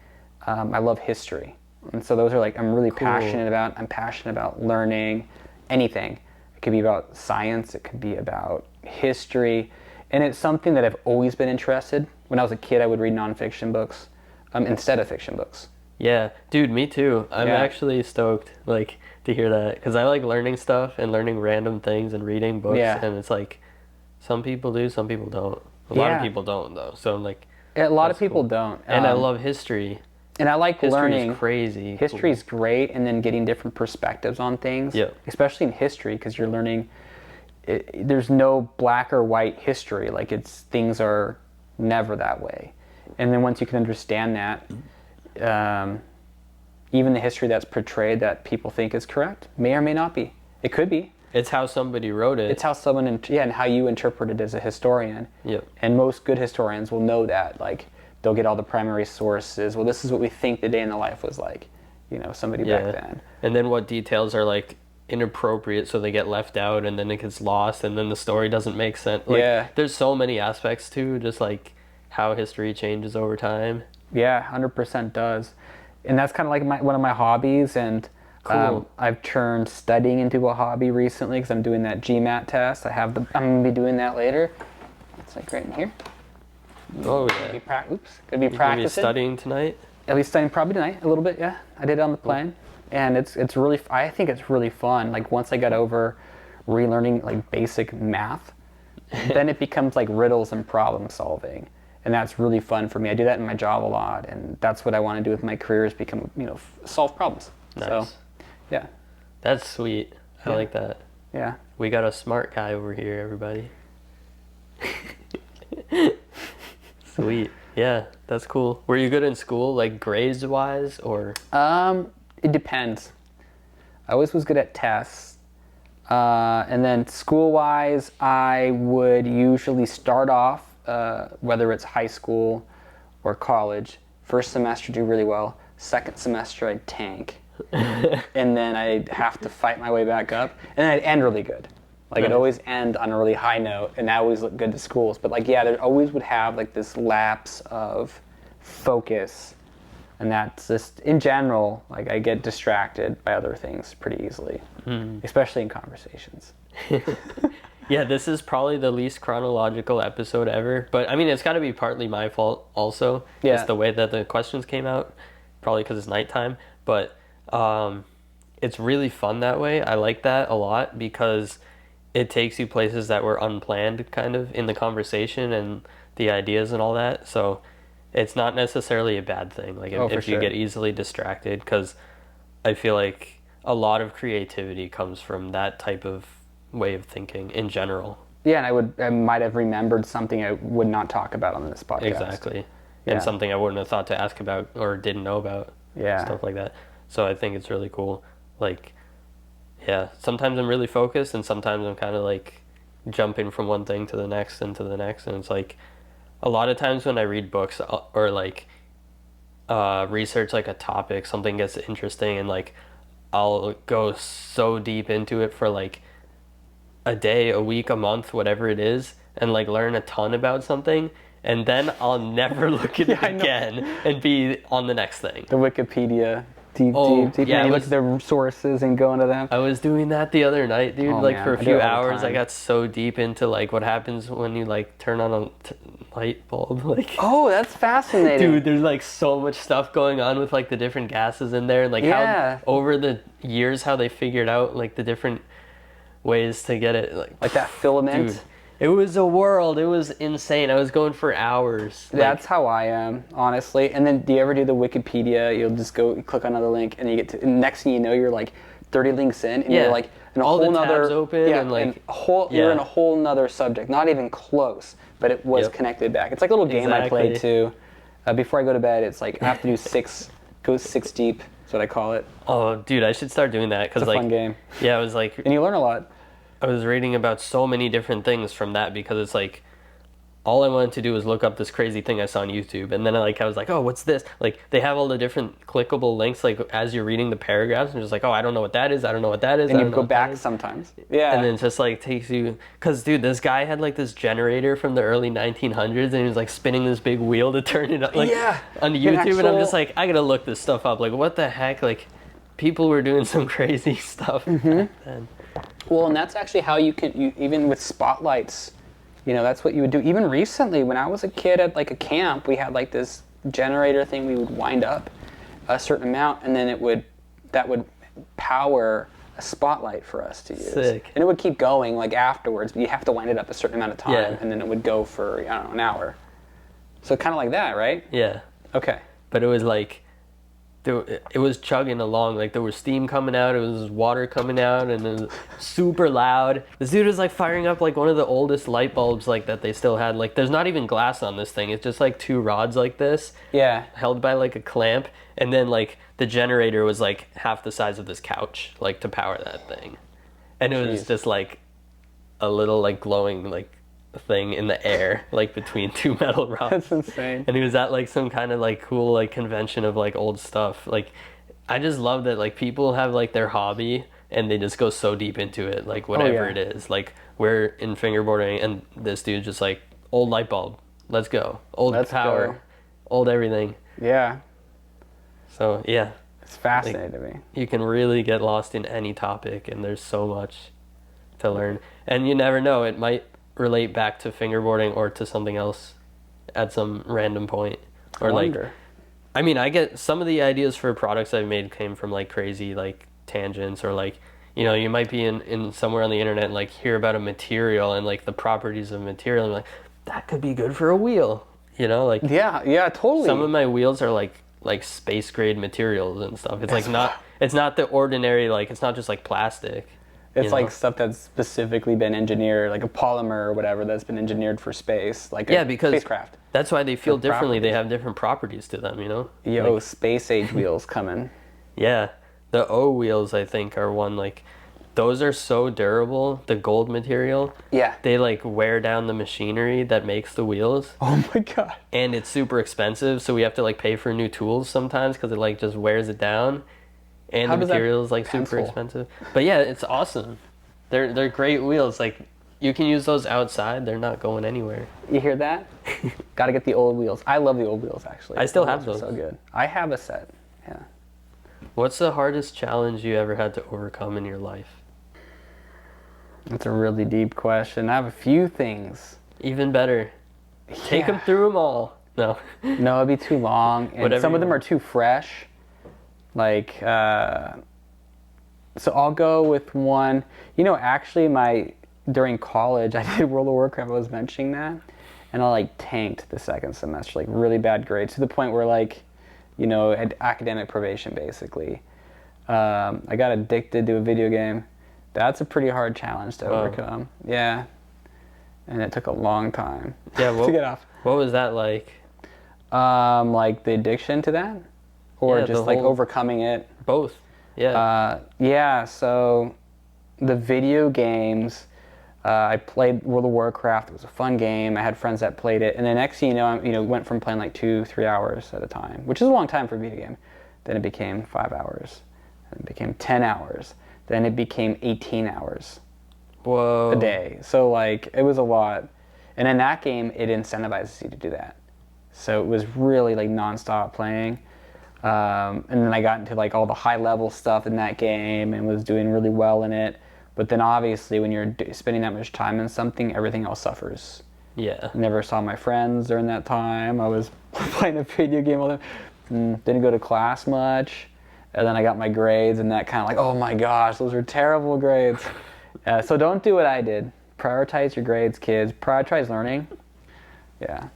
S2: I love history. And so those are like I'm really passionate about. I'm passionate about learning anything. It could be about science. It could be about history. And it's something that I've always been interested. When I was a kid, I would read nonfiction books instead of fiction books.
S1: Yeah, dude, me too. I'm actually stoked like to hear that because I like learning stuff and learning random things and reading books.
S2: Yeah.
S1: And it's like some people do, some people don't. A lot of people don't though. So I'm like,
S2: a lot of people don't.
S1: And I love history.
S2: And I like learning.
S1: History is crazy.
S2: History is great, and then getting different perspectives on things.
S1: Yeah.
S2: Especially in history, because you're learning. There's no black or white history. Like things are never that way. And then once you can understand that, even the history that's portrayed that people think is correct may or may not be. It could be.
S1: It's how somebody wrote it.
S2: It's how someone, and how you interpret it as a historian.
S1: Yep.
S2: And most good historians will know that. Like, they'll get all the primary sources. Well, this is what we think the day in the life was like, somebody back then.
S1: And then what details are like inappropriate, so they get left out, and then it gets lost, and then the story doesn't make sense. Like, there's so many aspects too, just like how history changes over time.
S2: Yeah, 100% does. And that's kind of like one of my hobbies, and
S1: cool.
S2: I've turned studying into a hobby recently because I'm doing that GMAT test. I'm going to be doing that later. It's like right in here.
S1: Oh yeah.
S2: Gonna be practicing.
S1: Gonna be studying tonight?
S2: I'll be studying probably tonight a little bit. Yeah, I did it on the plane, and it's really. I think it's really fun. Like once I got over relearning like basic math, then it becomes like riddles and problem solving, and that's really fun for me. I do that in my job a lot, and that's what I want to do with my career is become solve problems.
S1: Nice.
S2: So, yeah.
S1: That's sweet. I like that.
S2: Yeah.
S1: We got a smart guy over here, everybody. Sweet. Yeah, that's cool. Were you good in school, like grades wise, or?
S2: It depends. I always was good at tests. And then school wise, I would usually start off, whether it's high school or college, first semester do really well, second semester I'd tank. And then I'd have to fight my way back up, and I'd end really good. Like, I'd always end on a really high note, and I always look good to schools. But, like, yeah, there always would have, like, this lapse of focus. And that's just, in general, like, I get distracted by other things pretty easily, especially in conversations.
S1: Yeah, this is probably the least chronological episode ever. But, I mean, it's got to be partly my fault also.
S2: Yeah.
S1: It's the way that the questions came out, probably because it's nighttime. But it's really fun that way. I like that a lot because it takes you places that were unplanned kind of in the conversation and the ideas and all that. So it's not necessarily a bad thing. Like if you get easily distracted, because I feel like a lot of creativity comes from that type of way of thinking in general.
S2: Yeah, and I might have remembered something I would not talk about on this podcast.
S1: Exactly. Yeah. And something I wouldn't have thought to ask about or didn't know about.
S2: Yeah.
S1: Stuff like that. So I think it's really cool. Like, yeah, sometimes I'm really focused and sometimes I'm kind of like jumping from one thing to the next and to the next. And it's like a lot of times when I read books or like research like a topic, something gets interesting and like I'll go so deep into it for like a day, a week, a month, whatever it is, and like learn a ton about something. And then I'll never look at it again and be on the next thing.
S2: The Wikipedia. Deep.
S1: Yeah,
S2: and you look at the sources and go into them.
S1: I was doing that the other night, dude. For a few hours, I got so deep into like what happens when you like turn on a light bulb. Like,
S2: oh, that's fascinating,
S1: dude. There's like so much stuff going on with like the different gases in there, and like how over the years how they figured out like the different ways to get it, like
S2: that filament.
S1: Dude, It was a world. It was insane. I was going for hours.
S2: That's how I am, honestly. And then do you ever do the Wikipedia? You'll just go click on another link, and you get to, and next thing you know, you're like 30 links in, and you're like in a
S1: all
S2: whole
S1: the
S2: nother
S1: tabs open,
S2: yeah,
S1: and like
S2: and you're in a whole nother subject, not even close, but it was connected back. It's like a little game I played too. Before I go to bed, it's like I have to do go 6 deep. That's what I call it.
S1: Oh, dude, I should start doing that because
S2: It's a fun game.
S1: Yeah, I was like,
S2: and you learn a lot.
S1: I was reading about so many different things from that because it's like all I wanted to do was look up this crazy thing I saw on YouTube, and then I was like, oh, what's this? Like they have all the different clickable links like as you're reading the paragraphs, and just like, oh, I don't know what that is. I don't know what that is.
S2: And you go back sometimes. Yeah.
S1: And then it just like takes you, cause dude, this guy had like this generator from the early 1900s, and he was like spinning this big wheel to turn it up, like on YouTube, and I'm just like, I gotta look this stuff up. Like what the heck? Like people were doing some crazy stuff back then.
S2: Well, and that's actually how you even with spotlights, you know, that's what you would do. Even recently, when I was a kid at like a camp, we had like this generator thing. We would wind up a certain amount, and then that would power a spotlight for us to use.
S1: Sick.
S2: And it would keep going like afterwards, but you have to wind it up a certain amount of time, and then it would go for, I don't know, an hour. So kind of like that, right?
S1: Yeah.
S2: Okay.
S1: But it was like, it was chugging along, like there was steam coming out, it was water coming out, and it was super loud. This dude was like firing up like one of the oldest light bulbs like that they still had. Like there's not even glass on this thing, it's just like 2 rods like this, held by like a clamp, and then like the generator was like half the size of this couch, like to power that thing. And it was just like a little like glowing like thing in the air, like between 2 metal rods.
S2: That's insane.
S1: And he was at like some kind of like cool like convention of like old stuff. Like I just love that like people have like their hobby and they just go so deep into it, like whatever it is. Like we're in fingerboarding, and this dude just like, old light bulb, let's go, old power, old everything.
S2: Yeah.
S1: So yeah,
S2: it's fascinating to me.
S1: You can really get lost in any topic, and there's so much to learn, and you never know, it might relate back to fingerboarding or to something else at some random point. Or like, I mean, I get some of the ideas for products I've made came from like crazy like tangents, or like, you know, you might be in somewhere on the internet and like hear about a material and like the properties of material, and like that could be good for a wheel, you know, like
S2: yeah, totally.
S1: Some of my wheels are like space grade materials and stuff. It's like it's not the ordinary, like it's not just like plastic.
S2: It's like stuff that's specifically been engineered, like a polymer or whatever that's been engineered for space, like
S1: because
S2: spacecraft.
S1: That's why they feel differently. They have different properties to them, you know?
S2: Yo, like, space age wheels coming.
S1: Yeah. The O wheels, I think, are one, like, those are so durable, the gold material.
S2: Yeah.
S1: They, like, wear down the machinery that makes the wheels.
S2: Oh, my God.
S1: And it's super expensive, so we have to, like, pay for new tools sometimes because it, like, just wears it down. And the material is like super expensive. But yeah, it's awesome. They're great wheels. Like you can use those outside. They're not going anywhere.
S2: You hear that? Got to get the old wheels. I love the old wheels actually.
S1: I still have those.
S2: So good. I have a set. Yeah.
S1: What's the hardest challenge you ever had to overcome in your life?
S2: That's a really deep question. I have a few things.
S1: Even better. Take them through them all. No.
S2: No, it'd be too long, and some of them are too fresh. Like, so I'll go with one. You know, actually, during college, I did World of Warcraft. I was mentioning that, and I like tanked the second semester, like really bad grades, to the point where like, you know, academic probation basically. I got addicted to a video game. That's a pretty hard challenge to overcome. Yeah, and it took a long time. To get off.
S1: What was that like?
S2: Like the addiction to that. Or just like overcoming it?
S1: Both.
S2: Yeah. So the video games, I played World of Warcraft. It was a fun game. I had friends that played it. And the next thing you know, went from playing like 2-3 hours at a time, which is a long time for a video game. Then it became 5 hours. Then it became 10 hours. Then it became 18 hours.
S1: Whoa.
S2: A day. So like, it was a lot. And in that game, it incentivizes you to do that. So it was really like nonstop playing. And then I got into like all the high level stuff in that game and was doing really well in it. But then obviously when you're spending that much time in something, everything else suffers.
S1: Yeah.
S2: Never saw my friends during that time. I was playing a video game all the time. Didn't go to class much. And then I got my grades, and that kind of like, oh my gosh, those are terrible grades. So don't do what I did. Prioritize your grades, kids. Prioritize learning. Yeah.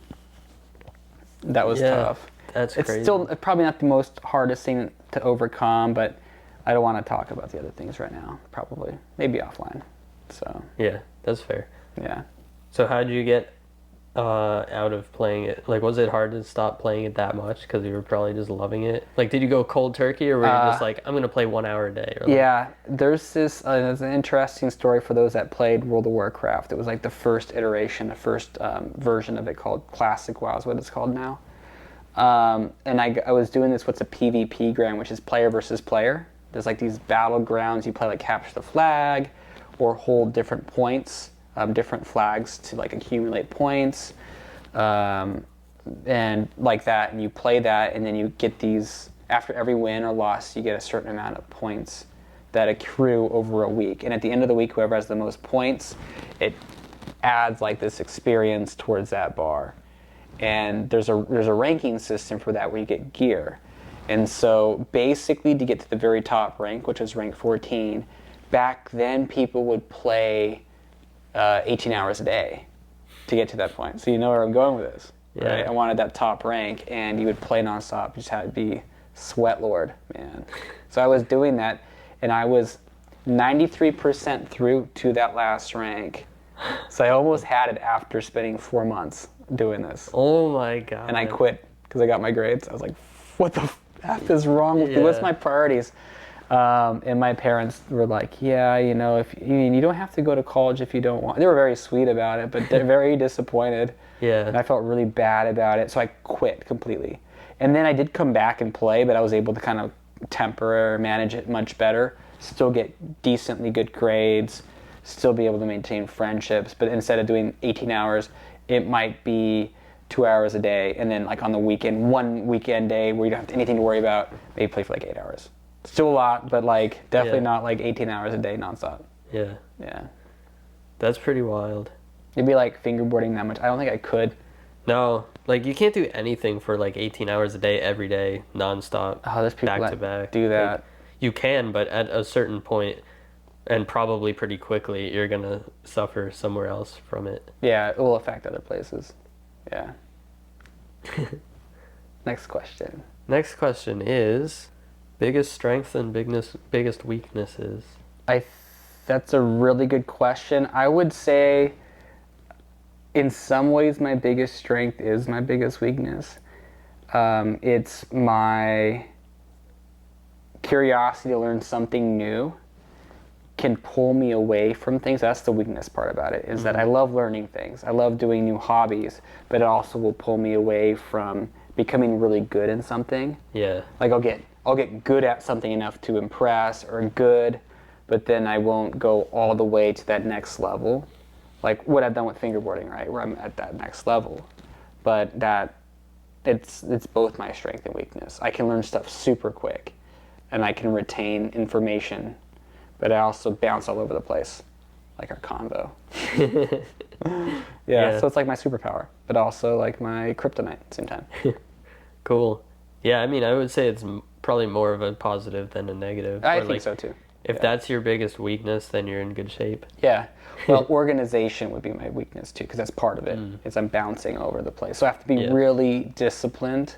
S2: That was tough.
S1: That's crazy.
S2: It's still probably not the most hardest thing to overcome, but I don't want to talk about the other things right now. Probably. Maybe offline. So.
S1: Yeah, that's fair.
S2: Yeah.
S1: So how did you get out of playing it? Like, was it hard to stop playing it that much because you were probably just loving it? Like, did you go cold turkey, or were you just like, I'm going to play 1 hour a day? Or like...
S2: Yeah, there's this, there's an interesting story for those that played World of Warcraft. It was like the first iteration, the first version of it called Classic WoW is what it's called now. And I was doing this, what's a PvP ground, which is player versus player. There's like these battlegrounds, you play like capture the flag, or hold different points, different flags to like accumulate points, and like that, and you play that, and then you get these, after every win or loss, you get a certain amount of points that accrue over a week. And at the end of the week, whoever has the most points, it adds like this experience towards that bar. And there's a ranking system for that where you get gear. And so basically to get to the very top rank, which is rank 14, back then people would play 18 hours a day to get to that point. So you know where I'm going with this.
S1: Yeah.
S2: Right? I wanted that top rank, and you would play nonstop. You just had to be sweat lord, man. So I was doing that, and I was 93% through to that last rank. So I almost had it after spending 4 months doing this.
S1: Oh my god.
S2: And I quit because I got my grades. I was like, what the F is wrong with me? What's my priorities? And my parents were like, yeah, you know, you don't have to go to college if you don't want. They were very sweet about it, but they're very disappointed.
S1: Yeah.
S2: And I felt really bad about it, so I quit completely. And then I did come back and play, but I was able to kind of temper or manage it much better, still get decently good grades, still be able to maintain friendships, but instead of doing 18 hours, it might be 2 hours a day, and then like on the weekend, one weekend day where you don't have anything to worry about, maybe play for like 8 hours. Still a lot, but like definitely not like 18 hours a day nonstop.
S1: Yeah.
S2: Yeah.
S1: That's pretty wild.
S2: It'd be like fingerboarding that much. I don't think I could.
S1: No, like you can't do anything for like 18 hours a day every day nonstop.
S2: Oh, there's people
S1: back to
S2: that
S1: back.
S2: do that.
S1: Like, you can, but at a certain point, and probably pretty quickly, you're gonna suffer somewhere else from it.
S2: Yeah, it will affect other places. Yeah. Next question.
S1: Next question is, biggest strengths and biggest weaknesses?
S2: That's a really good question. I would say, in some ways, my biggest strength is my biggest weakness. It's my curiosity to learn something new can pull me away from things. That's the weakness part about it, is that I love learning things. I love doing new hobbies, but it also will pull me away from becoming really good in something.
S1: Yeah.
S2: Like I'll get good at something enough to impress, or good, but then I won't go all the way to that next level. Like what I've done with fingerboarding, right, where I'm at that next level. But that it's both my strength and weakness. I can learn stuff super quick, and I can retain information, but I also bounce all over the place, like our combo. Yeah, so it's like my superpower, but also like my kryptonite at the same time.
S1: Cool. Yeah, I mean, I would say it's probably more of a positive than a negative.
S2: I
S1: Or
S2: think
S1: like,
S2: so too.
S1: If that's your biggest weakness, then you're in good shape.
S2: Yeah. Well, organization would be my weakness too, because that's part of it. Is I'm bouncing all over the place. So I have to be really disciplined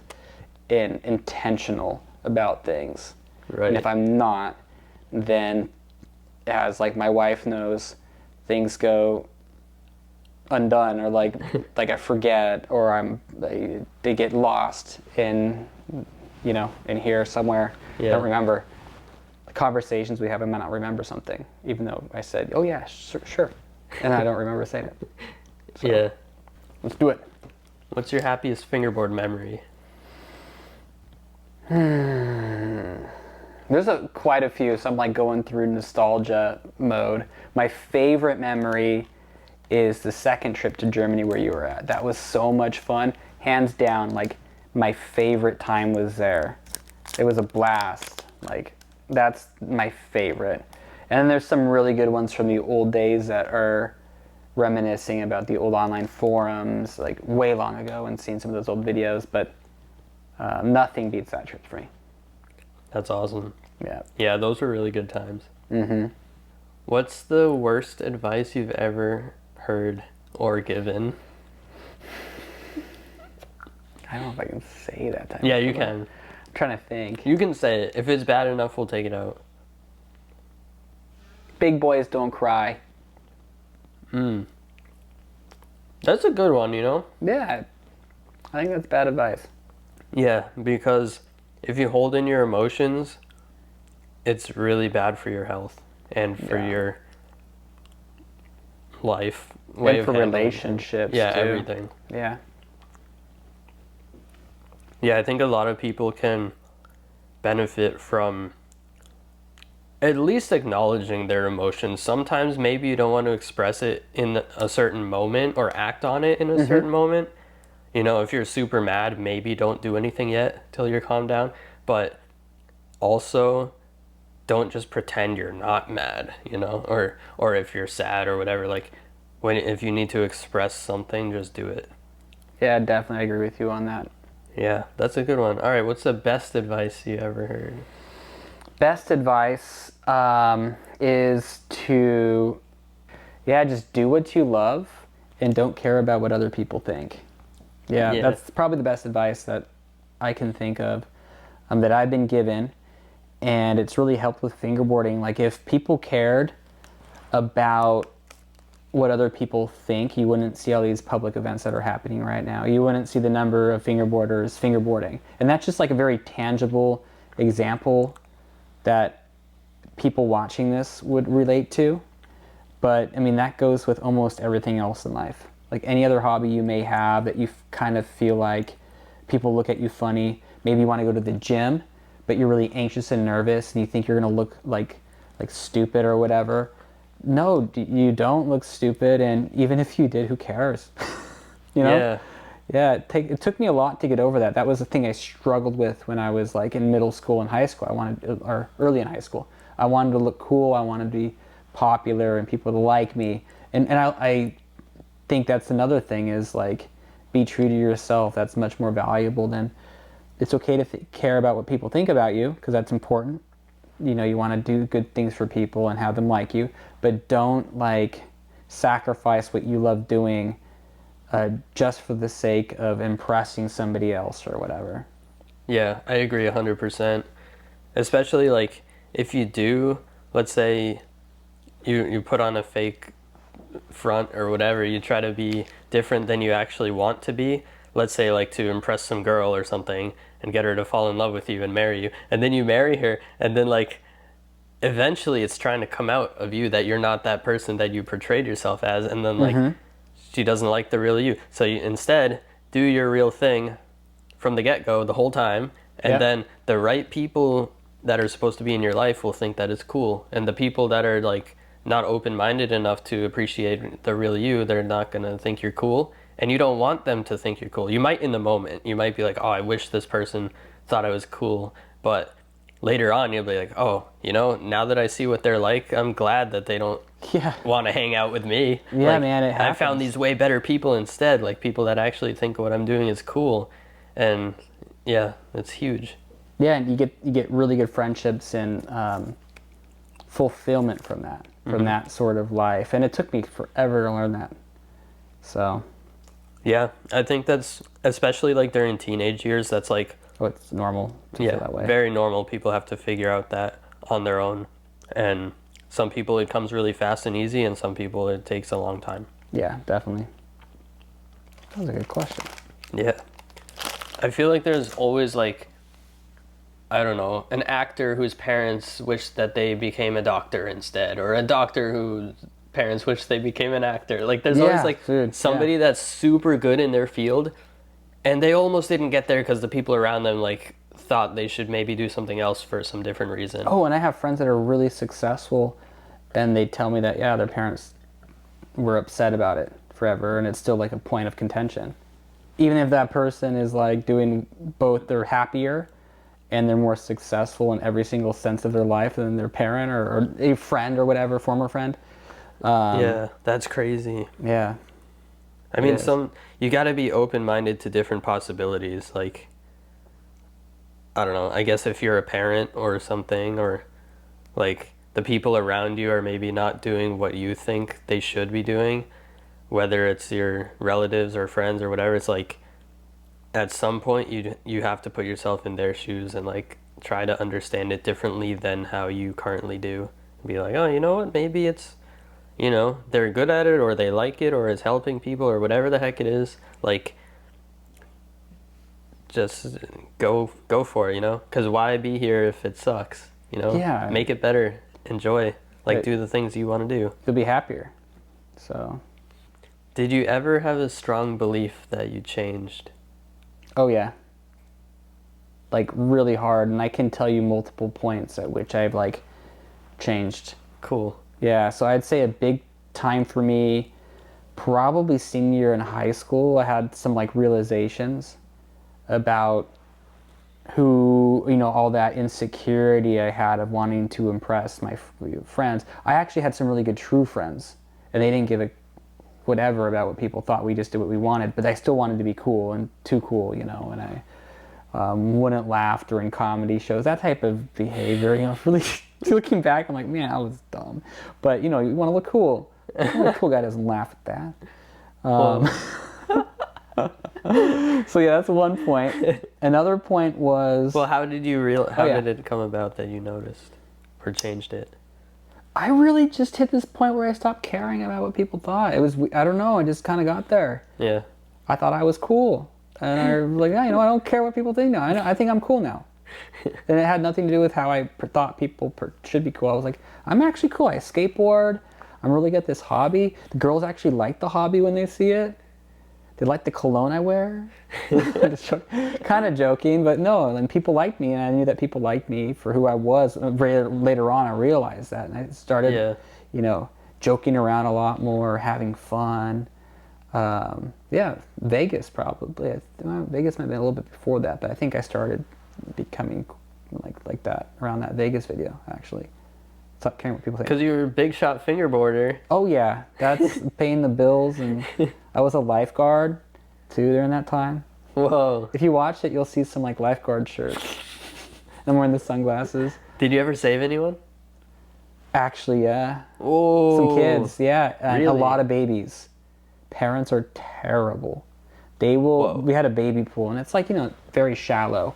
S2: and intentional about things.
S1: Right.
S2: And if I'm not, then as like my wife knows, things go undone, or like I forget, or they get lost in here somewhere. I don't remember. The conversations we have, I might not remember something, even though I said, oh yeah, sure. And I don't remember saying it. So,
S1: yeah.
S2: Let's do it.
S1: What's your happiest fingerboard memory?
S2: There's quite a few, so I'm like going through nostalgia mode. My favorite memory is the second trip to Germany where you were at. That was so much fun. Hands down, like my favorite time was there. It was a blast. Like that's my favorite. And then there's some really good ones from the old days that are reminiscing about the old online forums, like way long ago, and seeing some of those old videos, but nothing beats that trip for me.
S1: That's awesome.
S2: Yeah.
S1: Yeah, those were really good times.
S2: Mm-hmm.
S1: What's the worst advice you've ever heard or given?
S2: I don't know if I can say that type
S1: Yeah,
S2: of
S1: you
S2: stuff.
S1: can.
S2: I'm trying to think.
S1: You can say it. If it's bad enough, we'll take it out.
S2: Big boys don't cry.
S1: That's a good one, you know?
S2: Yeah, I think that's bad advice.
S1: Yeah, because if you hold in your emotions, it's really bad for your health and for your life.
S2: And for relationships,
S1: yeah,
S2: too.
S1: everything.
S2: Yeah.
S1: Yeah, I think a lot of people can benefit from at least acknowledging their emotions. Sometimes maybe you don't want to express it in a certain moment or act on it in a certain moment. You know, if you're super mad, maybe don't do anything yet till you're calmed down. But also, don't just pretend you're not mad, you know, or if you're sad or whatever. Like, if you need to express something, just do it.
S2: Yeah, definitely agree with you on that.
S1: Yeah, that's a good one. All right, what's the best advice you ever heard?
S2: Best advice is to, just do what you love and don't care about what other people think. Yeah, that's probably the best advice that I can think of that I've been given, and it's really helped with fingerboarding. Like, if people cared about what other people think, you wouldn't see all these public events that are happening right now. You wouldn't see the number of fingerboarders fingerboarding. And that's just like a very tangible example that people watching this would relate to. But I mean, that goes with almost everything else in life. Like any other hobby you may have that you kind of feel like people look at you funny. Maybe you want to go to the gym, but you're really anxious and nervous and you think you're going to look like stupid or whatever. No, you don't look stupid, and even if you did, who cares? You know? Yeah. It took me a lot to get over that. That was the thing I struggled with when I was like in middle school and high school. Or early in high school. I wanted to look cool. I wanted to be popular and people to like me. And I think that's another thing is like, be true to yourself. That's much more valuable than, it's okay to care about what people think about you, because that's important. You know, you want to do good things for people and have them like you, but don't like sacrifice what you love doing just for the sake of impressing somebody else or whatever.
S1: Yeah, I agree 100%. Especially like if you do, let's say you put on a fake front or whatever, you try to be different than you actually want to be. Let's say like to impress some girl or something and get her to fall in love with you and marry you. And then you marry her, and then like eventually it's trying to come out of you that you're not that person that you portrayed yourself as, and then like she doesn't like the real you. So you instead do your real thing from the get-go the whole time, and then the right people that are supposed to be in your life will think that it's cool, and the people that are like not open-minded enough to appreciate the real you, they're not gonna think you're cool. And you don't want them to think you're cool. You might in the moment. You might be like, oh, I wish this person thought I was cool. But later on, you'll be like, oh, you know, now that I see what they're like, I'm glad that they don't want to hang out with me.
S2: Yeah,
S1: like,
S2: man, it happens.
S1: I found these way better people instead, like people that actually think what I'm doing is cool. And yeah, it's huge.
S2: Yeah, and you get really good friendships and fulfillment from that sort of life. And it took me forever to learn that. So...
S1: yeah, I think that's, especially like during teenage years, that's like...
S2: oh, it's normal to feel that way.
S1: Very normal. People have to figure out that on their own. And some people it comes really fast and easy, and some people it takes a long time.
S2: Yeah, definitely. That was a good question.
S1: Yeah. I feel like there's always like, I don't know, an actor whose parents wish that they became a doctor instead, or a doctor whose parents wish they became an actor. Like there's always like somebody that's super good in their field, and they almost didn't get there because the people around them like thought they should maybe do something else for some different reason.
S2: Oh, and I have friends that are really successful, and they tell me that their parents were upset about it forever, and it's still like a point of contention. Even if that person is like doing both, they're happier and they're more successful in every single sense of their life than their parent or a friend or whatever, former friend.
S1: Yeah, that's crazy.
S2: Yeah.
S1: I mean, you got to be open-minded to different possibilities. Like, I don't know, I guess if you're a parent or something, or like the people around you are maybe not doing what you think they should be doing, whether it's your relatives or friends or whatever. It's like at some point you have to put yourself in their shoes and like try to understand it differently than how you currently do. Be like, oh, you know what, maybe it's, you know, they're good at it or they like it or it's helping people or whatever the heck it is. Like, just go for it, you know, because why be here if it sucks, you know?
S2: Yeah.
S1: Make it better, enjoy, like do the things you want to do.
S2: You'll be happier. So.
S1: Did you ever have a strong belief that you changed?
S2: Oh yeah. Like really hard, and I can tell you multiple points at which I've like changed.
S1: Cool.
S2: Yeah, so I'd say a big time for me, probably senior year in high school, I had some like realizations about who, you know, all that insecurity I had of wanting to impress my friends. I actually had some really good true friends, and they didn't give a whatever about what people thought. We just did what we wanted, but I still wanted to be cool and too cool, you know, and I wouldn't laugh during comedy shows, that type of behavior, you know, really looking back, I'm like, man, I was dumb. But, you know, you want to look cool. A cool guy doesn't laugh at that. So yeah, that's one point. Another point was...
S1: Well, how did you did it come about that you noticed or changed it?
S2: I really just hit this point where I stopped caring about what people thought. It was, I don't know, I just kind of got there.
S1: Yeah.
S2: I thought I was cool. And I was like, yeah, you know, I don't care what people think now. I think I'm cool now. And it had nothing to do with how I thought people should be cool. I was like, I'm actually cool. I skateboard. I'm really good at this hobby. The girls actually like the hobby when they see it. They like the cologne I wear. Kind of joking, but no. And people liked me, and I knew that people liked me for who I was. Later on, I realized that, and I started, you know, joking around a lot more, having fun. Vegas probably. Vegas might have been a little bit before that, but I think I started becoming like that around that Vegas video, actually. Stop caring what people think.
S1: Because you were a big shot fingerboarder.
S2: Oh yeah, that's paying the bills, and I was a lifeguard too during that time.
S1: Whoa.
S2: If you watch it, you'll see some like lifeguard shirts. I'm wearing the sunglasses.
S1: Did you ever save anyone?
S2: Actually, yeah.
S1: Oh.
S2: Some kids, yeah. And
S1: really?
S2: A lot of babies. Parents are terrible. They will. Whoa. We had a baby pool, and it's like, you know, very shallow.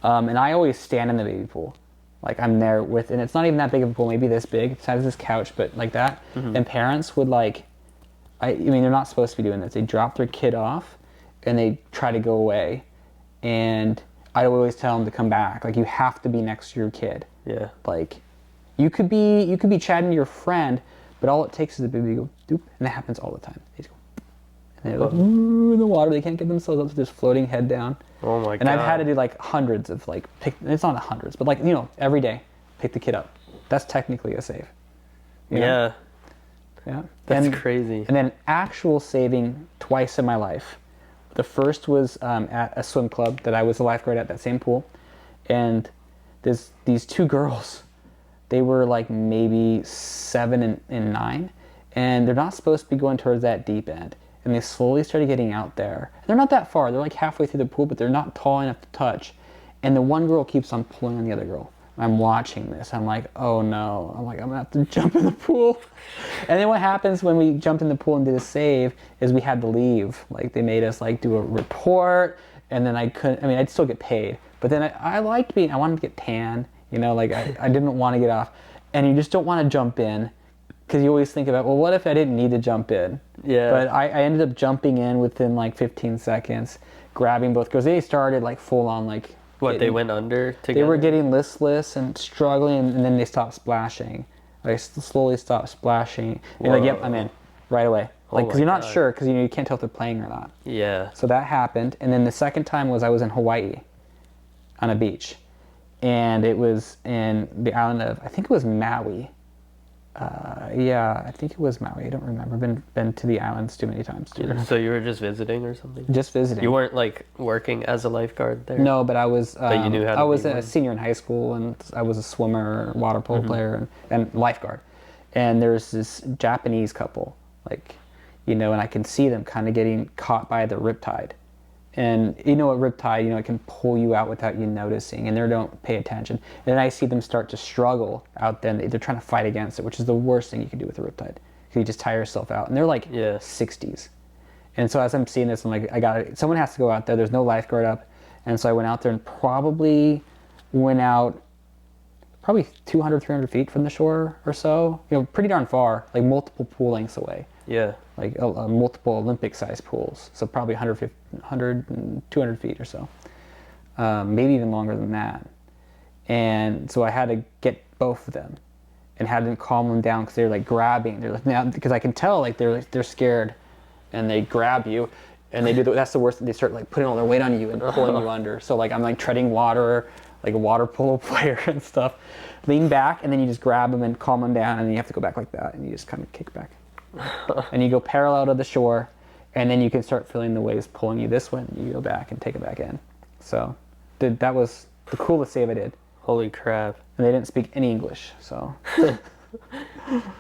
S2: And I always stand in the baby pool. Like I'm there with, and it's not even that big of a pool, maybe this big, it's has this couch, but like that. Mm-hmm. And parents would like, I mean, they're not supposed to be doing this. They drop their kid off, and they try to go away. And I always tell them to come back. Like, you have to be next to your kid.
S1: Yeah.
S2: Like, you could be chatting to your friend, but all it takes is a baby to go doop, and it happens all the time. They just go, and they're like, in the water. They can't get themselves up to just floating head down.
S1: Oh my God.
S2: And I've had to do like hundreds of like, it's not hundreds, but like, you know, every day, pick the kid up. That's technically a save. You know? Yeah.
S1: That's crazy.
S2: And then actual saving twice in my life. The first was at a swim club that I was a lifeguard at, that same pool. And there's these two girls. They were like maybe 7 and 9. And they're not supposed to be going towards that deep end. And they slowly started getting out there. They're not that far. They're like halfway through the pool, but they're not tall enough to touch. And the one girl keeps on pulling on the other girl. I'm watching this. I'm like, oh no. I'm like, I'm going to have to jump in the pool. And then what happens when we jumped in the pool and did a save is we had to leave. Like, they made us like do a report. And then I'd still get paid. But then I liked I wanted to get tan. You know, like I didn't want to get off. And you just don't want to jump in. Because you always think about, well, what if I didn't need to jump in?
S1: Yeah.
S2: But I ended up jumping in within like 15 seconds, grabbing both girls. They started like full on like...
S1: They went under together?
S2: They were getting listless and struggling, and then they stopped splashing. Like, slowly stopped splashing. And you're like, yep, I'm in. Right away. Like, because you're not sure, because you can't tell if they're playing or not.
S1: Yeah.
S2: So that happened. And then the second time was I was in Hawaii on a beach. And it was in the island of, I think it was Maui. I think it was Maui. I don't remember. Been to the islands too many times.
S1: So you were just visiting or something?
S2: Just visiting.
S1: You weren't like working as a lifeguard there?
S2: No, but I was.
S1: But you knew how to
S2: I was a senior in high school, and I was a swimmer, water polo player, and lifeguard. And there's this Japanese couple, like, you know, and I can see them kind of getting caught by the riptide, And you know, a riptide, you know, it can pull you out without you noticing, and they don't pay attention. And then I see them start to struggle out there, and they're trying to fight against it, which is the worst thing you can do with a riptide. Because you just tire yourself out. And they're like 60s. And so as I'm seeing this, I'm like, someone has to go out there. There's no lifeguard up. And so I went out there and probably went out 200, 300 feet from the shore or so. You know, pretty darn far, like multiple pool lengths away.
S1: Yeah.
S2: Like multiple Olympic-sized pools. So probably 100 and 200 feet or so. Maybe even longer than that. And so I had to get both of them and had to calm them down because they're like grabbing. They're like, now, because I can tell like they're scared, and they grab you, and they do. That's the worst. They start like putting all their weight on you and pulling you under. So like I'm like treading water, like a water polo player and stuff. Lean back, and then you just grab them and calm them down, and then you have to go back like that, and you just kind of kick back. And you go parallel to the shore, and then you can start feeling the waves pulling you this way, and you go back and take it back in. So that was the coolest save I did.
S1: Holy crap.
S2: And they didn't speak any English, so.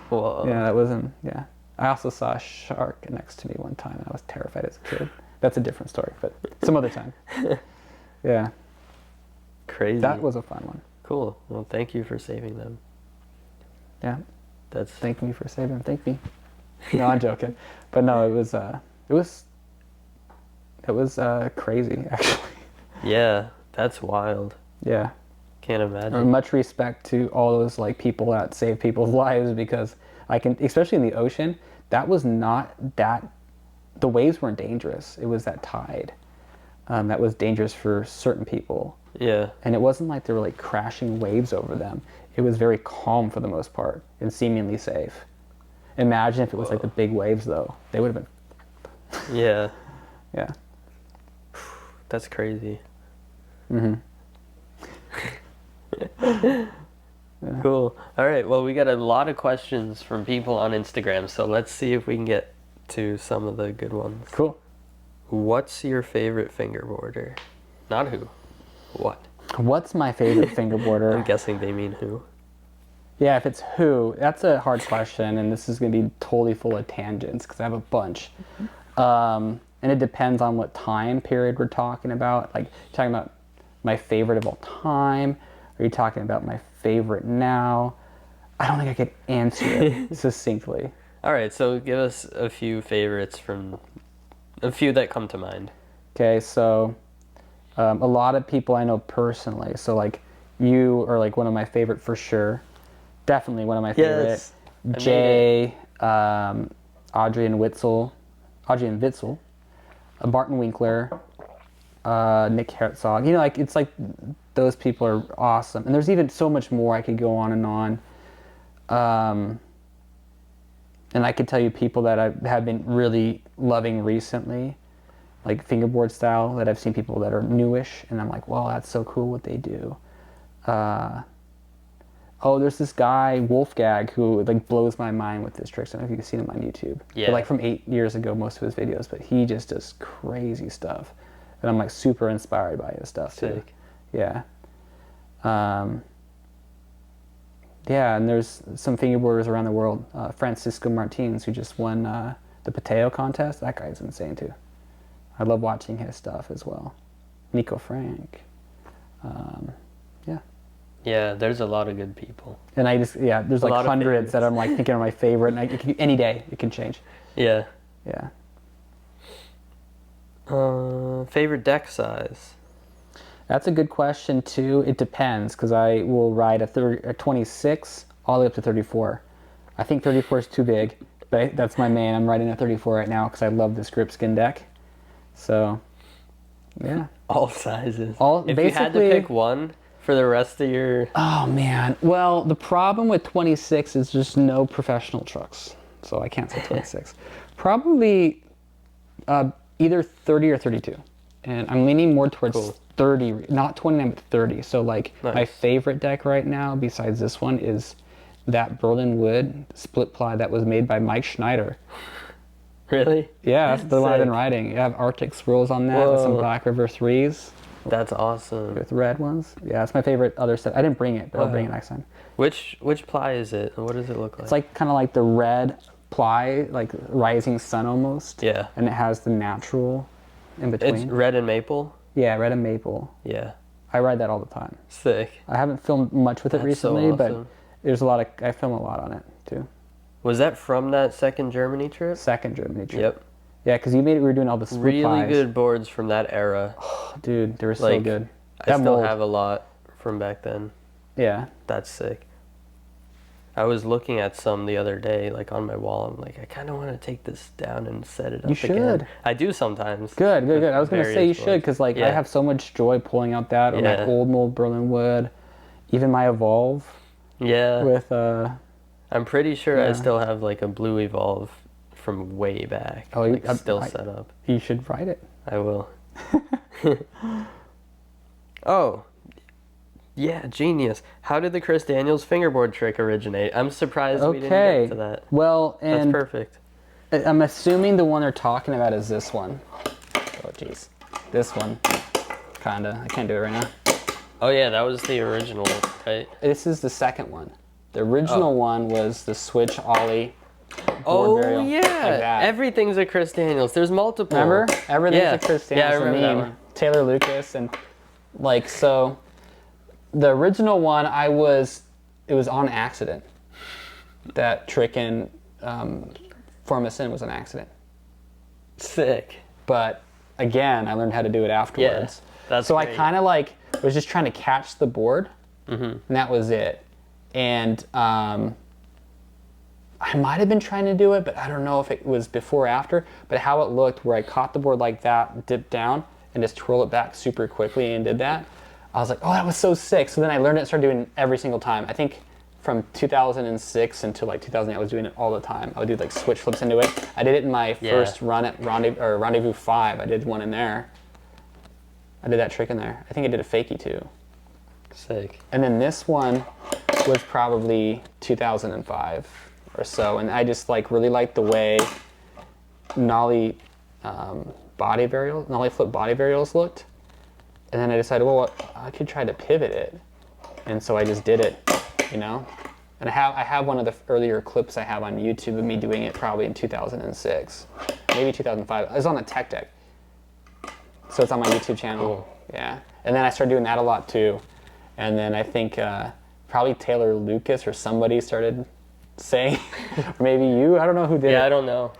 S1: Whoa.
S2: Yeah, that wasn't, yeah. I also saw a shark next to me one time, and I was terrified as a kid. That's a different story, but some other time. Yeah.
S1: Crazy.
S2: That was a fun one.
S1: Cool. Well, thank you for saving them.
S2: Yeah.
S1: That's...
S2: Thank me for saving them. Thank me. No, I'm joking. But no, it was crazy, actually.
S1: Yeah, that's wild.
S2: Yeah.
S1: Can't imagine.
S2: And much respect to all those like people that save people's lives, because I can, especially in the ocean, that was not that, the waves weren't dangerous. It was that tide that was dangerous for certain people.
S1: Yeah. And
S2: it wasn't like there were like crashing waves over them. It was very calm for the most part and seemingly safe. Imagine if it was like the big waves though. They would have been.
S1: Yeah.
S2: Yeah.
S1: That's crazy.
S2: Mm-hmm.
S1: Yeah. Cool. All right. Well, we got a lot of questions from people on Instagram, so let's see if we can get to some of the good ones.
S2: Cool.
S1: What's your favorite fingerboarder? Not who. What?
S2: What's my favorite fingerboarder?
S1: I'm guessing they mean who.
S2: Yeah, if it's who, that's a hard question, and this is going to be totally full of tangents because I have a bunch. And it depends on what time period we're talking about. Like, you're talking about my favorite of all time? Are you talking about my favorite now? I don't think I could answer it succinctly.
S1: All right, so give us a few favorites from a few that come to mind.
S2: Okay, so a lot of people I know personally. So like you are like one of my favorite for sure. Definitely one of my favorite.
S1: Yes,
S2: Jay, Audrey and Witzel, Barton Winkler, Nick Herzog. You know, like it's like those people are awesome. And there's even so much more. I could go on and on. And I could tell you people that I have been really loving recently, like fingerboard style, that I've seen people that are newish, and I'm like, wow, that's so cool what they do. Oh, there's this guy, Wolfgang, who like blows my mind with his tricks. I don't know if you've seen him on YouTube.
S1: Yeah.
S2: But, like from 8 years ago, most of his videos, but he just does crazy stuff. And I'm like super inspired by his stuff too.
S1: Sick.
S2: Yeah. Yeah, and there's some fingerboarders around the world. Francisco Martins, who just won the Pateo contest. That guy's insane too. I love watching his stuff as well. Nico Frank. Yeah.
S1: Yeah, there's a lot of good people.
S2: And I just, yeah, there's like hundreds that I'm like thinking are my favorite, and any day it can change.
S1: Yeah.
S2: Yeah.
S1: Favorite deck size?
S2: That's a good question too. It depends, because I will ride a 26 all the way up to 34. I think 34 is too big, but that's my main. I'm riding a 34 right now because I love this grip skin deck. So, yeah.
S1: All sizes.
S2: If
S1: you had to pick one for the rest of your...
S2: Oh man. Well, the problem with 26 is just no professional trucks. So I can't say 26. Probably either 30 or 32. And I'm leaning more towards 30, not 29, but 30. So like my favorite deck right now, besides this one, is that Berlin Wood split ply that was made by Mike Schneider.
S1: Really?
S2: Yeah, that's the one I've been riding. You have Arctic swirls on that with some Black River 3s.
S1: That's awesome.
S2: With red ones. Yeah, that's my favorite other set. I didn't bring it, but I'll bring it next time.
S1: Which ply is it? What does it look like?
S2: It's like kind of like the red ply, like rising sun almost.
S1: Yeah.
S2: And it has the natural in between.
S1: It's red and maple?
S2: Yeah, red and maple.
S1: Yeah.
S2: I ride that all the time.
S1: Sick.
S2: I haven't filmed much with it recently,
S1: so
S2: but
S1: awesome.
S2: I film a lot on it too.
S1: Was that from that second Germany trip?
S2: Second Germany trip.
S1: Yep.
S2: Yeah, because we were doing all the split
S1: Really
S2: plies.
S1: good boards from that era.
S2: Oh, dude, they were so
S1: Like,
S2: good.
S1: I
S2: That
S1: still
S2: mold.
S1: have a lot from back then.
S2: Yeah.
S1: That's sick. I was looking at some the other day, like on my wall. I'm like, I kind of want to take this down and set it up
S2: You should.
S1: again. I do sometimes.
S2: Good. I was going to say you
S1: Various
S2: should,
S1: boards.
S2: because I
S1: Yeah.
S2: have so much joy pulling out that, or my
S1: Yeah.
S2: old mold Berlin wood, even my Evolve
S1: Yeah.
S2: with,
S1: I'm pretty sure I
S2: Yeah.
S1: still have like a blue Evolve from way back.
S2: Oh,
S1: like still set up.
S2: you should ride it.
S1: I will. Oh. Yeah, genius. How did the Chris Daniels fingerboard trick originate? I'm surprised we didn't get to that.
S2: Well,
S1: That's
S2: and
S1: perfect.
S2: I'm assuming the one they're talking about is this one. Oh, jeez. This one. Kinda. I can't do it right now.
S1: Oh yeah, that was the original, right?
S2: This is the second one. The original
S1: Oh.
S2: one was the switch ollie.
S1: Oh
S2: varial,
S1: yeah,
S2: like that.
S1: everything's a Chris Daniels. There's multiple.
S2: Remember? Everything's
S1: Yeah.
S2: a Chris
S1: Yeah, I
S2: Daniels
S1: remember that
S2: meme.
S1: one.
S2: Taylor Lucas and so the original one it was on accident. That trick in Formacin was an accident.
S1: Sick.
S2: But again, I learned how to do it afterwards.
S1: That's
S2: so
S1: great.
S2: I kind of was just trying to catch the board, and that was it. And I might have been trying to do it, but I don't know if it was before or after. But how it looked, where I caught the board like that, dipped down, and just twirl it back super quickly and did that, I was like, oh, that was so sick. So then I learned it and started doing it every single time. I think from 2006 until 2008, I was doing it all the time. I would do switch flips into it. I did it in my first run at Rendezvous 5. I did one in there. I did that trick in there. I think I did a fakie too.
S1: Sick.
S2: And then this one was probably 2005 or so. And I just really liked the way nollie flip body varials looked. And then I decided, well, I could try to pivot it. And so I just did it, And I have one of the earlier clips I have on YouTube of me doing it probably in 2006, maybe 2005. I was on the Tech Deck. So it's on my YouTube channel.
S1: Cool.
S2: Yeah. And then I started doing that a lot too. And then I think probably Taylor Lucas or somebody started saying, or maybe you, I don't know who did it.
S1: Yeah, I don't know.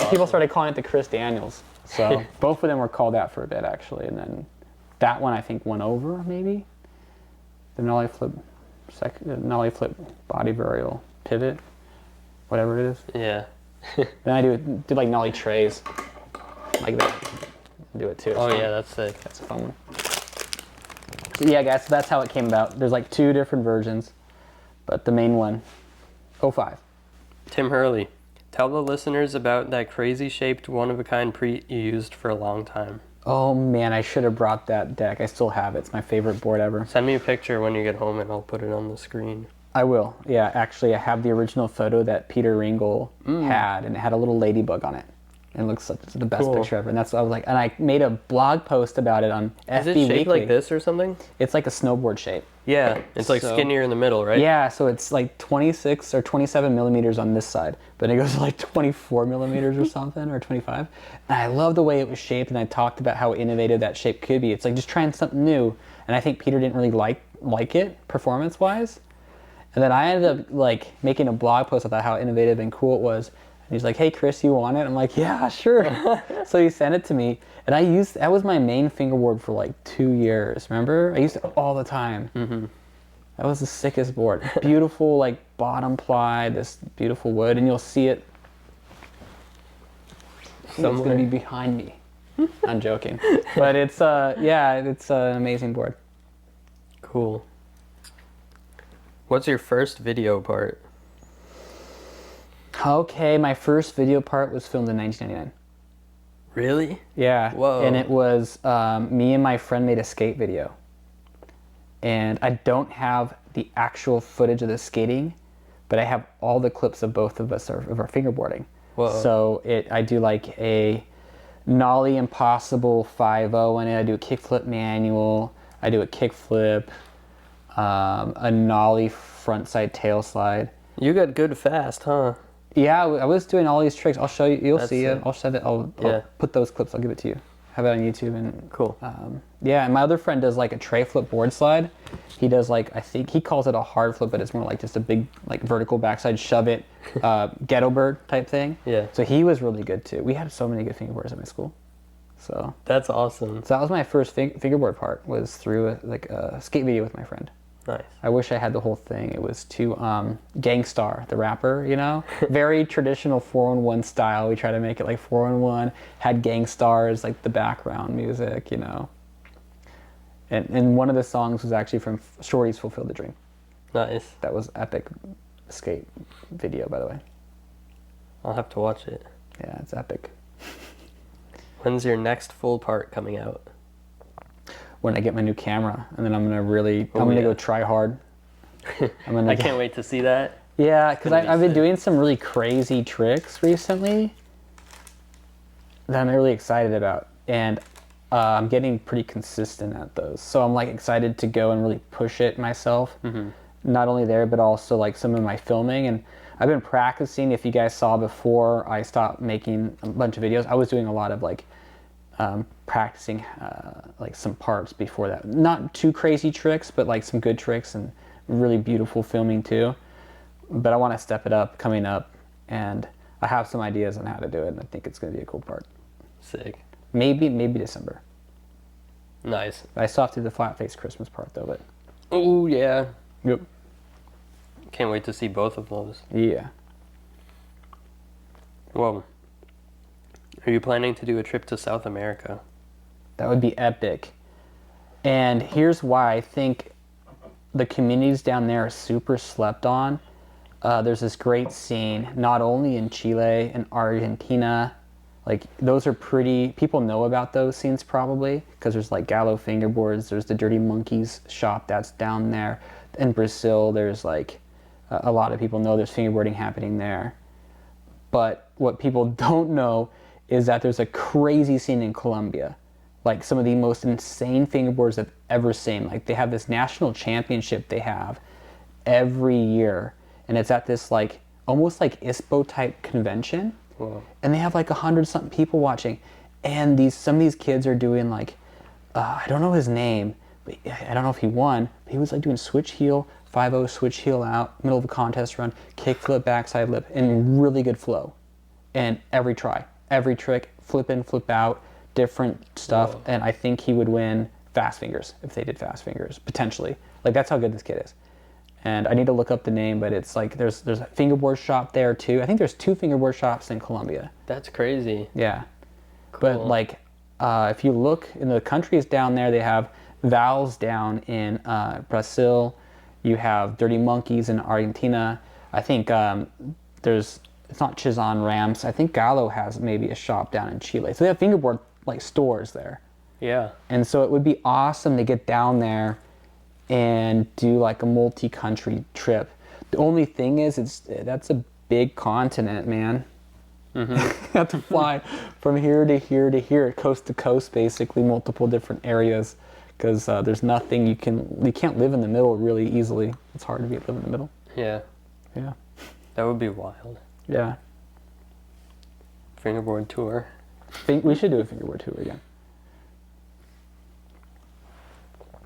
S2: People started calling it the Chris Daniels. So both of them were called that for a bit actually. And then that one I think went over maybe. The nollie flip body varial pivot, whatever it is.
S1: Yeah.
S2: Then I do nollie trays like that. Do it too. It's
S1: Oh
S2: fun.
S1: yeah, that's sick.
S2: That's a fun one. So yeah, guys, so that's how it came about. There's 2 different versions, but the main one, 05.
S1: Tim Hurley, tell the listeners about that crazy shaped one-of-a-kind preet you used for a long time.
S2: Oh man, I should have brought that deck. I still have it. It's my favorite board ever.
S1: Send me a picture when you get home and I'll put it on the screen.
S2: I will. Yeah, actually, I have the original photo that Peter Ringel had, and it had a little ladybug on it. And it looks like the best
S1: Cool.
S2: picture ever. And that's what I was like. And I made a blog post about it on FB
S1: Is it shaped
S2: Weekly.
S1: like this or something?
S2: It's like a snowboard shape.
S1: Yeah, it's
S2: So-
S1: skinnier in the middle, right?
S2: Yeah, so it's 26 or 27 millimeters on this side, but it goes to 24 millimeters or something, or 25. And I love the way it was shaped, and I talked about how innovative that shape could be. It's just trying something new, and I think Peter didn't really like it performance-wise. And then I ended up making a blog post about how innovative and cool it was. And he's like, hey Chris, you want it? I'm like, yeah, sure. So he sent it to me, and that was my main fingerboard for 2 years, remember? I used it all the time. Mm-hmm. That was the sickest board. Beautiful bottom ply, this beautiful wood, and you'll see it. It's going to be behind me. I'm joking. But it's it's an amazing board.
S1: Cool. What's your first video part?
S2: Okay, my first video part was filmed in 1999.
S1: Really?
S2: Yeah.
S1: Whoa.
S2: And it was me and my friend made a skate video. And I don't have the actual footage of the skating, but I have all the clips of both of us of our fingerboarding.
S1: Whoa.
S2: So I do a nollie impossible 5-0 in it. I do a kickflip manual. I do a kickflip, a nollie frontside tail slide.
S1: You got good fast, huh?
S2: Yeah, I was doing all these tricks. I'll show you. You'll
S1: That's
S2: see it.
S1: sick.
S2: I'll
S1: Yeah.
S2: put those clips. I'll give it to you. have it on YouTube. And
S1: Cool.
S2: yeah, and my other friend does like a tray flip board slide. He does like, I think he calls it a hard flip, but it's more like just a big like vertical backside shove it, ghetto bird type thing.
S1: Yeah.
S2: So he was really good too. We had so many good fingerboards at my school. So
S1: That's awesome.
S2: that was my first fingerboard part, was through a skate video with my friend.
S1: Nice.
S2: I wish I had the whole thing. It was to Gangstar, the rapper, you know? Very traditional 4-on-1 style. We tried to make it like 4-on-1, had Gangstar as like the background music, you know? And one of the songs was actually from Shorty's Fulfill the Dream.
S1: Nice.
S2: That was epic skate video, by the way.
S1: I'll have to watch it.
S2: Yeah, it's epic.
S1: When's your next full part coming out?
S2: When I get my new camera, and then I'm gonna go try hard.
S1: I can't wait to see that.
S2: Yeah, because I've been
S1: sick.
S2: doing some really crazy tricks recently that I'm really excited about, and I'm getting pretty consistent at those. So I'm like excited to go and really push it myself. Mm-hmm. Not only there, but also like some of my filming. And I've been practicing. If you guys saw before I stopped making a bunch of videos, I was doing a lot of like practicing like some parts before that. Not too crazy tricks, but like some good tricks and really beautiful filming too. But I want to step it up coming up, and I have some ideas on how to do it, and I think it's going to be a cool part.
S1: Sick.
S2: Maybe December.
S1: Nice.
S2: I still have to do the flat face Christmas part though, but
S1: Oh yeah.
S2: yep.
S1: Can't wait to see both of those.
S2: Yeah.
S1: Whoa. Are you planning to do a trip to South America?
S2: That would be epic. And here's why I think the communities down there are super slept on. There's this great scene, not only in Chile and Argentina. Like, those are pretty, people know about those scenes probably, because there's like Gallo Fingerboards, there's the Dirty Monkeys shop that's down there. In Brazil, there's like, a lot of people know there's fingerboarding happening there. But what people don't know is that there's a crazy scene in Colombia. Like, some of the most insane fingerboards I've ever seen. Like, they have this national championship they have every year. And it's at this like, almost like ISPO type convention.
S1: Whoa.
S2: And they have like 100-something people watching. And some of these kids are doing like, I don't know his name, but I don't know if he won, but he was like doing switch heel, 5-0 switch heel out, middle of a contest run, kick flip, backside lip, and really good flow. And every try, every trick, flip in, flip out, different stuff.
S1: Whoa.
S2: And I think he would win fast fingers if they did fast fingers, potentially. Like, that's how good this kid is. And I need to look up the name, but it's like there's a fingerboard shop there too. I think there's 2 fingerboard shops in Colombia.
S1: That's crazy.
S2: Yeah.
S1: Cool.
S2: But like, if you look in the countries down there, they have Val's down in Brazil. You have Dirty Monkeys in Argentina. I think it's not Chizan Rams. I think Gallo has maybe a shop down in Chile. So they have fingerboard like stores there.
S1: Yeah.
S2: And so it would be awesome to get down there and do like a multi-country trip. The only thing is, that's a big continent, man. Mm-hmm. You have to fly from here to here to here, coast to coast, basically, multiple different areas, because there's nothing you can't live in the middle really easily. It's hard to live in the middle.
S1: Yeah.
S2: Yeah.
S1: That would be wild.
S2: Yeah.
S1: Fingerboard tour.
S2: We should do a fingerboard tour again.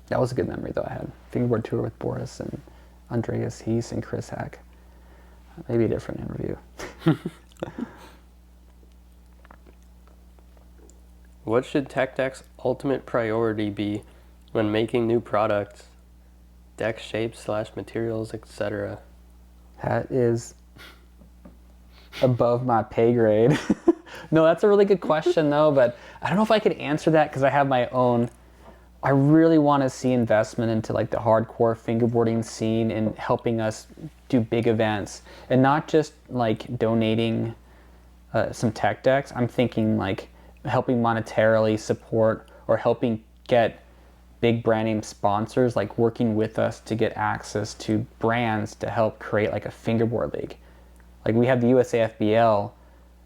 S2: That was a good memory, though, I had. Fingerboard tour with Boris and Andreas Hees and Chris Hack. Maybe a different interview.
S1: What should Tech Deck's ultimate priority be when making new products, deck shapes / materials, etc.?
S2: That is above my pay grade. No, that's a really good question, though, but I don't know if I could answer that because I have my own. I really want to see investment into like the hardcore fingerboarding scene and helping us do big events, and not just like donating some tech decks. I'm thinking like helping monetarily support or helping get big brand name sponsors, like working with us to get access to brands to help create like a fingerboard league. Like, we have the USAFBL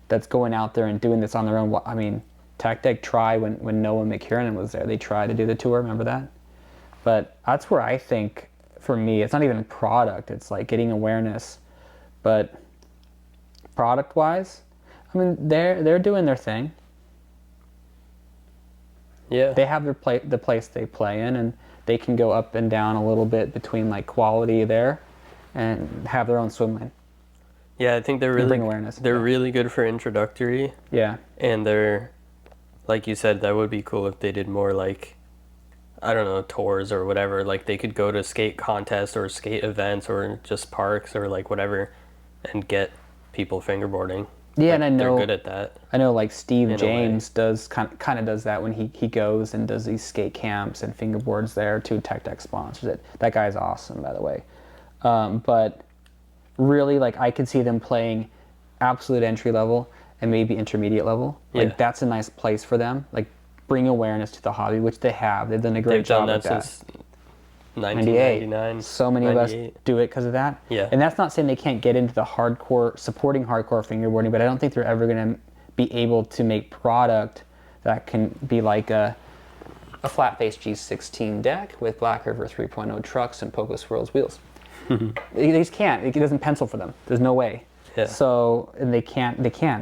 S2: that's going out there and doing this on their own. I mean, Tech Deck tried when Noah McKiernan was there. They tried to do the tour, remember that? But that's where I think, for me, it's not even a product. It's like getting awareness. But product-wise, I mean, they're doing their thing.
S1: Yeah.
S2: They have the place they play in, and they can go up and down a little bit between like quality there and have their own swim lane.
S1: Yeah, I think they're
S2: bring
S1: really
S2: awareness.
S1: they're really good for introductory.
S2: Yeah.
S1: And they're, like you said, that would be cool if they did more like, I don't know, tours or whatever. Like they could go to skate contests or skate events or just parks or like whatever and get people fingerboarding.
S2: Yeah,
S1: like,
S2: and I know
S1: they're good at that.
S2: I know like Steve
S1: in a
S2: James does kind of does that when he goes and does these skate camps and fingerboards there too. Tech sponsors it. That guy's awesome, by the way. But really, like I could see them playing absolute entry level and maybe intermediate level. Like
S1: Yeah.
S2: that's a nice place for them. Like bring awareness to the hobby, which they have. They've done a great
S1: They've done
S2: job
S1: that
S2: with that.
S1: since 1999.
S2: So many of us
S1: 98.
S2: do it because of that.
S1: Yeah.
S2: And that's not saying they can't get into the supporting hardcore fingerboarding, but I don't think they're ever going to be able to make product that can be like a flat face G16 deck with Black River 3.0 trucks and Poco Swirls wheels. They just can't. It doesn't pencil for them. There's no way.
S1: Yeah.
S2: So, and they can't.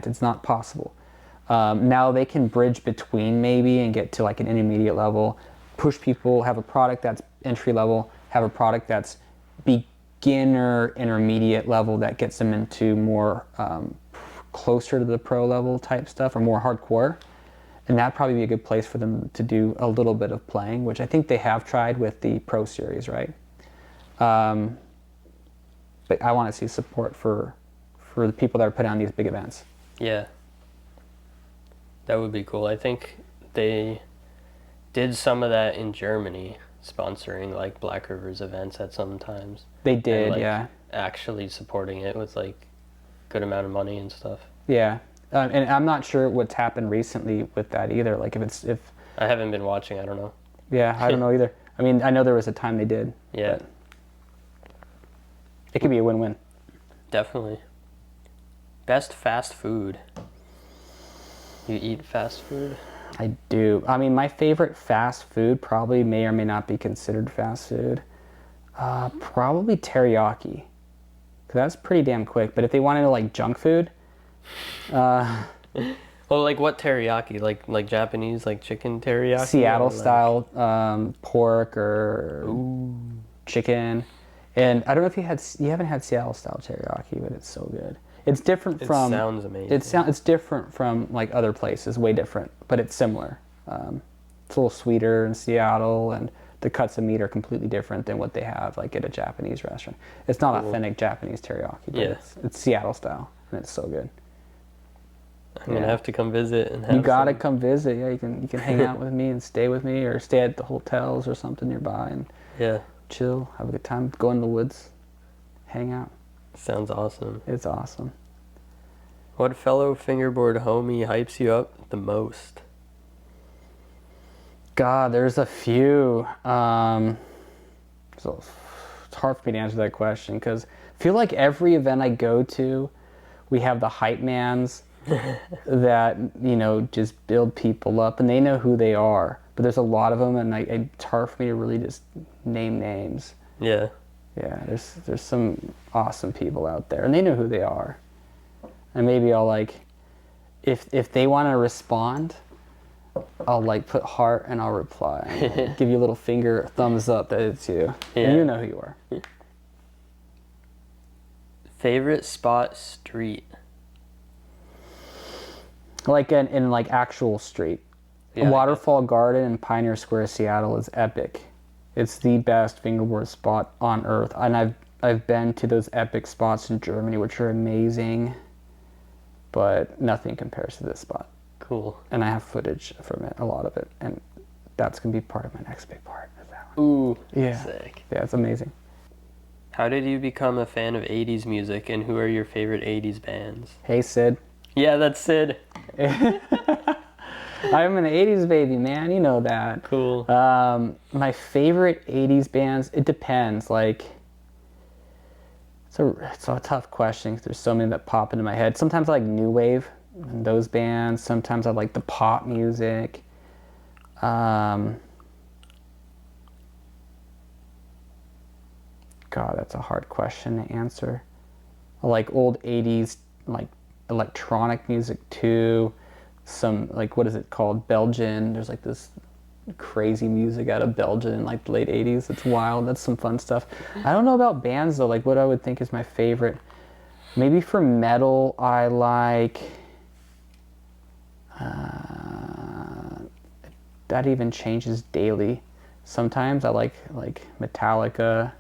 S2: It's not possible. Now they can bridge between maybe and get to like an intermediate level, push people, have a product that's entry level, have a product that's beginner intermediate level that gets them into more closer to the pro level type stuff or more hardcore. And that'd probably be a good place for them to do a little bit of playing, which I think they have tried with the Pro Series, right? But I want to see support for the people that are putting on these big events.
S1: Yeah. That would be cool. I think they did some of that in Germany, sponsoring like Black River's events at some times.
S2: They did,
S1: and, like,
S2: yeah.
S1: actually supporting it with like good amount of money and stuff.
S2: Yeah. And I'm not sure what's happened recently with that either. Like if
S1: I haven't been watching, I don't know.
S2: yeah, I don't know either. I mean, I know there was a time they did.
S1: Yeah.
S2: But it could be a win-win.
S1: Definitely. Best fast food. You eat fast food?
S2: I do. I mean, my favorite fast food probably may or may not be considered fast food. Probably teriyaki. 'Cause that's pretty damn quick. But if they wanted to like junk food,
S1: Well, like what teriyaki? Like Japanese, like chicken teriyaki?
S2: Seattle
S1: or, like-
S2: style pork or chicken. And I don't know if you haven't had Seattle style teriyaki, but it's so good. It's different
S1: It
S2: from.
S1: sounds amazing.
S2: It's different from like other places, way different, but it's similar. It's a little sweeter in Seattle, and the cuts of meat are completely different than what they have like at a Japanese restaurant. It's not authentic Japanese teriyaki, but
S1: Yeah.
S2: it's Seattle style, and it's so good.
S1: I'm gonna have to come visit and have
S2: You gotta
S1: some.
S2: come visit. Yeah, you can hang out with me and stay with me, or stay at the hotels or something nearby and
S1: Yeah.
S2: chill, have a good time, go in the woods, hang out.
S1: Sounds awesome.
S2: It's awesome.
S1: What fellow fingerboard homie hypes you up the most?
S2: God, there's a few. So it's hard for me to answer that question because I feel like every event I go to, we have the hype mans that, just build people up and they know who they are. But there's a lot of them and it's hard for me to really just name names.
S1: Yeah.
S2: Yeah, there's some awesome people out there and they know who they are. And maybe I'll if they want to respond, I'll put heart and I'll reply. And give you a little finger thumbs up that it's you.
S1: Yeah.
S2: And you know who you are.
S1: Favorite spot street?
S2: In actual street.
S1: Yeah,
S2: Waterfall Garden in Pioneer Square, Seattle is epic. It's the best fingerboard spot on earth. And I've been to those epic spots in Germany, which are amazing, but nothing compares to this spot.
S1: Cool.
S2: And I have footage from it, a lot of it, and that's gonna be part of my next big part. Is that one.
S1: Ooh.
S2: Yeah.
S1: Sick.
S2: Yeah, it's amazing.
S1: How did you become a fan of 80s music and who are your favorite 80s bands?
S2: Hey, Sid.
S1: Yeah, that's Sid.
S2: I'm an 80s baby, man. You know that.
S1: Cool.
S2: My favorite 80s bands, it depends. It's a tough question because there's so many that pop into my head. Sometimes I like new wave and those bands. Sometimes I like the pop music. God, that's a hard question to answer. I like old 80s, electronic music too. Some, what is it called? Belgian. There's this crazy music out of Belgium in like the late 80s. It's wild. That's some fun stuff. I don't know about bands though, like what I would think is my favorite. Maybe for metal, I like, that even changes daily. Sometimes I like Metallica,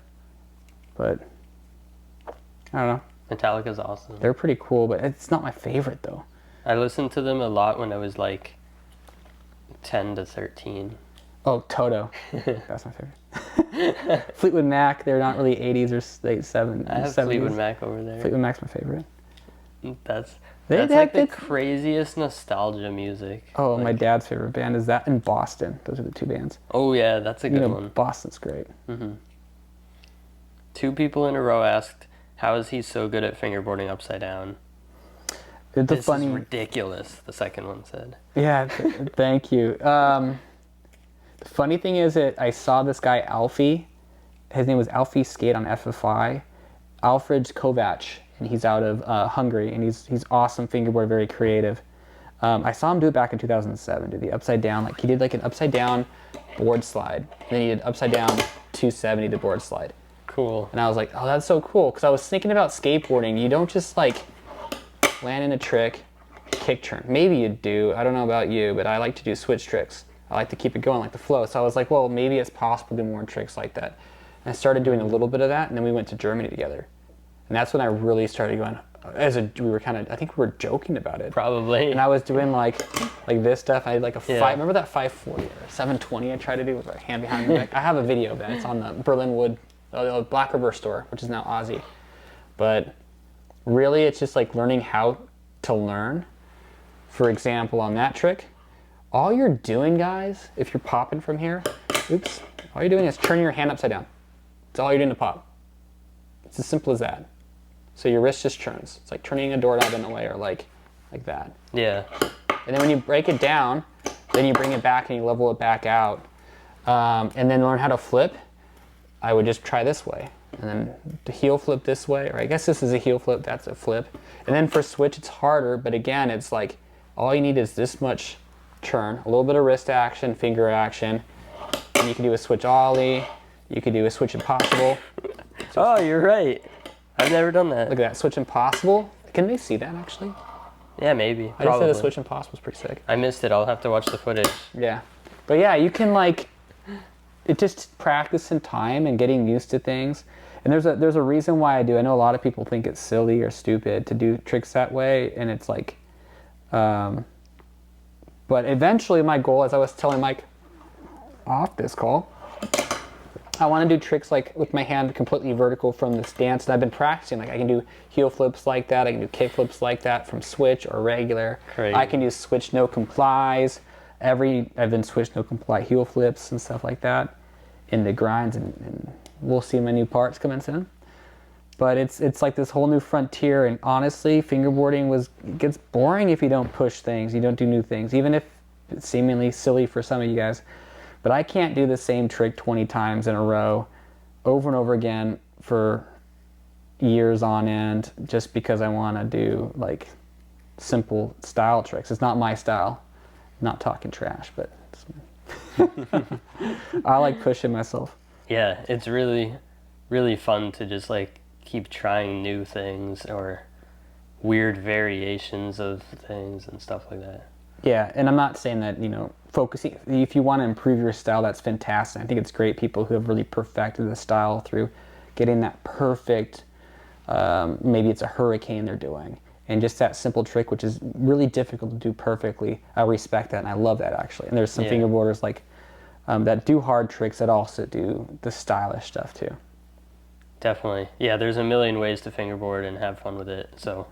S2: but I don't know.
S1: Metallica's awesome.
S2: They're pretty cool, but it's not my favorite though.
S1: I listened to them a lot when I was like 10 to 13.
S2: Oh, Toto. That's my favorite. Fleetwood Mac, they're not really 80s or late 70s.
S1: I have
S2: 70s.
S1: Fleetwood Mac over there.
S2: Fleetwood Mac's my favorite.
S1: That's
S2: They
S1: like the
S2: did-
S1: craziest nostalgia music.
S2: Oh,
S1: like,
S2: my dad's favorite band is that and Boston. Those are the two bands.
S1: Oh yeah, that's a good one.
S2: Boston's great.
S1: 2 people in a row asked, "How is he so good at fingerboarding upside down?" This is ridiculous, the second one said.
S2: Yeah, thank you. The funny thing is that I saw this guy, Alfie. His name was Alfie Skate on FFI. Alfred Kovac, and he's out of Hungary, and he's awesome fingerboard, very creative. I saw him do it back in 2007, do the upside down, like he did like an upside down board slide. And then he did upside down 270 the board slide.
S1: Cool.
S2: And I was like, oh, that's so cool. Because I was thinking about skateboarding. You don't just like land in a trick, kick turn. Maybe you do. I don't know about you, but I like to do switch tricks. I like to keep it going like the flow. So I was like, well, maybe it's possible to do more tricks like that. And I started doing a little bit of that, and then we went to Germany together. And that's when I really started going, we were kind of, I think we were joking about it.
S1: Probably.
S2: And I was doing like this stuff. I had like remember that 540 or 720 I tried to do with my hand behind the back? I have a video of that. It's on the Berlin Wood, the Black River store, which is now Aussie. But really, it's just like learning how to learn. For example, on that trick, all you're doing, guys, if you're popping from here, all you're doing is turning your hand upside down. That's all you're doing to pop. It's as simple as that. So your wrist just turns. It's like turning a doorknob in a way, or like that.
S1: Yeah.
S2: And then when you break it down, then you bring it back and you level it back out. And then learn how to flip. I would just try this way. And then the heel flip this way, or I guess this is a heel flip, that's a flip. And then for switch, it's harder, but again, it's like all you need is this much turn, a little bit of wrist action, finger action, and you can do a switch ollie, you can do a switch impossible.
S1: Oh, you're right. I've never done that.
S2: Look at that, switch impossible. Can they see that actually?
S1: Yeah, maybe.
S2: I just said the switch impossible was pretty sick.
S1: I missed it. I'll have to watch the footage.
S2: Yeah. But yeah, you can like, it just practice in time and getting used to things. And there's a reason why I do. I know a lot of people think it's silly or stupid to do tricks that way, and it's like, but eventually my goal, as I was telling Mike off this call, I want to do tricks like with my hand completely vertical from the stance, and I've been practicing. Like I can do heel flips like that, I can do kick flips like that from switch or regular.
S1: Crazy.
S2: I can do switch no complies. I've been switch no comply heel flips and stuff like that in the grinds, and we'll see my new parts coming soon. But it's like this whole new frontier, and honestly, fingerboarding gets boring if you don't push things, you don't do new things, even if it's seemingly silly for some of you guys. But I can't do the same trick 20 times in a row, over and over again for years on end, just because I want to do like simple style tricks. It's not my style. I'm not talking trash, but I like pushing myself.
S1: Yeah, it's really, really fun to just like keep trying new things or weird variations of things and stuff like that.
S2: Yeah, and I'm not saying that, focusing, if you want to improve your style, that's fantastic. I think it's great people who have really perfected the style through getting that perfect, maybe it's a hurricane they're doing. And just that simple trick, which is really difficult to do perfectly, I respect that, and I love that actually. And there's some fingerboarders like that do hard tricks that also do the stylish stuff too.
S1: Definitely. Yeah, there's a million ways to fingerboard and have fun with it. So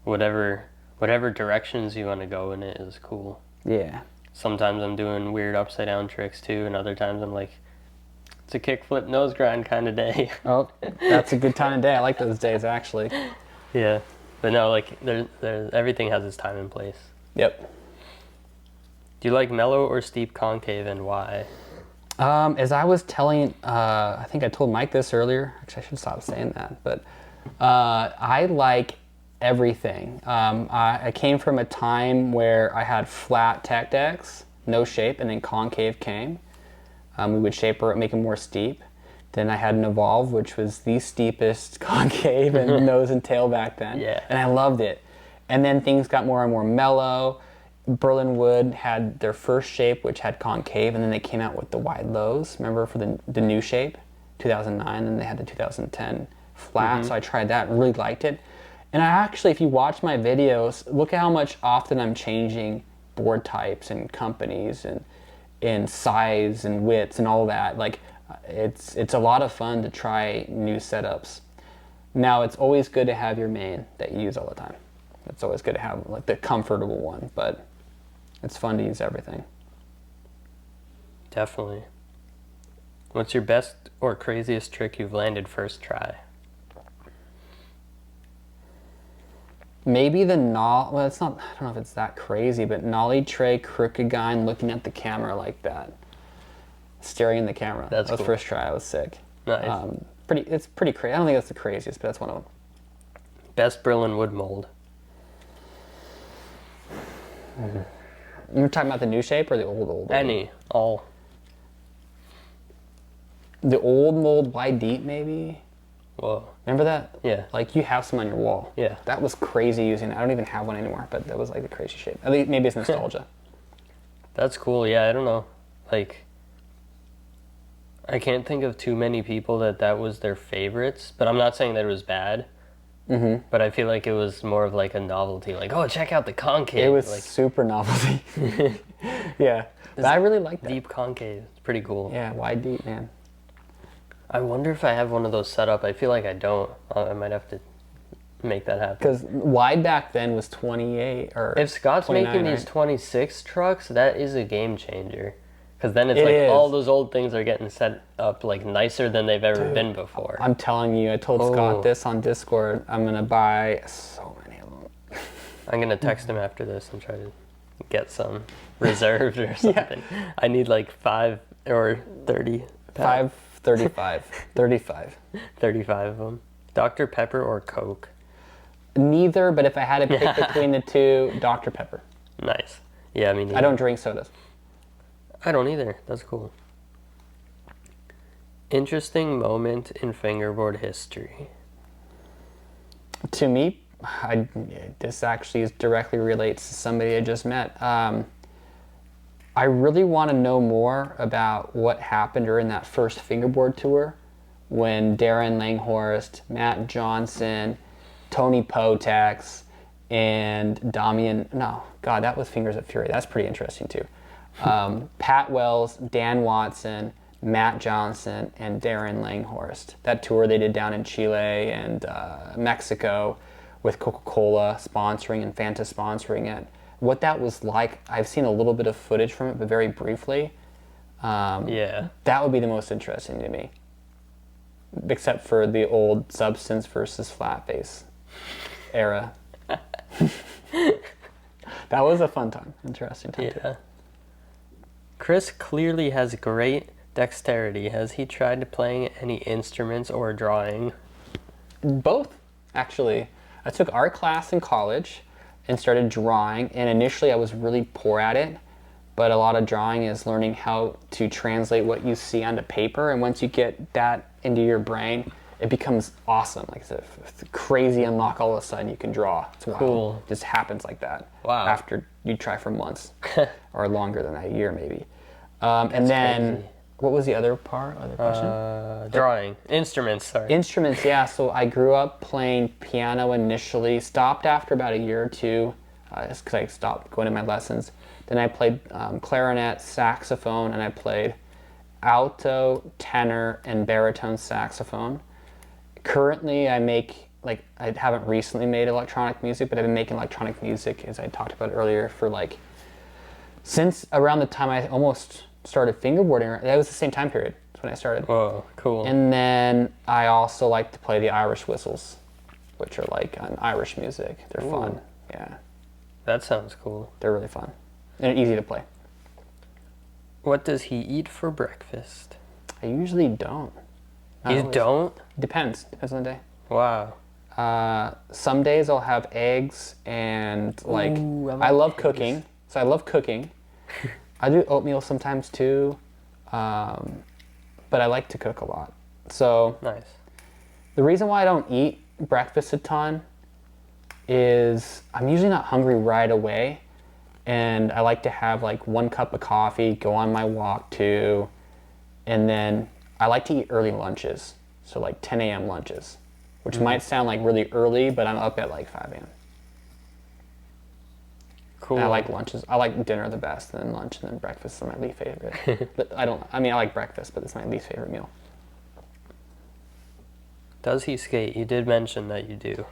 S1: whatever directions you want to go in it is cool.
S2: Yeah.
S1: Sometimes I'm doing weird upside down tricks too, and other times I'm like, it's a kickflip nose grind kind of day.
S2: Oh, that's a good time of day. I like those days actually.
S1: Yeah. But no, like there's everything has its time and place.
S2: Yep.
S1: Do you like mellow or steep concave, and why?
S2: As I was telling, I think I told Mike this earlier. Actually, I should stop saying that. But I like everything. I came from a time where I had flat tech decks, no shape, and then concave came. We would shape or make them more steep. Then I had an evolve, which was the steepest concave and nose and tail back then.
S1: Yeah.
S2: And I loved it. And then things got more and more mellow. Berlin Wood had their first shape, which had concave, and then they came out with the wide lows. Remember, for the new shape, 2009, and they had the 2010 flat. So I tried that and really liked it. And I actually, if you watch my videos, look at how much often I'm changing board types and companies and size and widths and all that. Like, it's a lot of fun to try new setups. Now, it's always good to have your main that you use all the time. It's always good to have like the comfortable one, but it's fun to use everything.
S1: Definitely. What's your best or craziest trick you've landed first try?
S2: Maybe well, it's not, I don't know if it's that crazy, but nollie tray, crooked guy, and looking at the camera like that. Staring in the camera.
S1: That's
S2: that was
S1: cool.
S2: First try. I was sick.
S1: Nice.
S2: It's pretty crazy. I don't think that's the craziest, but that's one of them.
S1: Best Berlin Wood mold?
S2: You're talking about the new shape or the old?
S1: Any. All.
S2: The old mold wide deep, maybe?
S1: Whoa.
S2: Remember that?
S1: Yeah.
S2: Like, you have some on your wall.
S1: Yeah.
S2: That was crazy using it. I don't even have one anymore, but that was like the crazy shape. At least maybe it's nostalgia.
S1: That's cool. Yeah, I don't know. Like, I can't think of too many people that was their favorites, but I'm not saying that it was bad. Mm-hmm. But I feel like it was more of like a novelty. Like, oh, check out the concave.
S2: It was
S1: like,
S2: super novelty. Yeah. But I really like that.
S1: deep concave. It's pretty cool.
S2: Yeah, wide deep, man.
S1: I wonder if I have one of those set up. I feel like I don't. I might have to make that happen.
S2: Because wide back then was 28 or
S1: If Scott's
S2: 29,
S1: making these
S2: right?
S1: 26 trucks, that is a game changer. Because then it's
S2: It
S1: like
S2: is.
S1: all those old things are getting set up like nicer than they've ever been before.
S2: I'm telling you, I told Scott this on Discord. I'm going to buy so many of them.
S1: I'm going to text him after this and try to get some reserved or something. I need like 5 or 30.
S2: 35.
S1: 35 of them. Dr. Pepper or Coke?
S2: Neither, but if I had to pick between the two, Dr. Pepper.
S1: Nice. Yeah, I mean,
S2: I don't drink sodas.
S1: I don't either. That's cool. Interesting moment in fingerboard history.
S2: To me, this actually directly relates to somebody I just met. I really want to know more about what happened during that first fingerboard tour when Darren Langhorst, Matt Johnson, Tony Potex, and Damian, that was Fingers of Fury. That's pretty interesting too. Pat Wells, Dan Watson, Matt Johnson, and Darren Langhorst. That tour they did down in Chile and Mexico with Coca-Cola sponsoring and Fanta sponsoring it. What that was like, I've seen a little bit of footage from it, but very briefly.
S1: Yeah.
S2: That would be the most interesting to me. Except for the old substance versus flat face era. That was a fun time. Interesting time too.
S1: Yeah. Chris clearly has great dexterity. Has he tried playing any instruments or drawing?
S2: Both, actually. I took art class in college and started drawing, and initially I was really poor at it, but a lot of drawing is learning how to translate what you see onto paper, and once you get that into your brain, it becomes awesome. Like, it's a crazy unlock. All of a sudden you can draw. It's wild.
S1: Cool.
S2: It just happens like that.
S1: Wow.
S2: After you try for months or longer than a year maybe. And then
S1: crazy.
S2: What was the other question?
S1: Drawing. Instruments, sorry.
S2: Instruments, yeah. So I grew up playing piano initially, stopped after about a year or two, just because I stopped going to my lessons. Then I played clarinet, saxophone, and I played alto, tenor, and baritone saxophone. Currently, I haven't recently made electronic music, but I've been making electronic music, as I talked about earlier, for since around the time I almost started fingerboarding. That was the same time period. That's when I started.
S1: Whoa, cool.
S2: And then I also like to play the Irish whistles, which are like on Irish music. They're fun. Yeah.
S1: That sounds cool.
S2: They're really fun. And easy to play.
S1: What does he eat for breakfast?
S2: I usually don't.
S1: You don't?
S2: Depends on the day.
S1: Wow.
S2: Some days I'll have eggs and
S1: Ooh,
S2: I love
S1: eggs.
S2: cooking. So I love cooking. I do oatmeal sometimes too, but I like to cook a lot. So
S1: Nice.
S2: the reason why I don't eat breakfast a ton is I'm usually not hungry right away, and I like to have like 1 cup of coffee, go on my walk too, and then I like to eat early lunches, so like 10 a.m. lunches, which might sound like really early, but I'm up at like 5 a.m.
S1: Cool.
S2: And I like lunches. I like dinner the best, and then lunch, and then breakfast is my least favorite. But I like breakfast, but it's my least favorite meal.
S1: Does he skate? You did mention that you do.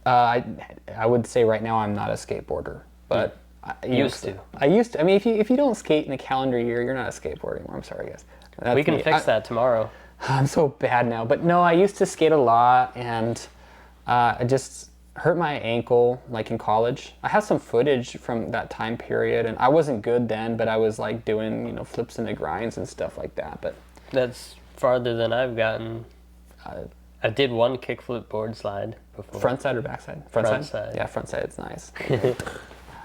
S2: I would say right now I'm not a skateboarder, but I used to. I mean, if you don't skate in a calendar year, you're not a skateboarder anymore. I'm sorry, guys. That's
S1: We can
S2: me.
S1: fix that tomorrow.
S2: I'm so bad now. But no, I used to skate a lot, and I just hurt my ankle like in college. I have some footage from that time period, and I wasn't good then, but I was like doing, flips into grinds and stuff like that. But
S1: That's farther than I've gotten. I did one kickflip board slide before.
S2: front side or back side? Front side. Yeah, front side. It's nice.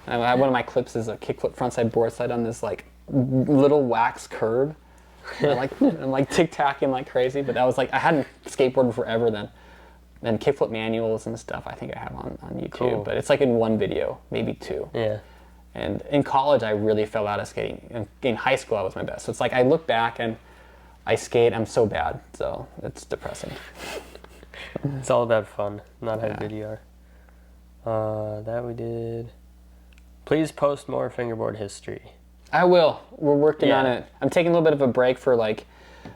S2: One of my clips is a kickflip frontside board slide on this like little wax curb. And I'm like tic-tacking like crazy, but that was like I hadn't skateboarded forever then. And kickflip manuals and stuff I think I have on YouTube,
S1: Cool.
S2: but it's like in one video, maybe 2.
S1: Yeah.
S2: And in college I really fell out of skating. In high school I was my best. So it's like I look back and I skate, I'm so bad, so it's depressing.
S1: It's all about fun, not how good you are. That we did. Please post more fingerboard history.
S2: I will. We're working on
S1: Yeah.
S2: it. I'm taking a little bit of a break for like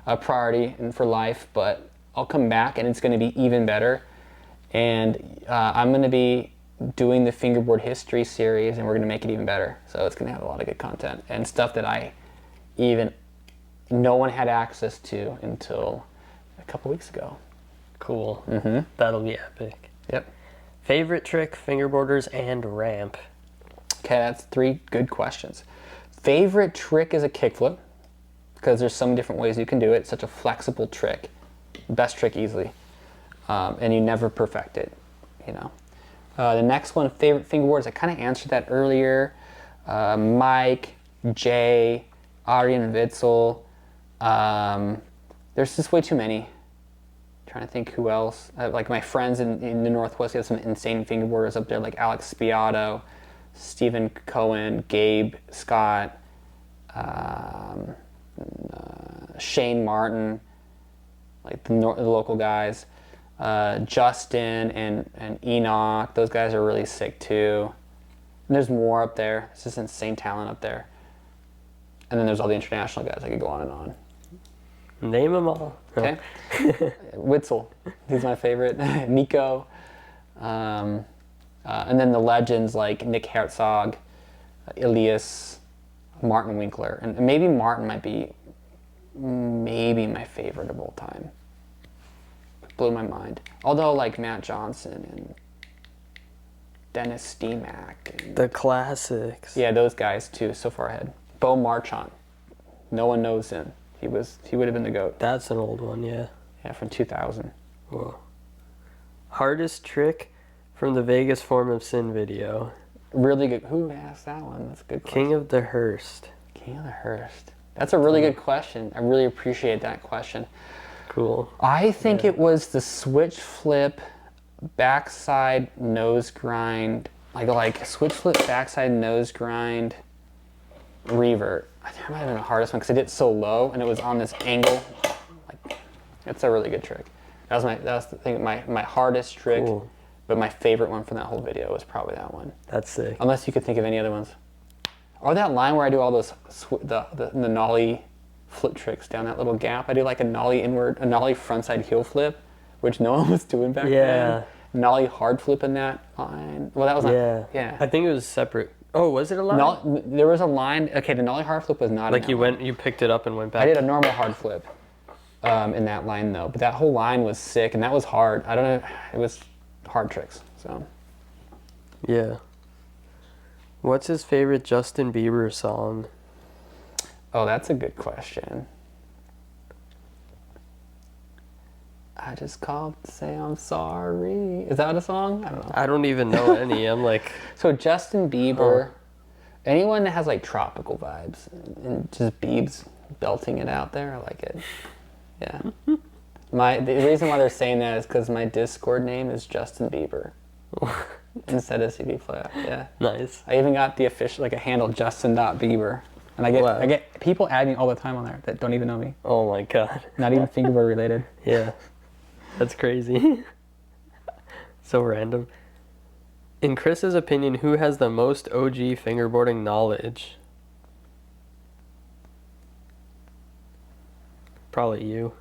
S2: a priority and for life, but I'll come back and it's going to be even better. And I'm going to be doing the Fingerboard history series, and we're going to make it even better. So it's going to have a lot of good content and stuff that no one had access to until a couple weeks ago.
S1: Cool.
S2: Mm-hmm.
S1: That'll be epic.
S2: Yep.
S1: Favorite trick, fingerboarders, and ramp.
S2: Okay, that's 3 good questions. Favorite trick is a kickflip, because there's so many different ways you can do it. It's such a flexible trick. Best trick easily. And you never perfect it, The next one, favorite fingerboards, I kind of answered that earlier. Mike, Jay, Arjen Witzel. There's just way too many. Trying to think who else. Like my friends in the Northwest, we have some insane fingerboarders up there, like Alex Spiato, Stephen Cohen, Gabe Scott, Shane Martin, like the local guys. Justin and Enoch, those guys are really sick too. And there's more up there. It's just insane talent up there. And then there's all the international guys. I could go on and on.
S1: Name them all.
S2: Okay. Witzel, he's my favorite. Nico. And then the legends like Nick Herzog, Elias, Martin Winkler. And maybe Martin might be my favorite of all time. Blew my mind. Although like Matt Johnson and Dennis Steemack. And,
S1: The classics.
S2: yeah, those guys too, so far ahead. Bo Marchant. No one knows him. He would have been the GOAT.
S1: That's an old one, yeah.
S2: Yeah, from 2000.
S1: Whoa. Hardest trick from the Vegas Form of Sin video.
S2: Really good. Who asked that one? That's a good question.
S1: King of the Hearst.
S2: King of the Hearst. That's a really good question. I really appreciate that question.
S1: Cool.
S2: I think it was the switch flip backside nose grind. Like switch flip backside nose grind revert. I think that might have been the hardest one because I did it so low and it was on this angle. Like, it's a really good trick. That was the thing. My hardest trick,
S1: Cool.
S2: but my favorite one from that whole video was probably that one.
S1: That's sick.
S2: Unless you could think of any other ones. Or that line where I do all those the nollie flip tricks down that little gap. I do like a nollie frontside heel flip, which no one was doing back then. Nollie hard flip in that line. Well, that was not. Yeah.
S1: I think it was separate. Oh, was it a line?
S2: There was a line. Okay, the nollie hard flip was not.
S1: Like you picked it up and went back.
S2: I did a normal hard flip in that line though, but that whole line was sick and that was hard. I don't know. It was hard tricks. So.
S1: Yeah. What's his favorite Justin Bieber song?
S2: Oh, that's a good question. I just called to say I'm sorry. Is that a song? I don't know.
S1: I don't even know any. I'm like...
S2: So Justin Bieber, Anyone that has like tropical vibes and just Biebs belting it out there, I like it. Yeah. The reason why they're saying that is because my Discord name is Justin Bieber instead of CD Flat. Yeah.
S1: Nice.
S2: I even got the official a handle Justin.Bieber, and I get people add me all the time on there that don't even know me.
S1: Oh my god.
S2: Not even fingerboard related.
S1: Yeah. That's crazy. So random. In Chris's opinion, who has the most OG fingerboarding knowledge? Probably you.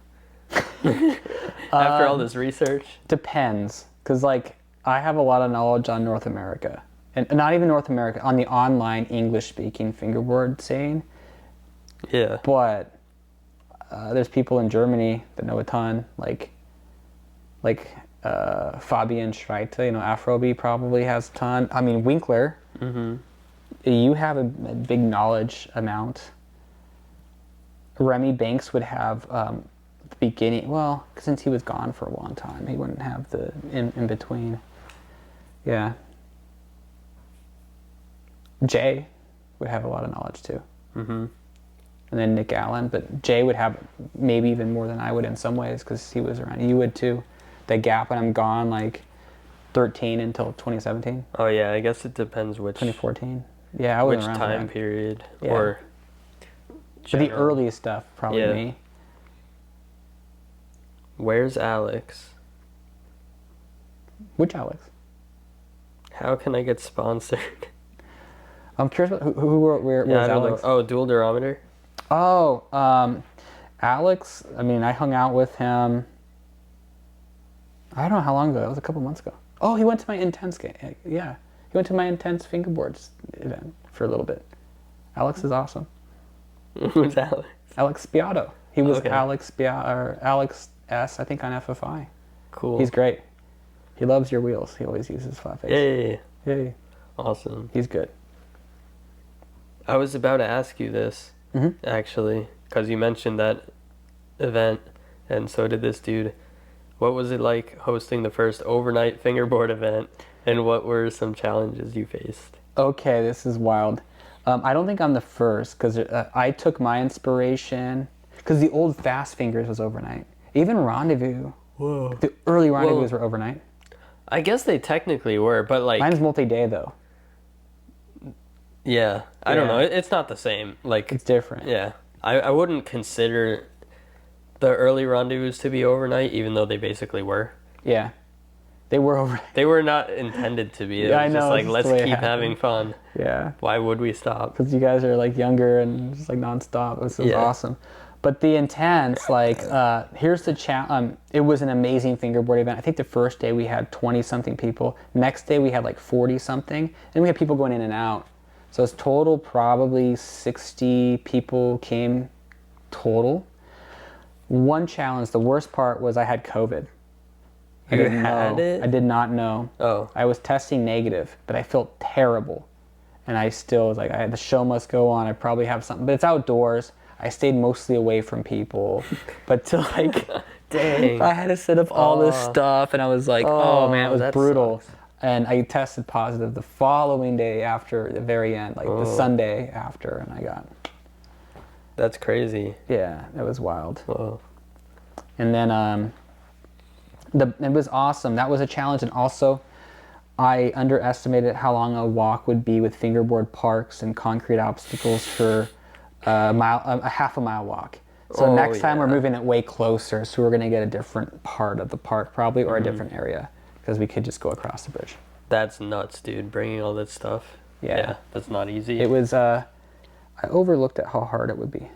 S1: After all this research.
S2: Depends, because like I have a lot of knowledge on North America, and not even North America, on the online English-speaking fingerboard scene.
S1: Yeah.
S2: But there's people in Germany that know a ton, like Fabian Schreite, Afrobeat probably has a ton. I mean, Winkler, you have a big knowledge amount. Remy Banks would have the beginning, well, since he was gone for a long time, he wouldn't have the in between. Yeah. Jay would have a lot of knowledge too. And then Nick Allen, but Jay would have maybe even more than I would in some ways because he was around. You would too. The gap when I'm gone, like 13 until 2017.
S1: Oh yeah, I guess it depends which
S2: 2014. Yeah, I was
S1: which
S2: around
S1: time
S2: for
S1: period
S2: Yeah.
S1: or
S2: But the early stuff, probably
S1: Yeah.
S2: me.
S1: Where's Alex?
S2: Which Alex?
S1: How can I get sponsored?
S2: I'm curious about where was
S1: I don't
S2: Alex?
S1: know. Oh, dual durometer?
S2: Oh, Alex, I mean, I hung out with him, I don't know how long ago. It was a couple months ago. Oh, he went to my Intense game. Yeah. He went to my Intense Fingerboards event for a little bit. Alex is awesome.
S1: Who's Alex?
S2: Alex Spiato. He was
S1: Okay.
S2: Alex S, I think, on FFI.
S1: Cool.
S2: He's great. He loves your wheels. He always uses flat face.
S1: Yeah.
S2: Yay.
S1: Awesome.
S2: He's good.
S1: I was about to ask you this, actually, because you mentioned that event, and so did this dude. What was it like hosting the first overnight fingerboard event, and what were some challenges you faced?
S2: Okay, this is wild. I don't think I'm the first, because I took my inspiration, because the old Fast Fingers was overnight. Even Rendezvous.
S1: Whoa.
S2: The early Rendezvous were overnight.
S1: I guess they technically were, but like...
S2: Mine's multi-day, though.
S1: Yeah. I don't know. It's not the same. Like,
S2: It's different.
S1: yeah. I wouldn't consider the early rendezvous to be overnight, even though they basically were.
S2: Yeah. They were overnight.
S1: They were not intended to be. It
S2: Yeah,
S1: was
S2: I know,
S1: just like,
S2: it's
S1: let's
S2: the way it
S1: keep
S2: happened.
S1: having fun.
S2: Yeah.
S1: Why would we stop?
S2: Because you guys are like younger and just like nonstop. This was
S1: Yeah.
S2: awesome. But the Intense, like, here's the challenge. It was an amazing fingerboard event. I think the first day we had 20-something people. Next day we had like 40-something. And we had people going in and out. So it's total probably 60 people came total. One challenge, the worst part was I had COVID. I didn't know.
S1: it?
S2: I did not know.
S1: Oh.
S2: I was testing negative, but I felt terrible. And I still was like, the show must go on. I probably have something. But it's outdoors. I stayed mostly away from people. But to like,
S1: Dang.
S2: I had to set up all this stuff. And I was like, oh man, it was
S1: that
S2: brutal.
S1: sucks.
S2: And I tested positive the following day after the very end, like the Sunday after. And I got,
S1: That's crazy.
S2: yeah, it was wild.
S1: Whoa.
S2: And then it was awesome. That was a challenge. And also, I underestimated how long a walk would be with fingerboard parks and concrete obstacles for a half a mile walk. So next time we're moving it way closer. So we're going to get a different part of the park probably, or a different area, because we could just go across the bridge.
S1: That's nuts, dude. Bringing all that stuff.
S2: Yeah.
S1: That's not easy.
S2: It was, I overlooked at how hard it would be.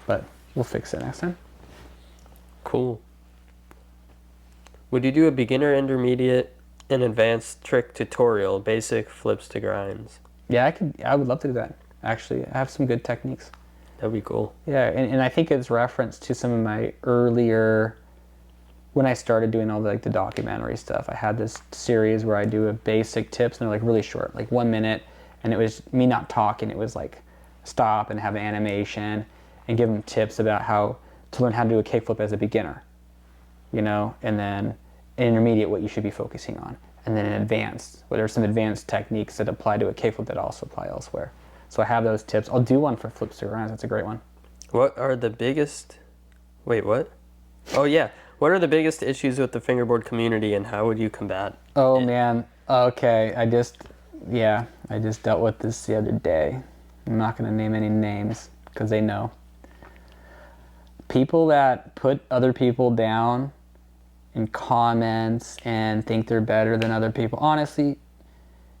S2: But we'll fix it next time.
S1: Cool. Would you do a beginner, intermediate, and advanced trick tutorial, basic flips to grinds?
S2: Yeah, I would love to do that. Actually, I have some good techniques.
S1: That'd be cool.
S2: Yeah, and I think it's reference to some of my earlier, when I started doing all the documentary stuff. I had this series where I do a basic tips, and they're like really short, like 1 minute, and it was me not talking. It was like stop and have an animation and give them tips about how to learn how to do a kickflip as a beginner, and then intermediate what you should be focusing on, and then an advanced, where there's some advanced techniques that apply to a kickflip that also apply elsewhere. So I have those tips. I'll do one for flips to grounds. That's a great one.
S1: What are the biggest... Wait, what? Oh, yeah. What are the biggest issues with the fingerboard community, and how would you combat
S2: Oh,
S1: it?
S2: man. Okay. I just dealt with this the other day. I'm not going to name any names because they know. People that put other people down in comments and think they're better than other people. Honestly,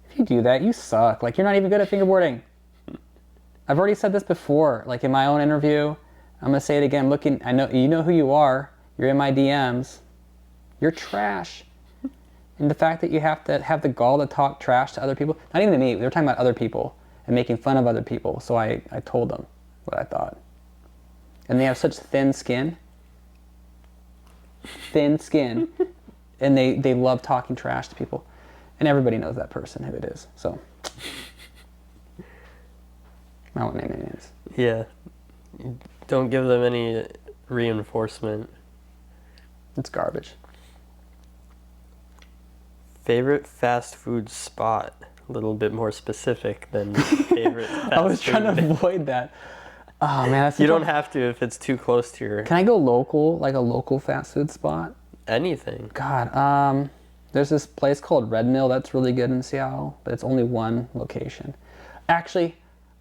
S2: if you do that, you suck. Like, you're not even good at fingerboarding. I've already said this before, like in my own interview. I'm going to say it again. I know you know who you are. You're in my DMs. You're trash. And the fact that you have to have the gall to talk trash to other people, not even to me, they were talking about other people and making fun of other people. So I told them what I thought. And they have such thin skin. And they love talking trash to people. And everybody knows that person, who it is. So I won't name any names.
S1: Yeah. Don't give them any reinforcement.
S2: It's garbage.
S1: Favorite fast food spot? A little bit more specific than favorite fast
S2: I was trying
S1: food.
S2: to avoid that. Oh man, that's
S1: You don't have to if it's too close to your...
S2: Can I go local, like a local fast food spot?
S1: Anything.
S2: God, there's this place called Red Mill that's really good in Seattle, but it's only one location. Actually,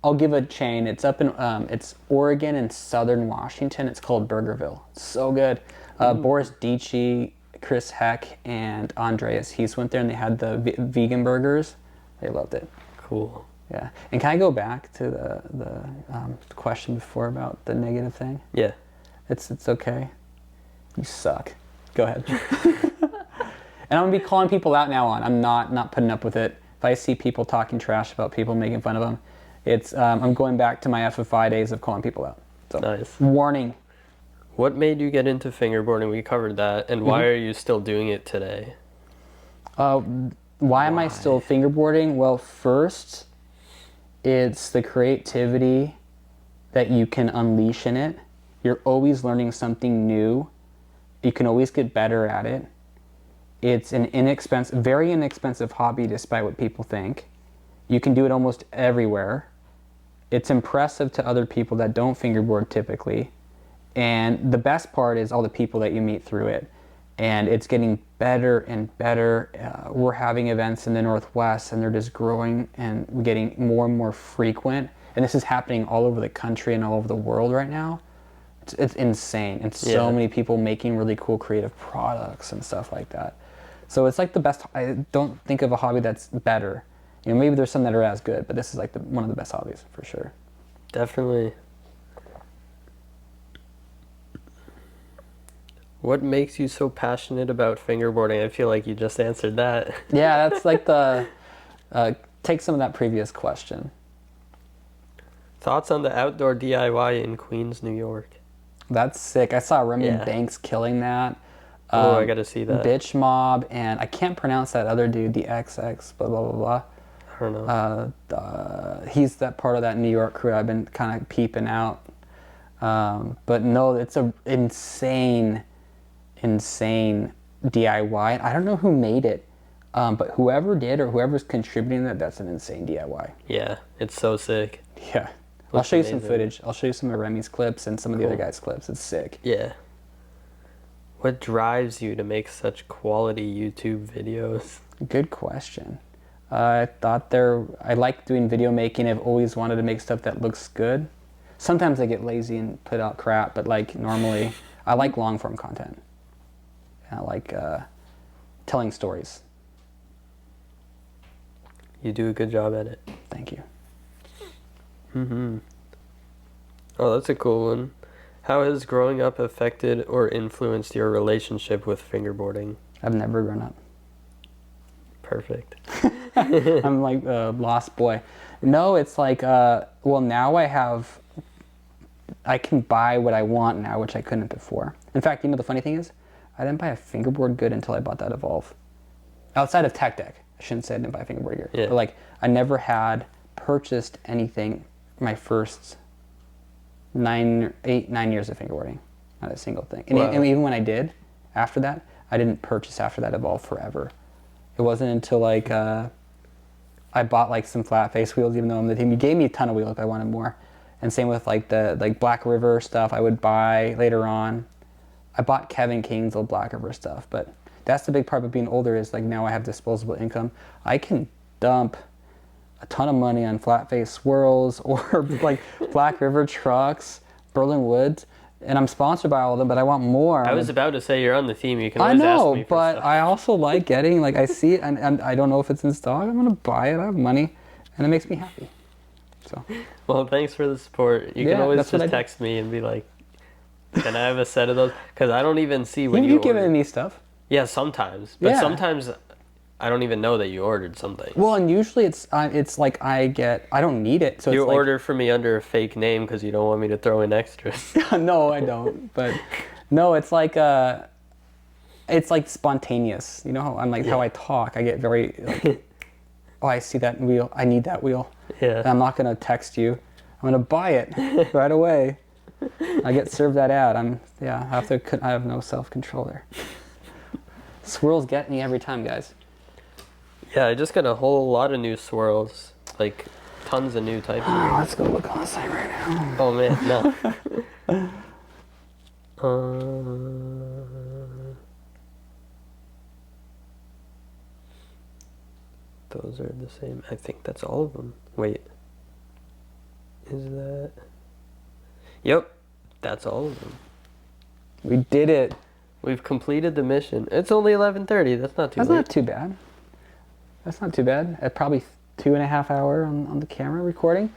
S2: I'll give a chain. It's up in it's Oregon and Southern Washington. It's called Burgerville. It's so good. Boris Dici, Chris Heck, and Andreas Hees went there and they had the vegan burgers. They loved it.
S1: Cool.
S2: Yeah. And can I go back to the question before about the negative thing?
S1: Yeah.
S2: It's okay. You suck. Go ahead. And I'm gonna be calling people out now on. I'm not putting up with it. If I see people talking trash about people, making fun of them, it's I'm going back to my FFI days of calling people out. So,
S1: Nice.
S2: warning.
S1: What made you get into fingerboarding? We covered that. And why are you still doing it today?
S2: Why am I still fingerboarding? Well, first, it's the creativity that you can unleash in it. You're always learning something new. You can always get better at it. It's an very inexpensive hobby despite what people think. You can do it almost everywhere. It's impressive to other people that don't fingerboard typically. And the best part is all the people that you meet through it. And it's getting better and better. We're having events in the Northwest and they're just growing and getting more and more frequent. And this is happening all over the country and all over the world right now. It's insane. And so many people making really cool creative products and stuff like that. So it's like the best. I don't think of a hobby that's better. You know, maybe there's some that are as good, but this is like one of the best hobbies for sure.
S1: Definitely. What makes you so passionate about fingerboarding? I feel like you just answered that.
S2: Yeah, that's like take some of that previous question.
S1: Thoughts on the outdoor DIY in Queens, New York?
S2: That's sick. I saw Remy Banks killing that.
S1: I gotta see that.
S2: Bitch Mob, and I can't pronounce that other dude, the XX, blah, blah, blah, blah.
S1: I don't know.
S2: He's that part of that New York crew I've been kind of peeping out. But no, it's a insane DIY. I don't know who made it, but whoever did or whoever's contributing that's an insane DIY.
S1: Yeah, it's so sick.
S2: Yeah. I'll show you some
S1: amazing.
S2: footage. I'll show you some of Remy's clips and some of the other guys' clips. It's sick.
S1: Yeah. What drives you to make such quality YouTube videos?
S2: Good question. I like doing video making. I've always wanted to make stuff that looks good. Sometimes I get lazy and put out crap, but like normally I like long form content. And I like telling stories.
S1: You do a good job at it.
S2: Thank you.
S1: Oh, that's a cool one. How has growing up affected or influenced your relationship with fingerboarding?
S2: I've never grown up.
S1: Perfect.
S2: I'm like a lost boy. No, it's like, well, now I can buy what I want now, which I couldn't before. In fact, you know the funny thing is, I didn't buy a fingerboard good until I bought that Evolve. Outside of Tech Deck. I shouldn't say I didn't buy a fingerboard gear.
S1: Yeah.
S2: But like, I never had purchased anything my first 9 years of fingerboarding. Not a single thing. And,
S1: Wow.
S2: and even when I did, after that, I didn't purchase after that Evolve forever. It wasn't until like I bought like some flat face wheels, even though I'm the team. He gave me a ton of wheels, but I wanted more. And same with like the like Black River stuff I would buy later on. I bought Kevin King's old Black River stuff, but that's the big part of being older is like now I have disposable income. I can dump a ton of money on flat face swirls or like Black River trucks, Berlin Woods, and I'm sponsored by all of them, but I want more.
S1: I was about to say you're on the team. You can always ask me for
S2: but
S1: stuff.
S2: I also like getting, like, I see it and I don't know if it's in stock. I'm going to buy it. I have money, and it makes me happy. So.
S1: Well, thanks for the support. You can always just text me and be like, can I have a set of those? Because I don't even see when
S2: You've given me stuff.
S1: Yeah, sometimes. But sometimes I don't even know that you ordered something.
S2: Well, and usually it's like I don't need it. So
S1: you
S2: it's
S1: order for me under a fake name because you don't want me to throw in extras.
S2: No, I don't. But no, it's like spontaneous. You know how I'm like how I talk. I get very like, oh, I see that wheel. I need that wheel.
S1: Yeah.
S2: And I'm not gonna text you. I'm gonna buy it right away. I get served that ad. I have no self-control there. Swirls get me every time, guys.
S1: Yeah, I just got a whole lot of new swirls, like tons of new types.
S2: Let's go look on the site right now.
S1: Oh man, no. Those are the same. I think that's all of them. Wait. Is that? Yep, that's all of them.
S2: We did it.
S1: We've completed the mission. It's only 11:30. That's not too late.
S2: That's not too bad. That's not too bad. At probably 2.5 hours on the camera recording.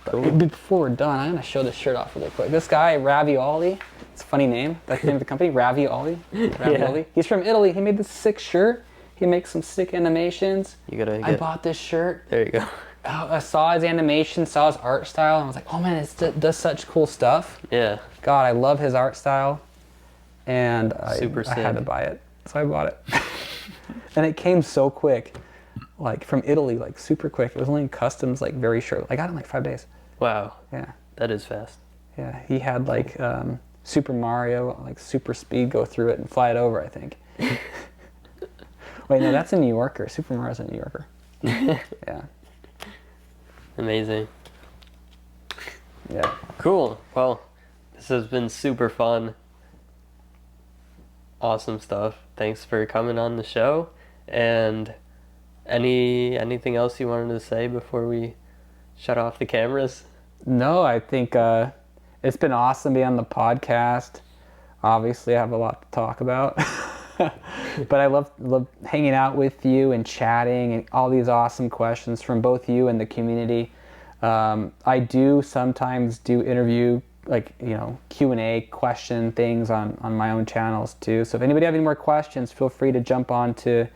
S1: Cool.
S2: But before we're done, I'm gonna show this shirt off really quick. This guy, Ravioli. It's a funny name. That's the name of the company, Ravioli. Ravioli.
S1: Yeah.
S2: He's from Italy. He made this sick shirt. He makes some sick animations. I bought this shirt.
S1: There you go.
S2: I saw his animation, saw his art style, and I was like, oh man, it does such cool stuff.
S1: Yeah.
S2: God, I love his art style. And I had to buy it. So I bought it. And it came so quick. Like from Italy, like super quick. It was only in customs, like very short. I got it in like 5 days.
S1: Wow.
S2: Yeah.
S1: That is fast.
S2: Yeah. He had like Super Mario, like super speed go through it and fly it over, I think. Wait, no, that's a New Yorker. Super Mario's a New Yorker. Yeah.
S1: Amazing.
S2: Yeah.
S1: Cool. Well, this has been super fun. Awesome stuff. Thanks for coming on the show. And anything else you wanted to say before we shut off the cameras?
S2: No, I think it's been awesome being on the podcast. Obviously, I have a lot to talk about. But I love hanging out with you and chatting and all these awesome questions from both you and the community. I do sometimes do interview, like, you know, Q&A question things on my own channels too. So if anybody have any more questions, feel free to jump on to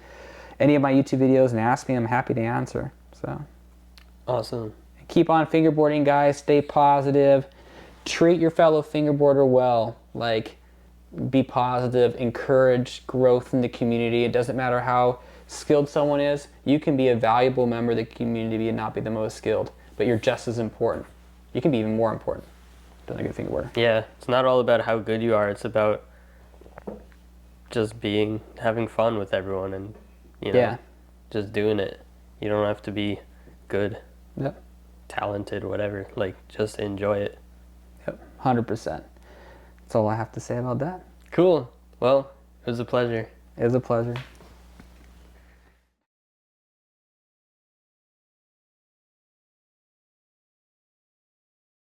S2: any of my YouTube videos and ask me. I'm happy to answer. So
S1: awesome.
S2: Keep on fingerboarding, guys. Stay positive. Treat your fellow fingerboarder well. Like, be positive. Encourage growth in the community. It doesn't matter how skilled someone is. You can be a valuable member of the community and not be the most skilled, but you're just as important. You can be even more important than a good fingerboarder.
S1: Yeah, it's not all about how good you are. It's about just having fun with everyone and, you know, just doing it. You don't have to be good, talented, whatever. Like, just enjoy it.
S2: Yep, 100%. That's all I have to say about that.
S1: Cool. Well, it was a pleasure.
S2: It was a pleasure.